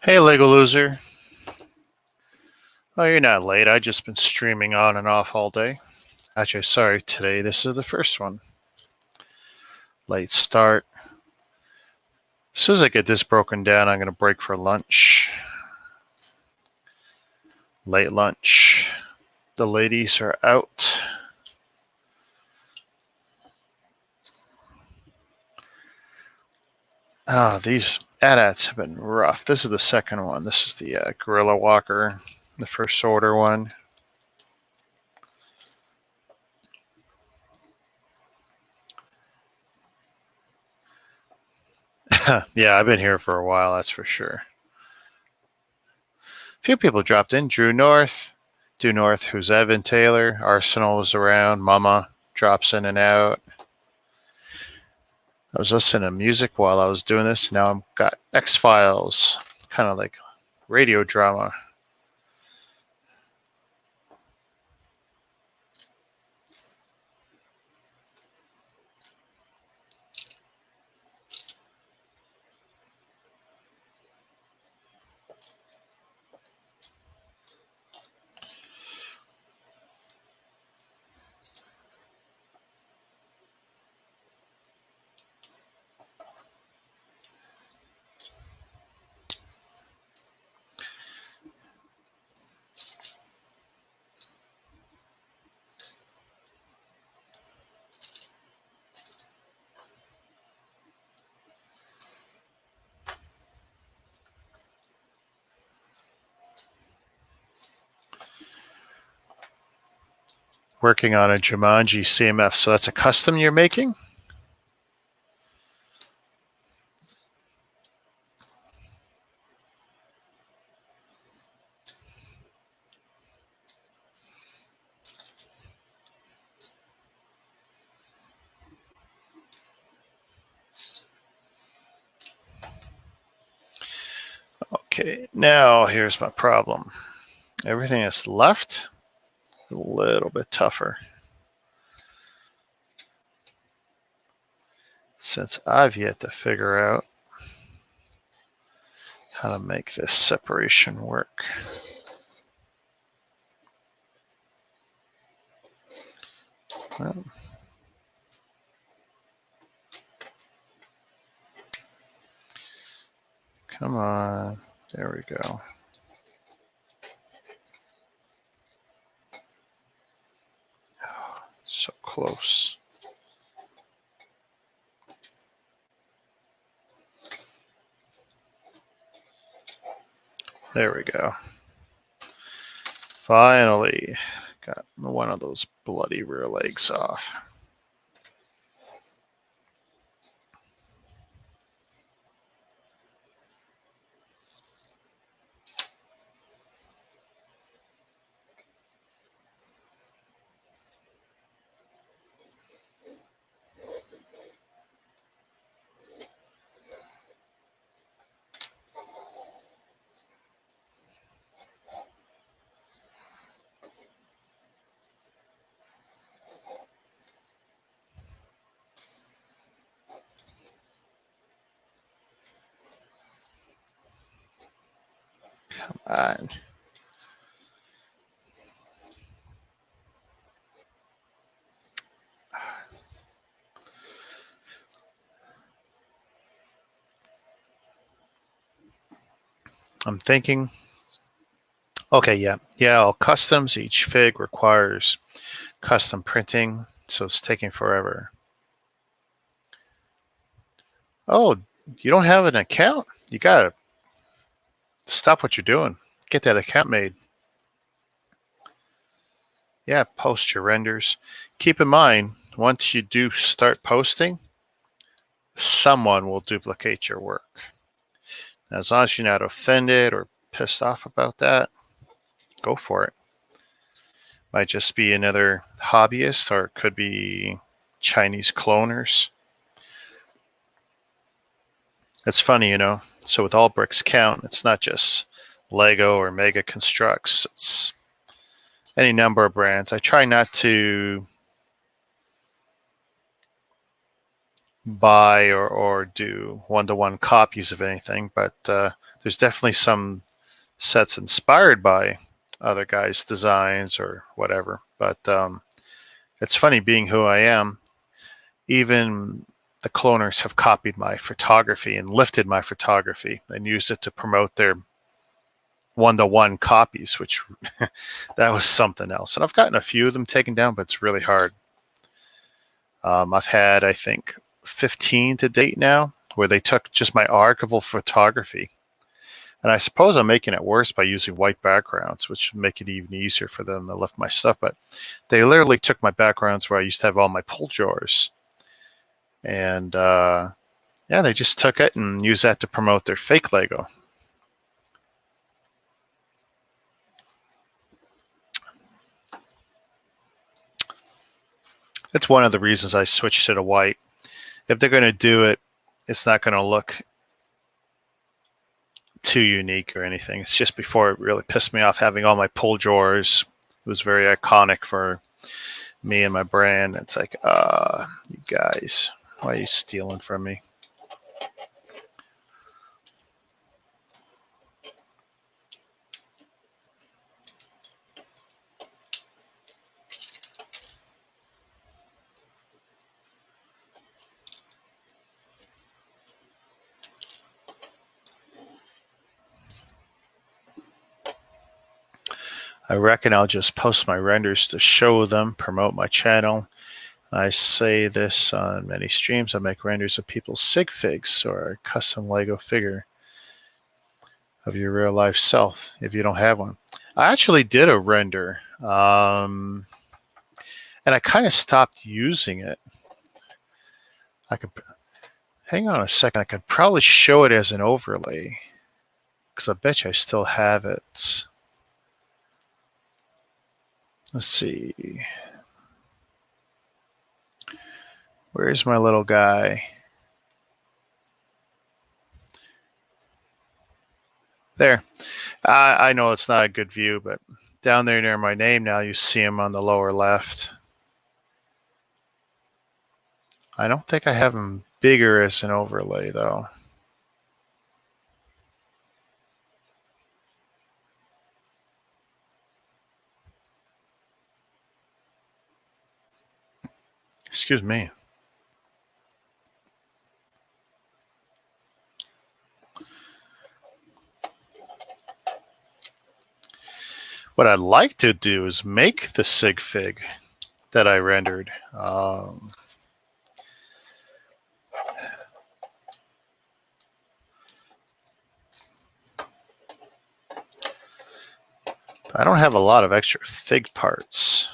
Hey, Lego Loser. Oh, you're not late. I just been streaming on and off all day. Actually, sorry, today this is the first one. Late start. As soon as I get this broken down, I'm going to break for lunch. Late lunch. The ladies are out. Oh, these AT-ATs have been rough. This is the second one. This is the Gorilla Walker, the first order one. Yeah, I've been here for a while, that's for sure. A few people dropped in. Drew North, who's Evan Taylor. Arsenal was around. Mama drops in and out. I was listening to music while I was doing this. Now I've got X-Files, kind of like radio drama. Working on a Jumanji CMF. So that's a custom you're making? Okay, now here's my problem. Everything that's left, a little bit tougher. Since I've yet to figure out how to make this separation work. Well, come on. There we go. So close. There we go. Finally got one of those bloody rear legs off. Come on. I'm thinking, okay, yeah, all customs. Each fig requires custom printing, so it's taking forever. Oh, you don't have an account? You gotta stop what you're doing. Get that account made. Yeah, post your renders. Keep in mind, once you do start posting, someone will duplicate your work. Now, as long as you're not offended or pissed off about that, go for it. Might just be another hobbyist, or it could be Chinese cloners. It's funny, So with All Bricks Count, it's not just Lego or Mega Constructs. It's any number of brands. I try not to buy or do one-to-one copies of anything, but There's definitely some sets inspired by other guys' designs or whatever. But it's funny being who I am. Even the cloners have copied my photography and lifted my photography and used it to promote their one-to-one copies, which that was something else. And I've gotten a few of them taken down, but it's really hard. I've had, I think, 15 to date now, where they took just my archival photography. And I suppose I'm making it worse by using white backgrounds, which make it even easier for them to lift my stuff. But they literally took my backgrounds where I used to have all my pull drawers. And yeah, they just took it and used that to promote their fake Lego. It's one of the reasons I switched to white. If they're going to do it, it's not going to look too unique or anything. It's just before it really pissed me off having all my pull drawers. It was very iconic for me and my brand. It's like, you guys, why are you stealing from me? I reckon I'll just post my renders to show them, promote my channel. I say this on many streams. I make renders of people's sig figs or a custom Lego figure of your real life self if you don't have one. I actually did a render, and I kind of stopped using it. I could hang on a second. I could probably show it as an overlay because I bet you I still have it. Let's see. Where's my little guy? There. I know it's not a good view, but down there near my name now, you see him on the lower left. I don't think I have him bigger as an overlay, though. Excuse me. What I'd like to do is make the sig fig that I rendered. I don't have a lot of extra fig parts.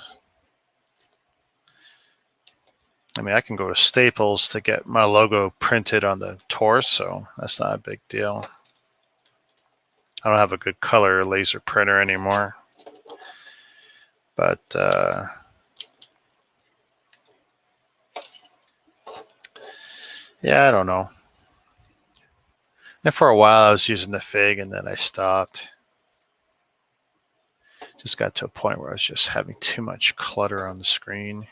I mean, I can go to Staples to get my logo printed on the torso. That's not a big deal. I don't have a good color laser printer anymore. But yeah, I don't know. And for a while I was using the fig and then I stopped. Just got to a point where I was just having too much clutter on the screen.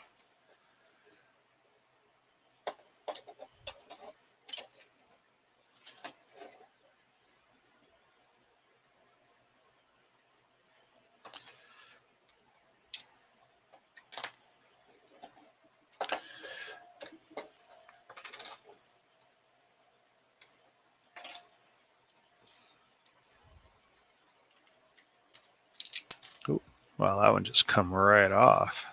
Ooh, well, that one just come right off.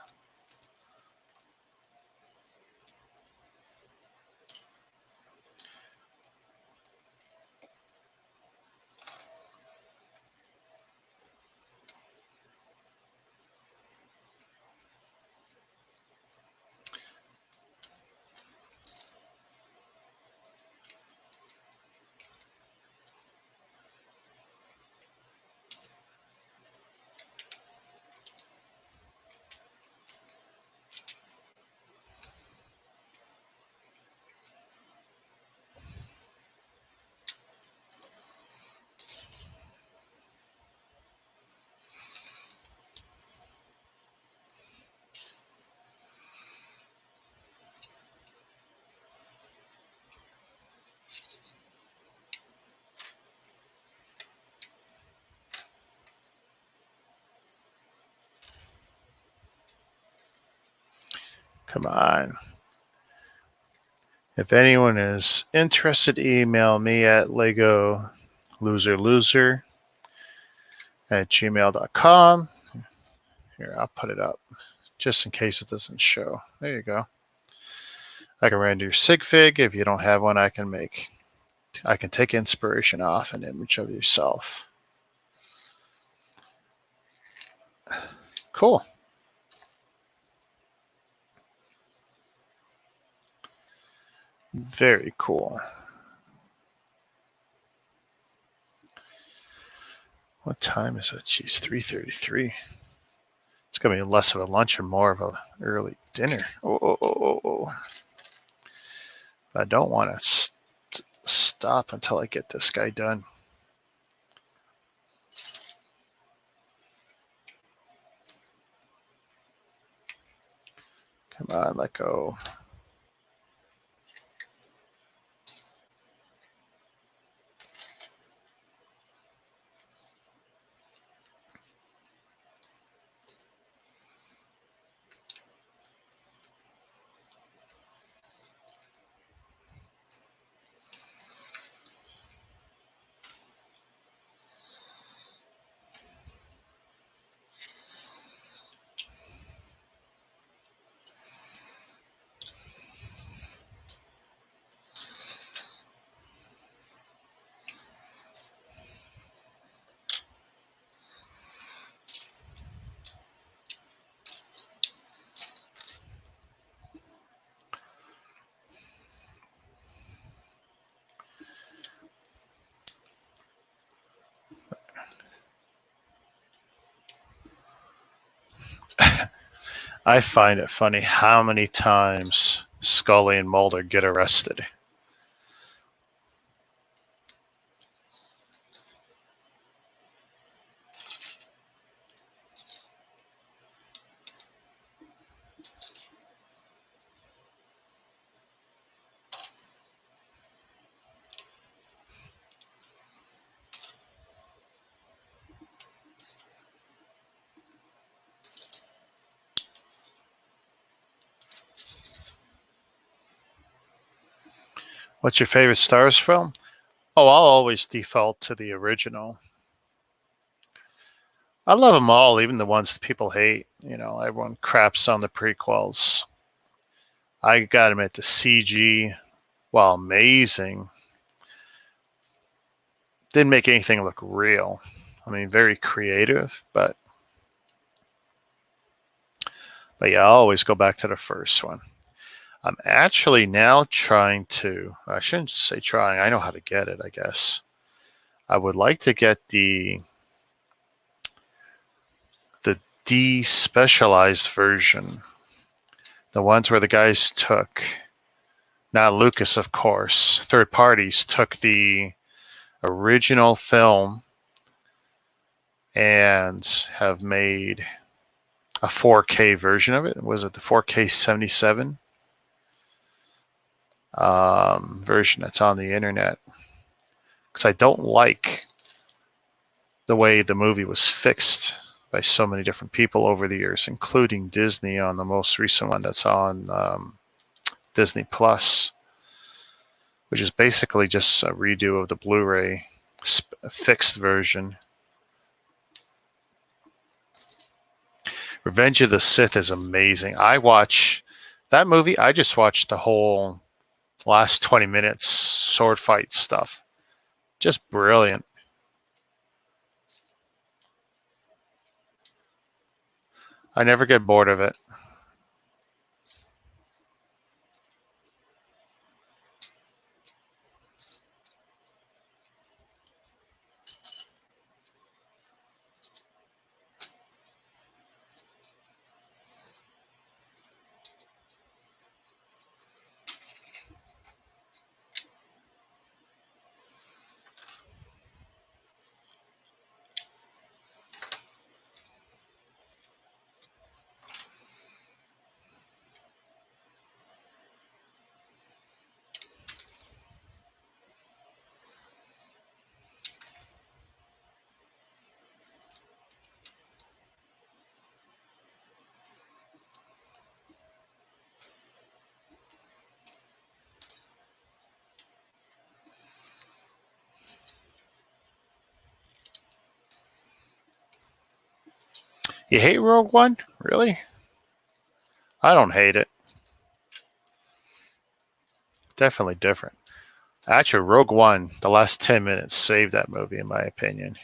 Come on. If anyone is interested, email me at Lego loser at gmail.com. Here, I'll put it up just in case it doesn't show. There you go. I can render your sig fig. If you don't have one, I can take inspiration off an image of yourself. Cool. Very cool. What time is it? Geez, 3:33. It's going to be less of a lunch and more of a early dinner. Oh. I don't want to stop until I get this guy done. Come on, let go. I find it funny how many times Scully and Mulder get arrested. What's your favorite Star Wars film? Oh, I'll always default to the original. I love them all, even the ones that people hate. You know, everyone craps on the prequels. I gotta admit, the CG, while amazing, didn't make anything look real. I mean, very creative, but yeah, I'll always go back to the first one. I'm actually now trying to, I shouldn't say trying, I know how to get it, I guess. I would like to get the despecialized version. The ones where the guys took, not Lucas, of course, third parties took the original film and have made a 4K version of it. Was it the 4K 77 version that's on the internet? Because I don't like the way the movie was fixed by so many different people over the years, including Disney on the most recent one that's on Disney Plus, which is basically just a redo of the Blu-ray fixed version. Revenge of the Sith is amazing. I watch that movie. I just watched the whole last 20 minutes sword fight stuff. Just brilliant. I never get bored of it. You hate Rogue One? Really? I don't hate it. Definitely different. Actually, Rogue One, the last 10 minutes saved that movie, in my opinion.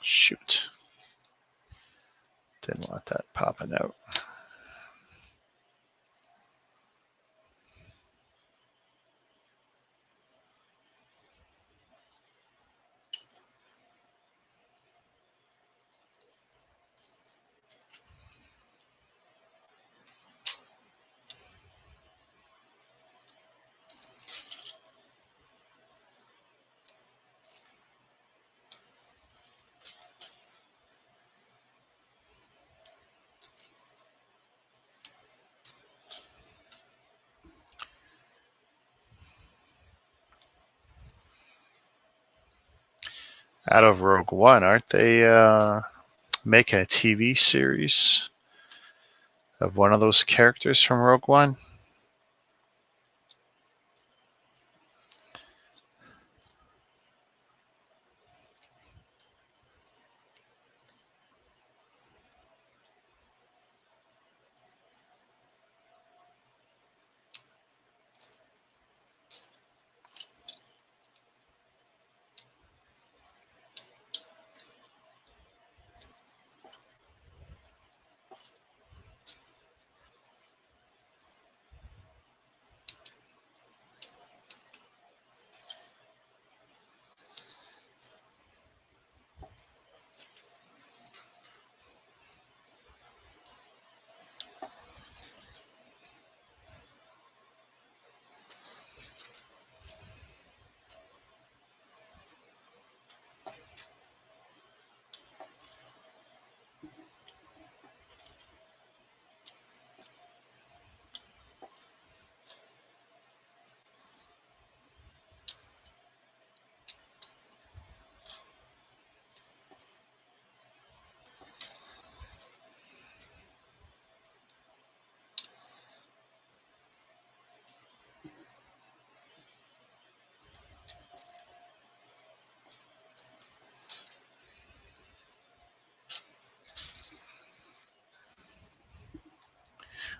Shoot. Didn't want that popping out. Out of Rogue One, aren't they making a TV series of one of those characters from Rogue One?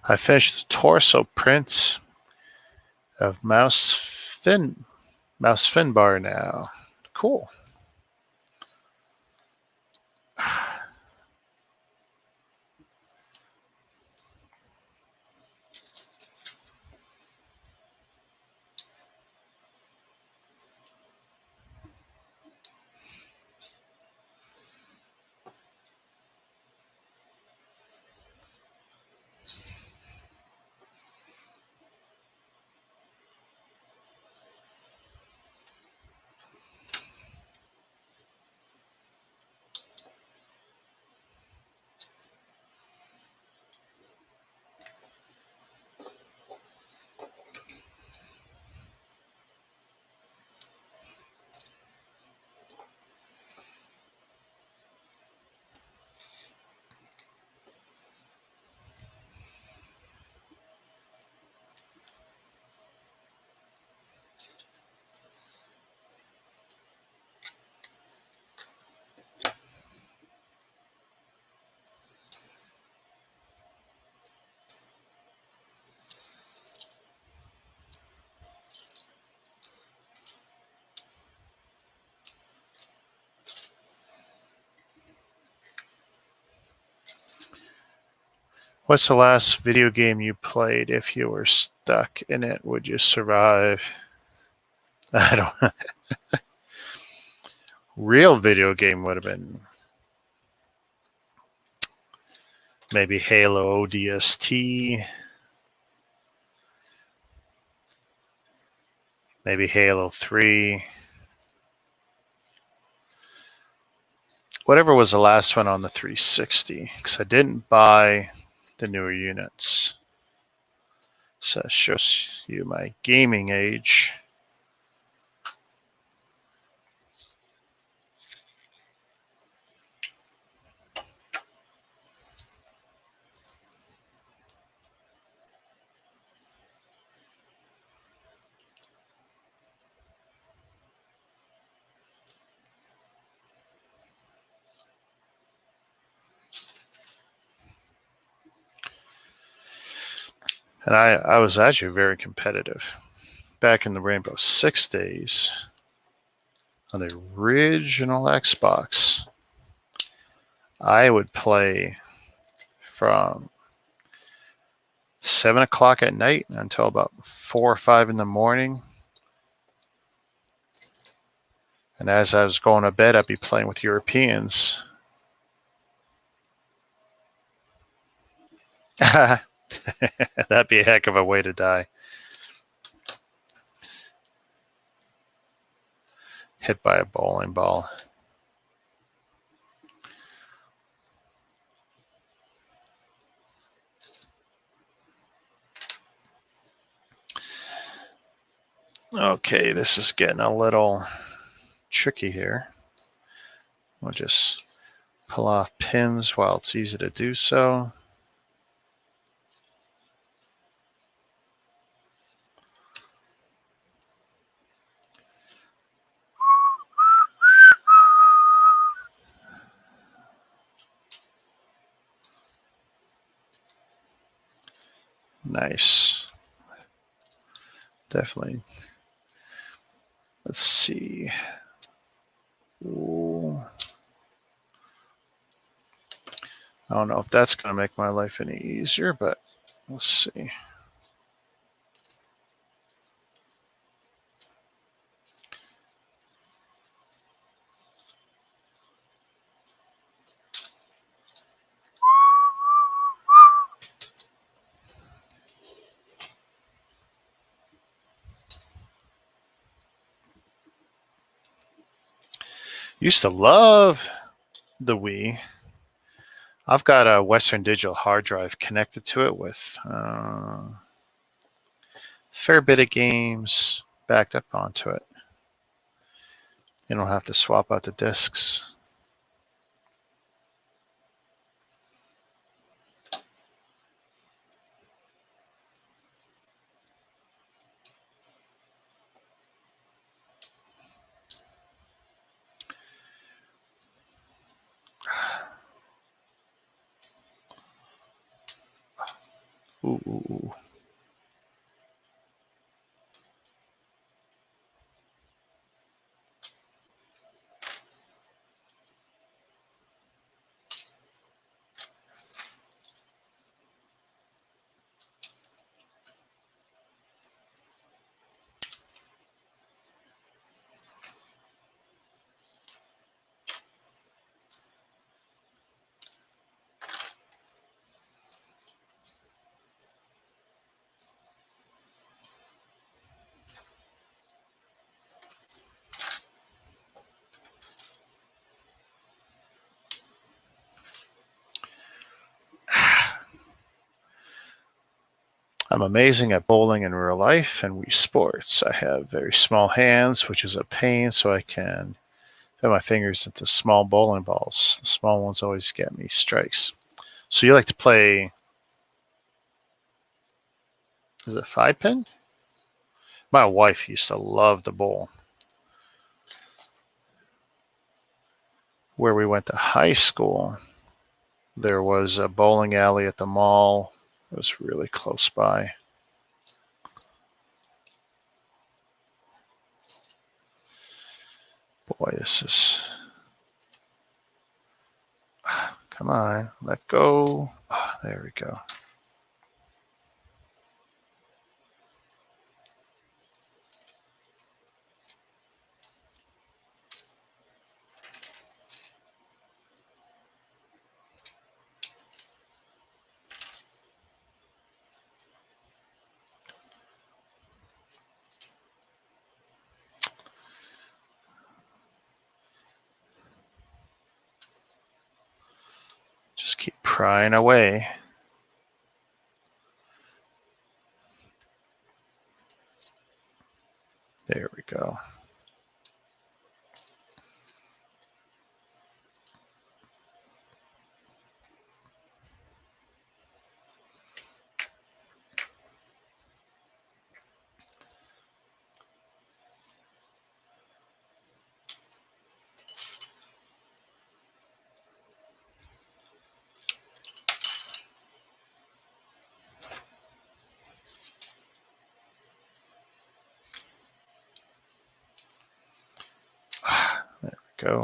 I finished the torso print of Mouse Finbar now. Cool. What's the last video game you played? If you were stuck in it, would you survive? I don't. Real video game would have been maybe Halo ODST, maybe Halo 3. whatever was the last one on the 360, because I didn't buy the newer units. So it shows you my gaming age. And I was actually very competitive. Back in the Rainbow Six days, on the original Xbox, I would play from 7 o'clock at night until about 4 or 5 in the morning. And as I was going to bed, I'd be playing with Europeans. That'd be a heck of a way to die. Hit by a bowling ball. Okay, this is getting a little tricky here. We'll just pull off pins while it's easy to do so. Nice. Definitely. Let's see. Ooh. I don't know if that's going to make my life any easier, but let's see. Used to love the Wii. I've got a Western Digital hard drive connected to it with a fair bit of games backed up onto it. You don't have to swap out the discs. Ooh. I'm amazing at bowling in real life and Wii Sports. I have very small hands, which is a pain, so I can fit my fingers into small bowling balls. The small ones always get me strikes. So you like to play, is it 5-pin? My wife used to love the bowl. Where we went to high school, there was a bowling alley at the mall. It was really close by. Boy, this is... Come on, let go. Oh, there we go. prying away. There we go. There we go.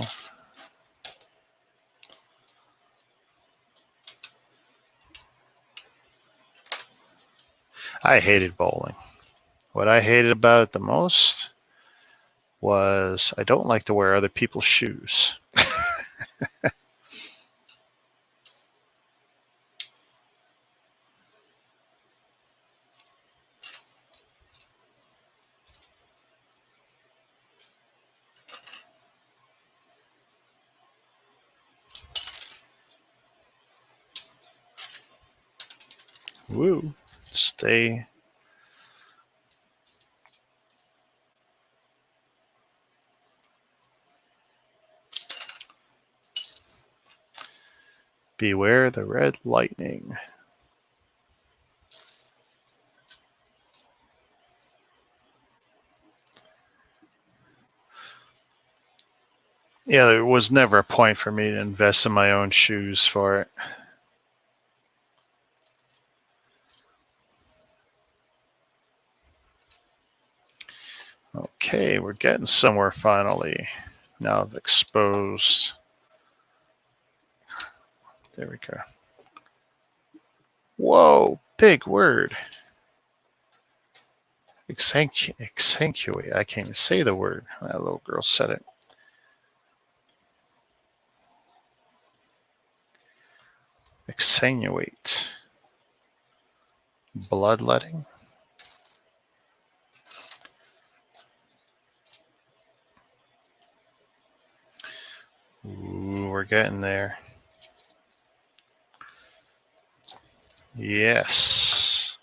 I hated bowling. What I hated about it the most was I don't like to wear other people's shoes. Woo. Stay. Beware the red lightning. Yeah, there was never a point for me to invest in my own shoes for it. Okay, we're getting somewhere finally. Now I've exposed. There we go. Whoa, big word. Accentuate. I can't even say the word. That little girl said it. Extenuate. Bloodletting. Ooh, we're getting there. Yes.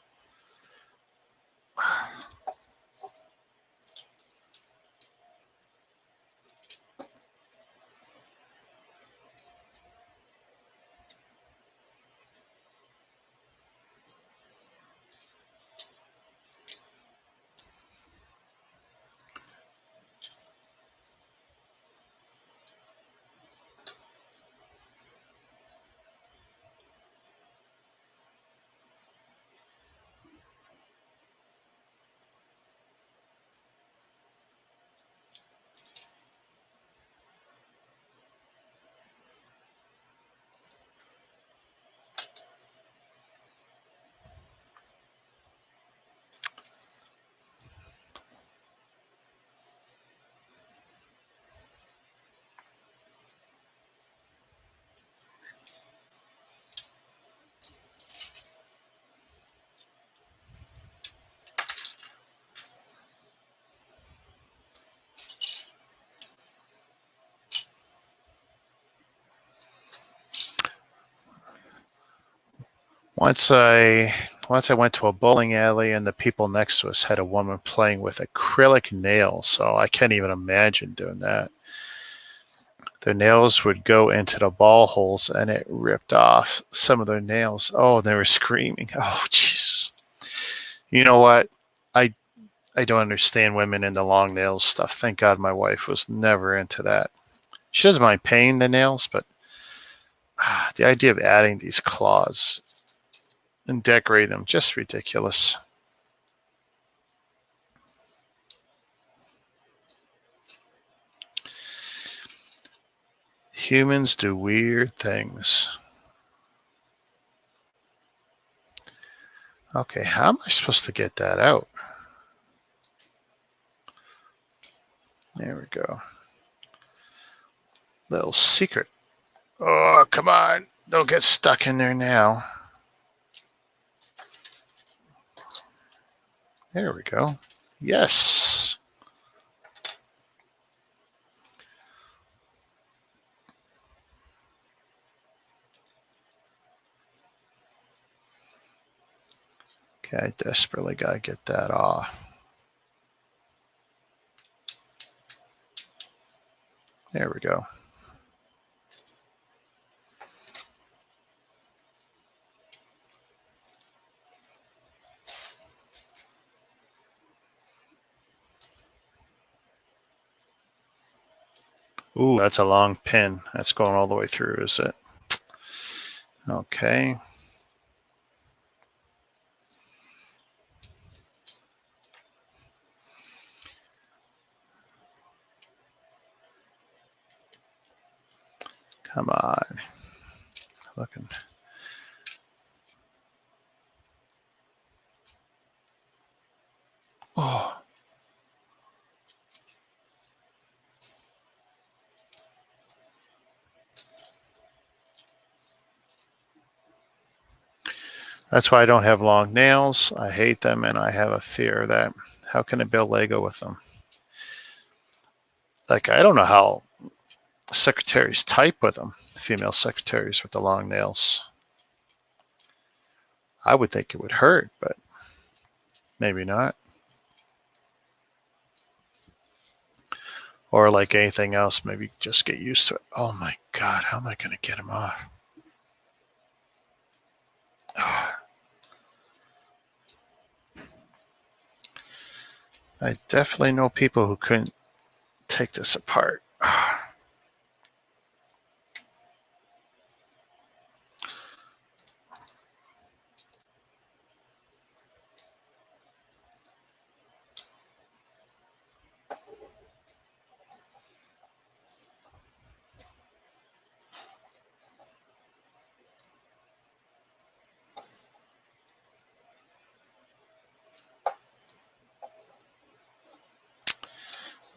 Once I went to a bowling alley and the people next to us had a woman playing with acrylic nails, so I can't even imagine doing that. Their nails would go into the ball holes and it ripped off some of their nails. Oh, they were screaming. Oh, jeez. You know what? I I don't understand women in the long nails stuff. Thank God my wife was never into that. She doesn't mind painting the nails, but the idea of adding these claws and decorating them, just ridiculous. Humans do weird things. Okay, how am I supposed to get that out? There we go. Little secret. Oh, come on. Don't get stuck in there now. There we go. Yes. Okay, I desperately gotta get that off. There we go. Ooh, that's a long pin. That's going all the way through, is it? Okay. Come on. Looking. Oh. That's why I don't have long nails. I hate them, and I have a fear that how can I build Lego with them? Like, I don't know how secretaries type with them, female secretaries with the long nails. I would think it would hurt, but maybe not. Or like anything else, maybe just get used to it. Oh my God, how am I going to get him off? I definitely know people who couldn't take this apart.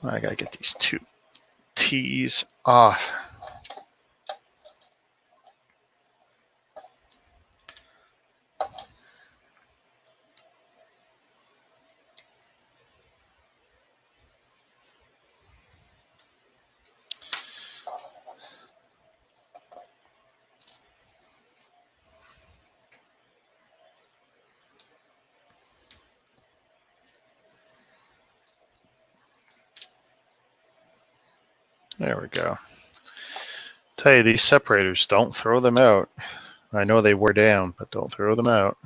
I gotta get these two T's off. There we go. Tell you, these separators, don't throw them out. I know they wear down, but don't throw them out.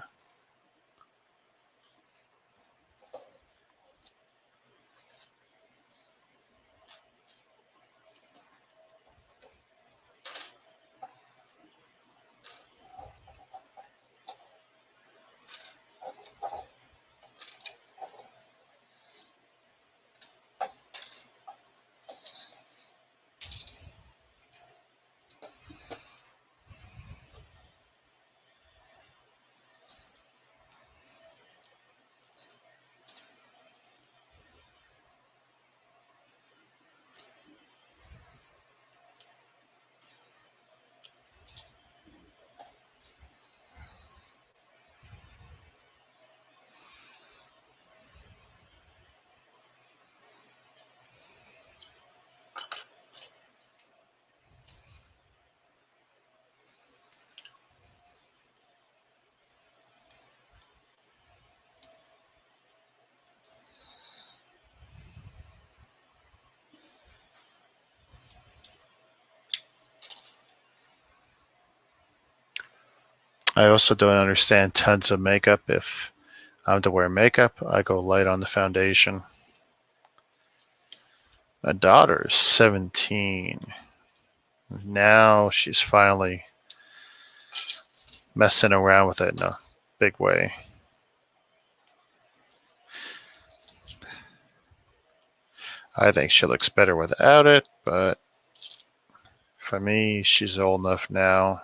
I also don't understand tons of makeup. If I'm to wear makeup, I go light on the foundation. My daughter is 17. Now she's finally messing around with it in a big way. I think she looks better without it, but for me, she's old enough now.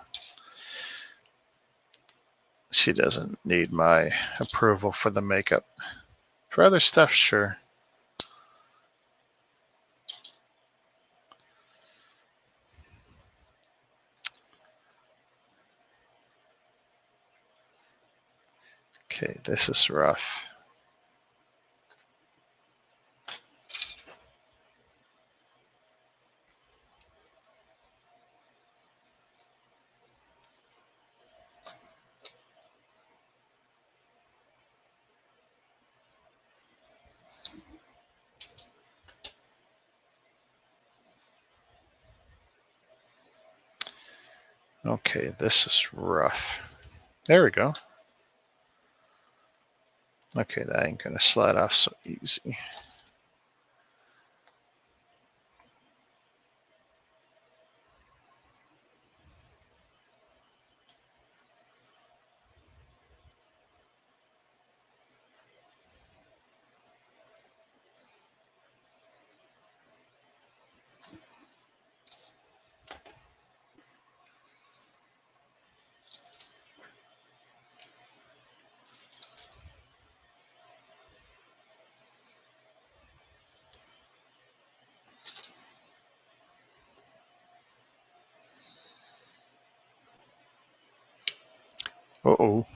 She doesn't need my approval for the makeup. For other stuff, sure. Okay, this is rough. Okay, this is rough. There we go. Okay, that ain't gonna slide off so easy. Uh-oh.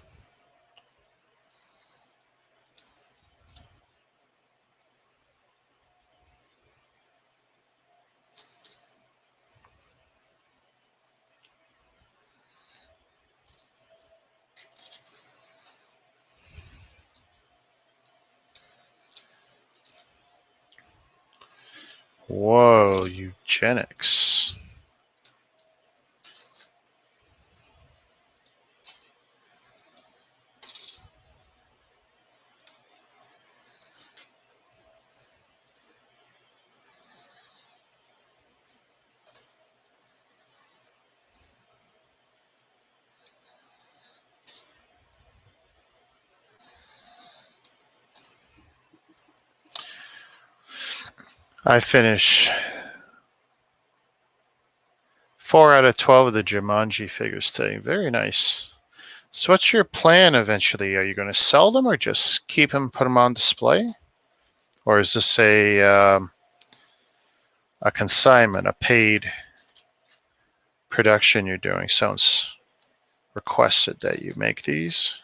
Whoa, eugenics. I finish 4 out of 12 of the Jumanji figures today. Very nice. So what's your plan eventually? Are you going to sell them or just keep them, put them on display? Or is this a consignment, a paid production you're doing? Someone's requested that you make these.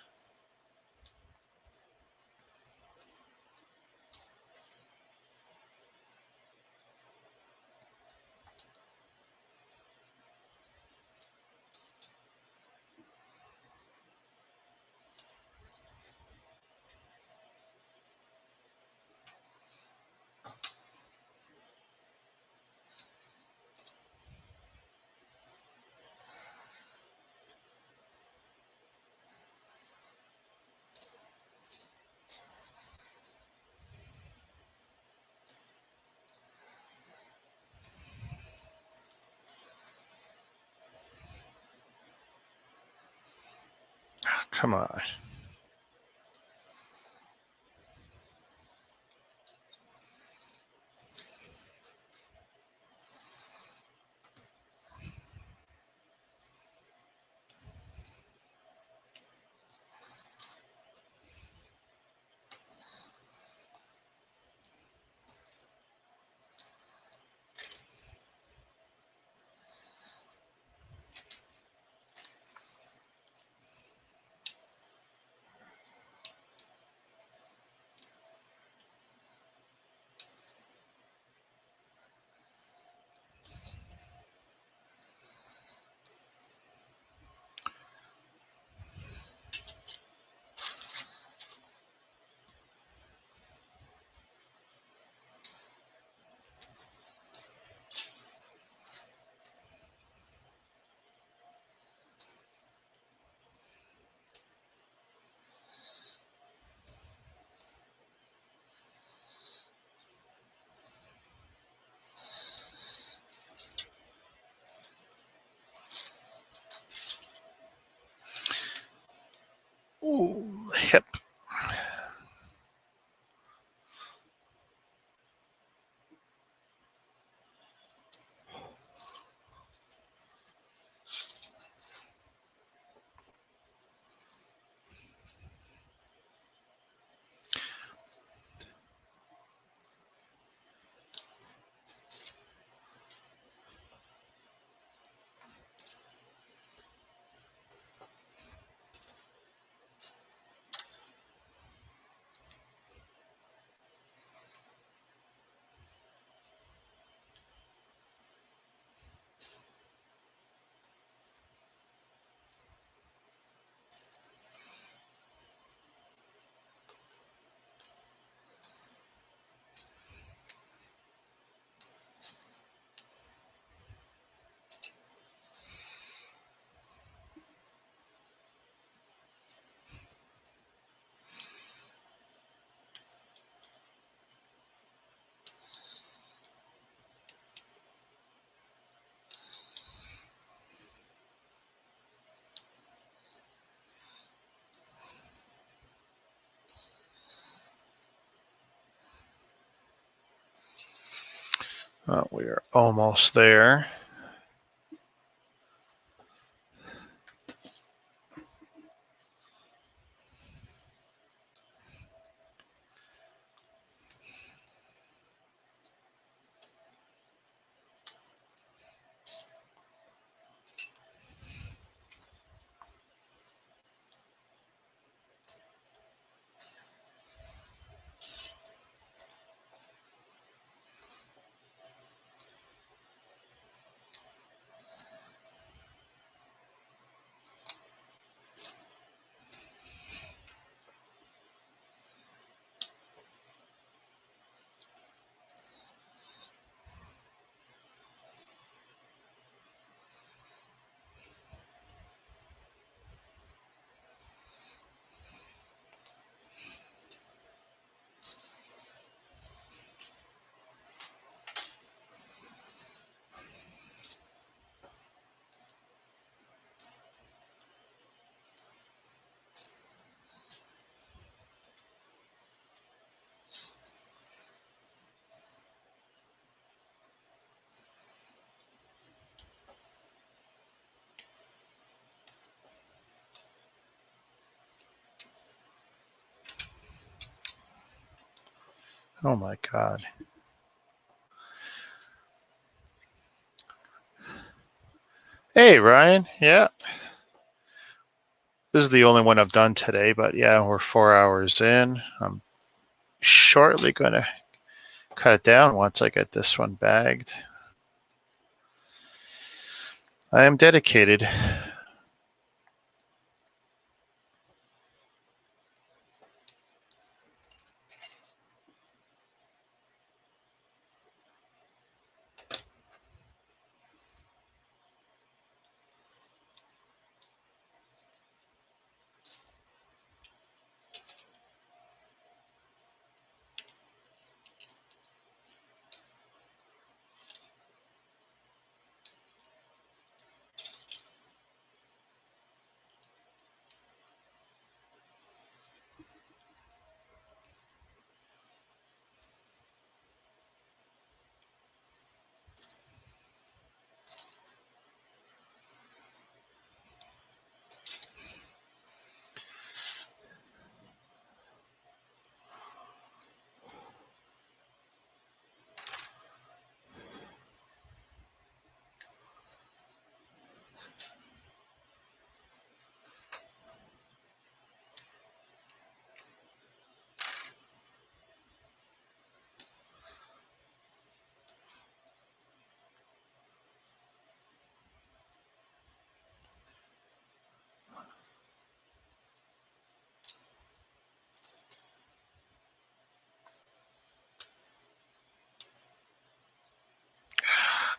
Come on. Oh, we are almost there. Oh my God. Hey, Ryan. Yeah. This is the only one I've done today, but yeah, we're 4 hours in. I'm shortly going to cut it down once I get this one bagged. I am dedicated.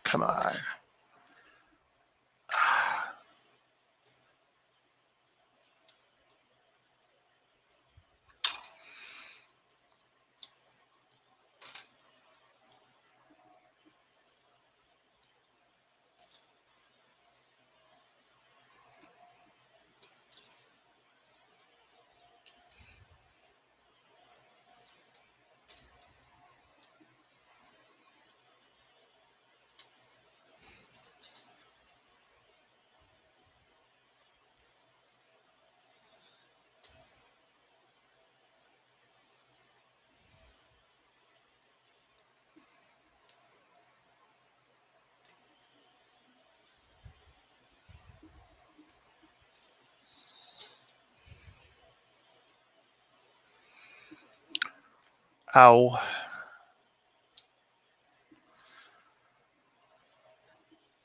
Come on. Ow.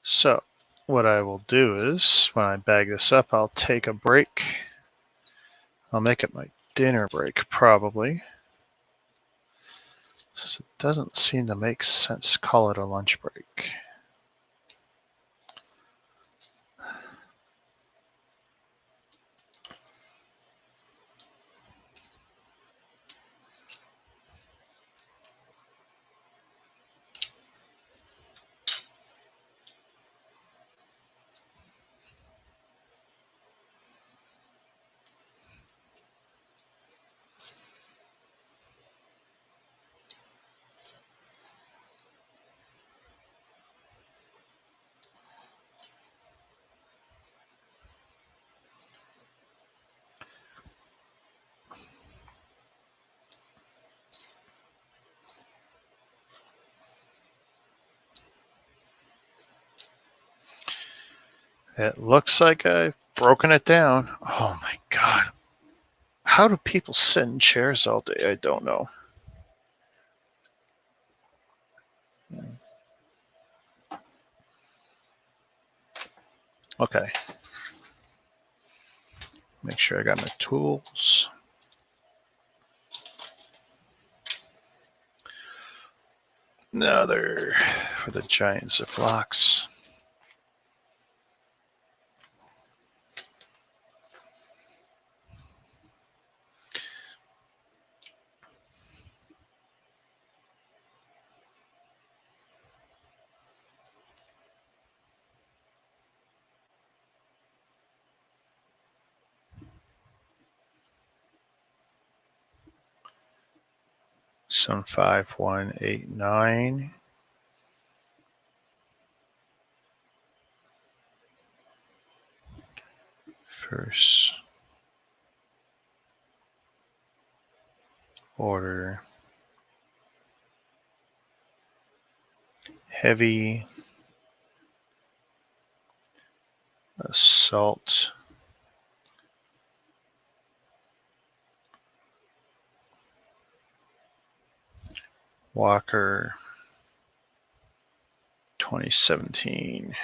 So, what I will do is, when I bag this up, I'll take a break. I'll make it my dinner break, probably. It doesn't seem to make sense to call it a lunch break. It looks like I've broken it down. Oh my god. How do people sit in chairs all day? I don't know. Okay. Make sure I got my tools. Another for the giant Ziplocs. Some 5189. First order heavy assault Walker 2017.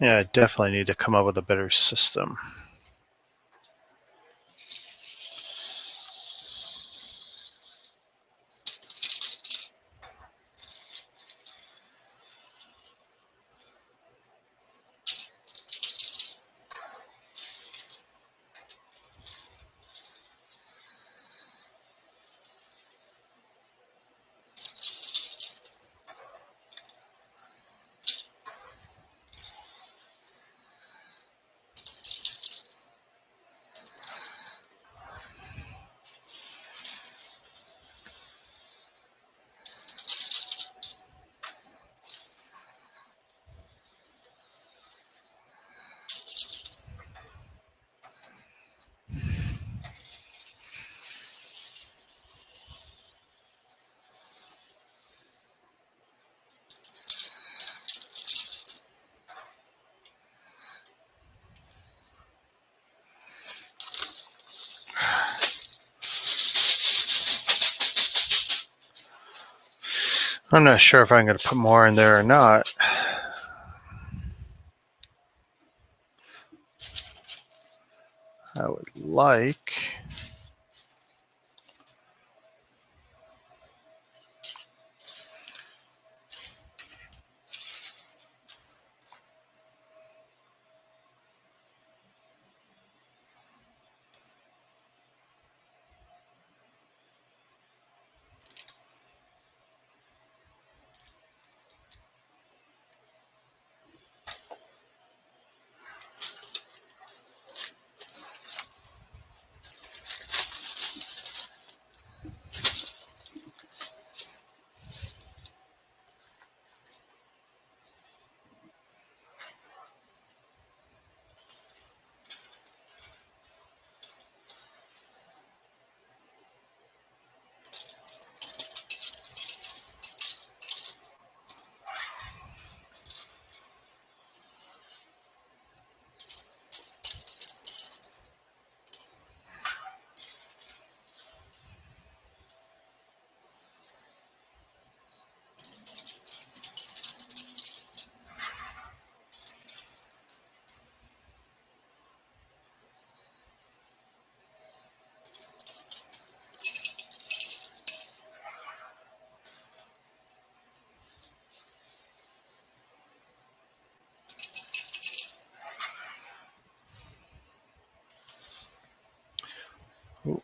Yeah, I definitely need to come up with a better system. I'm not sure if I'm going to put more in there or not. I would like... Ooh.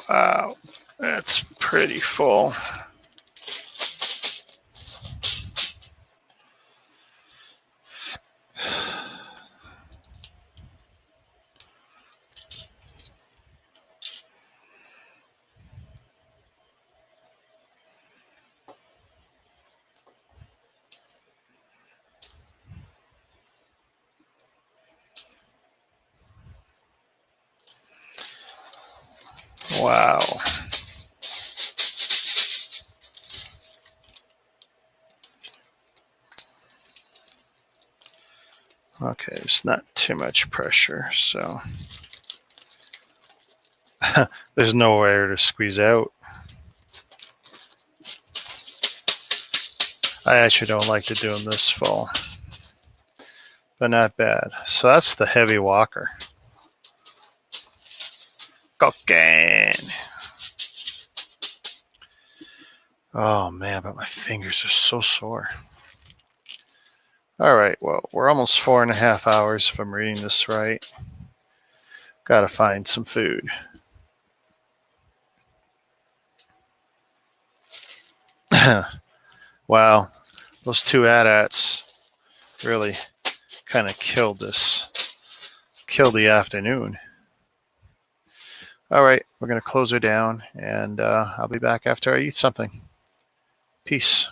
Wow, that's pretty full. Wow. Okay, it's not too much pressure, so there's nowhere to squeeze out. I actually don't like to do them this full, but not bad. So that's the heavy walker. Cocaine. Oh man, but my fingers are so sore. All right, well, we're almost 4.5 hours if I'm reading this right. Gotta find some food. Wow, those two AT-ATs really kind of killed the afternoon. All right, we're going to close her down, and I'll be back after I eat something. Peace.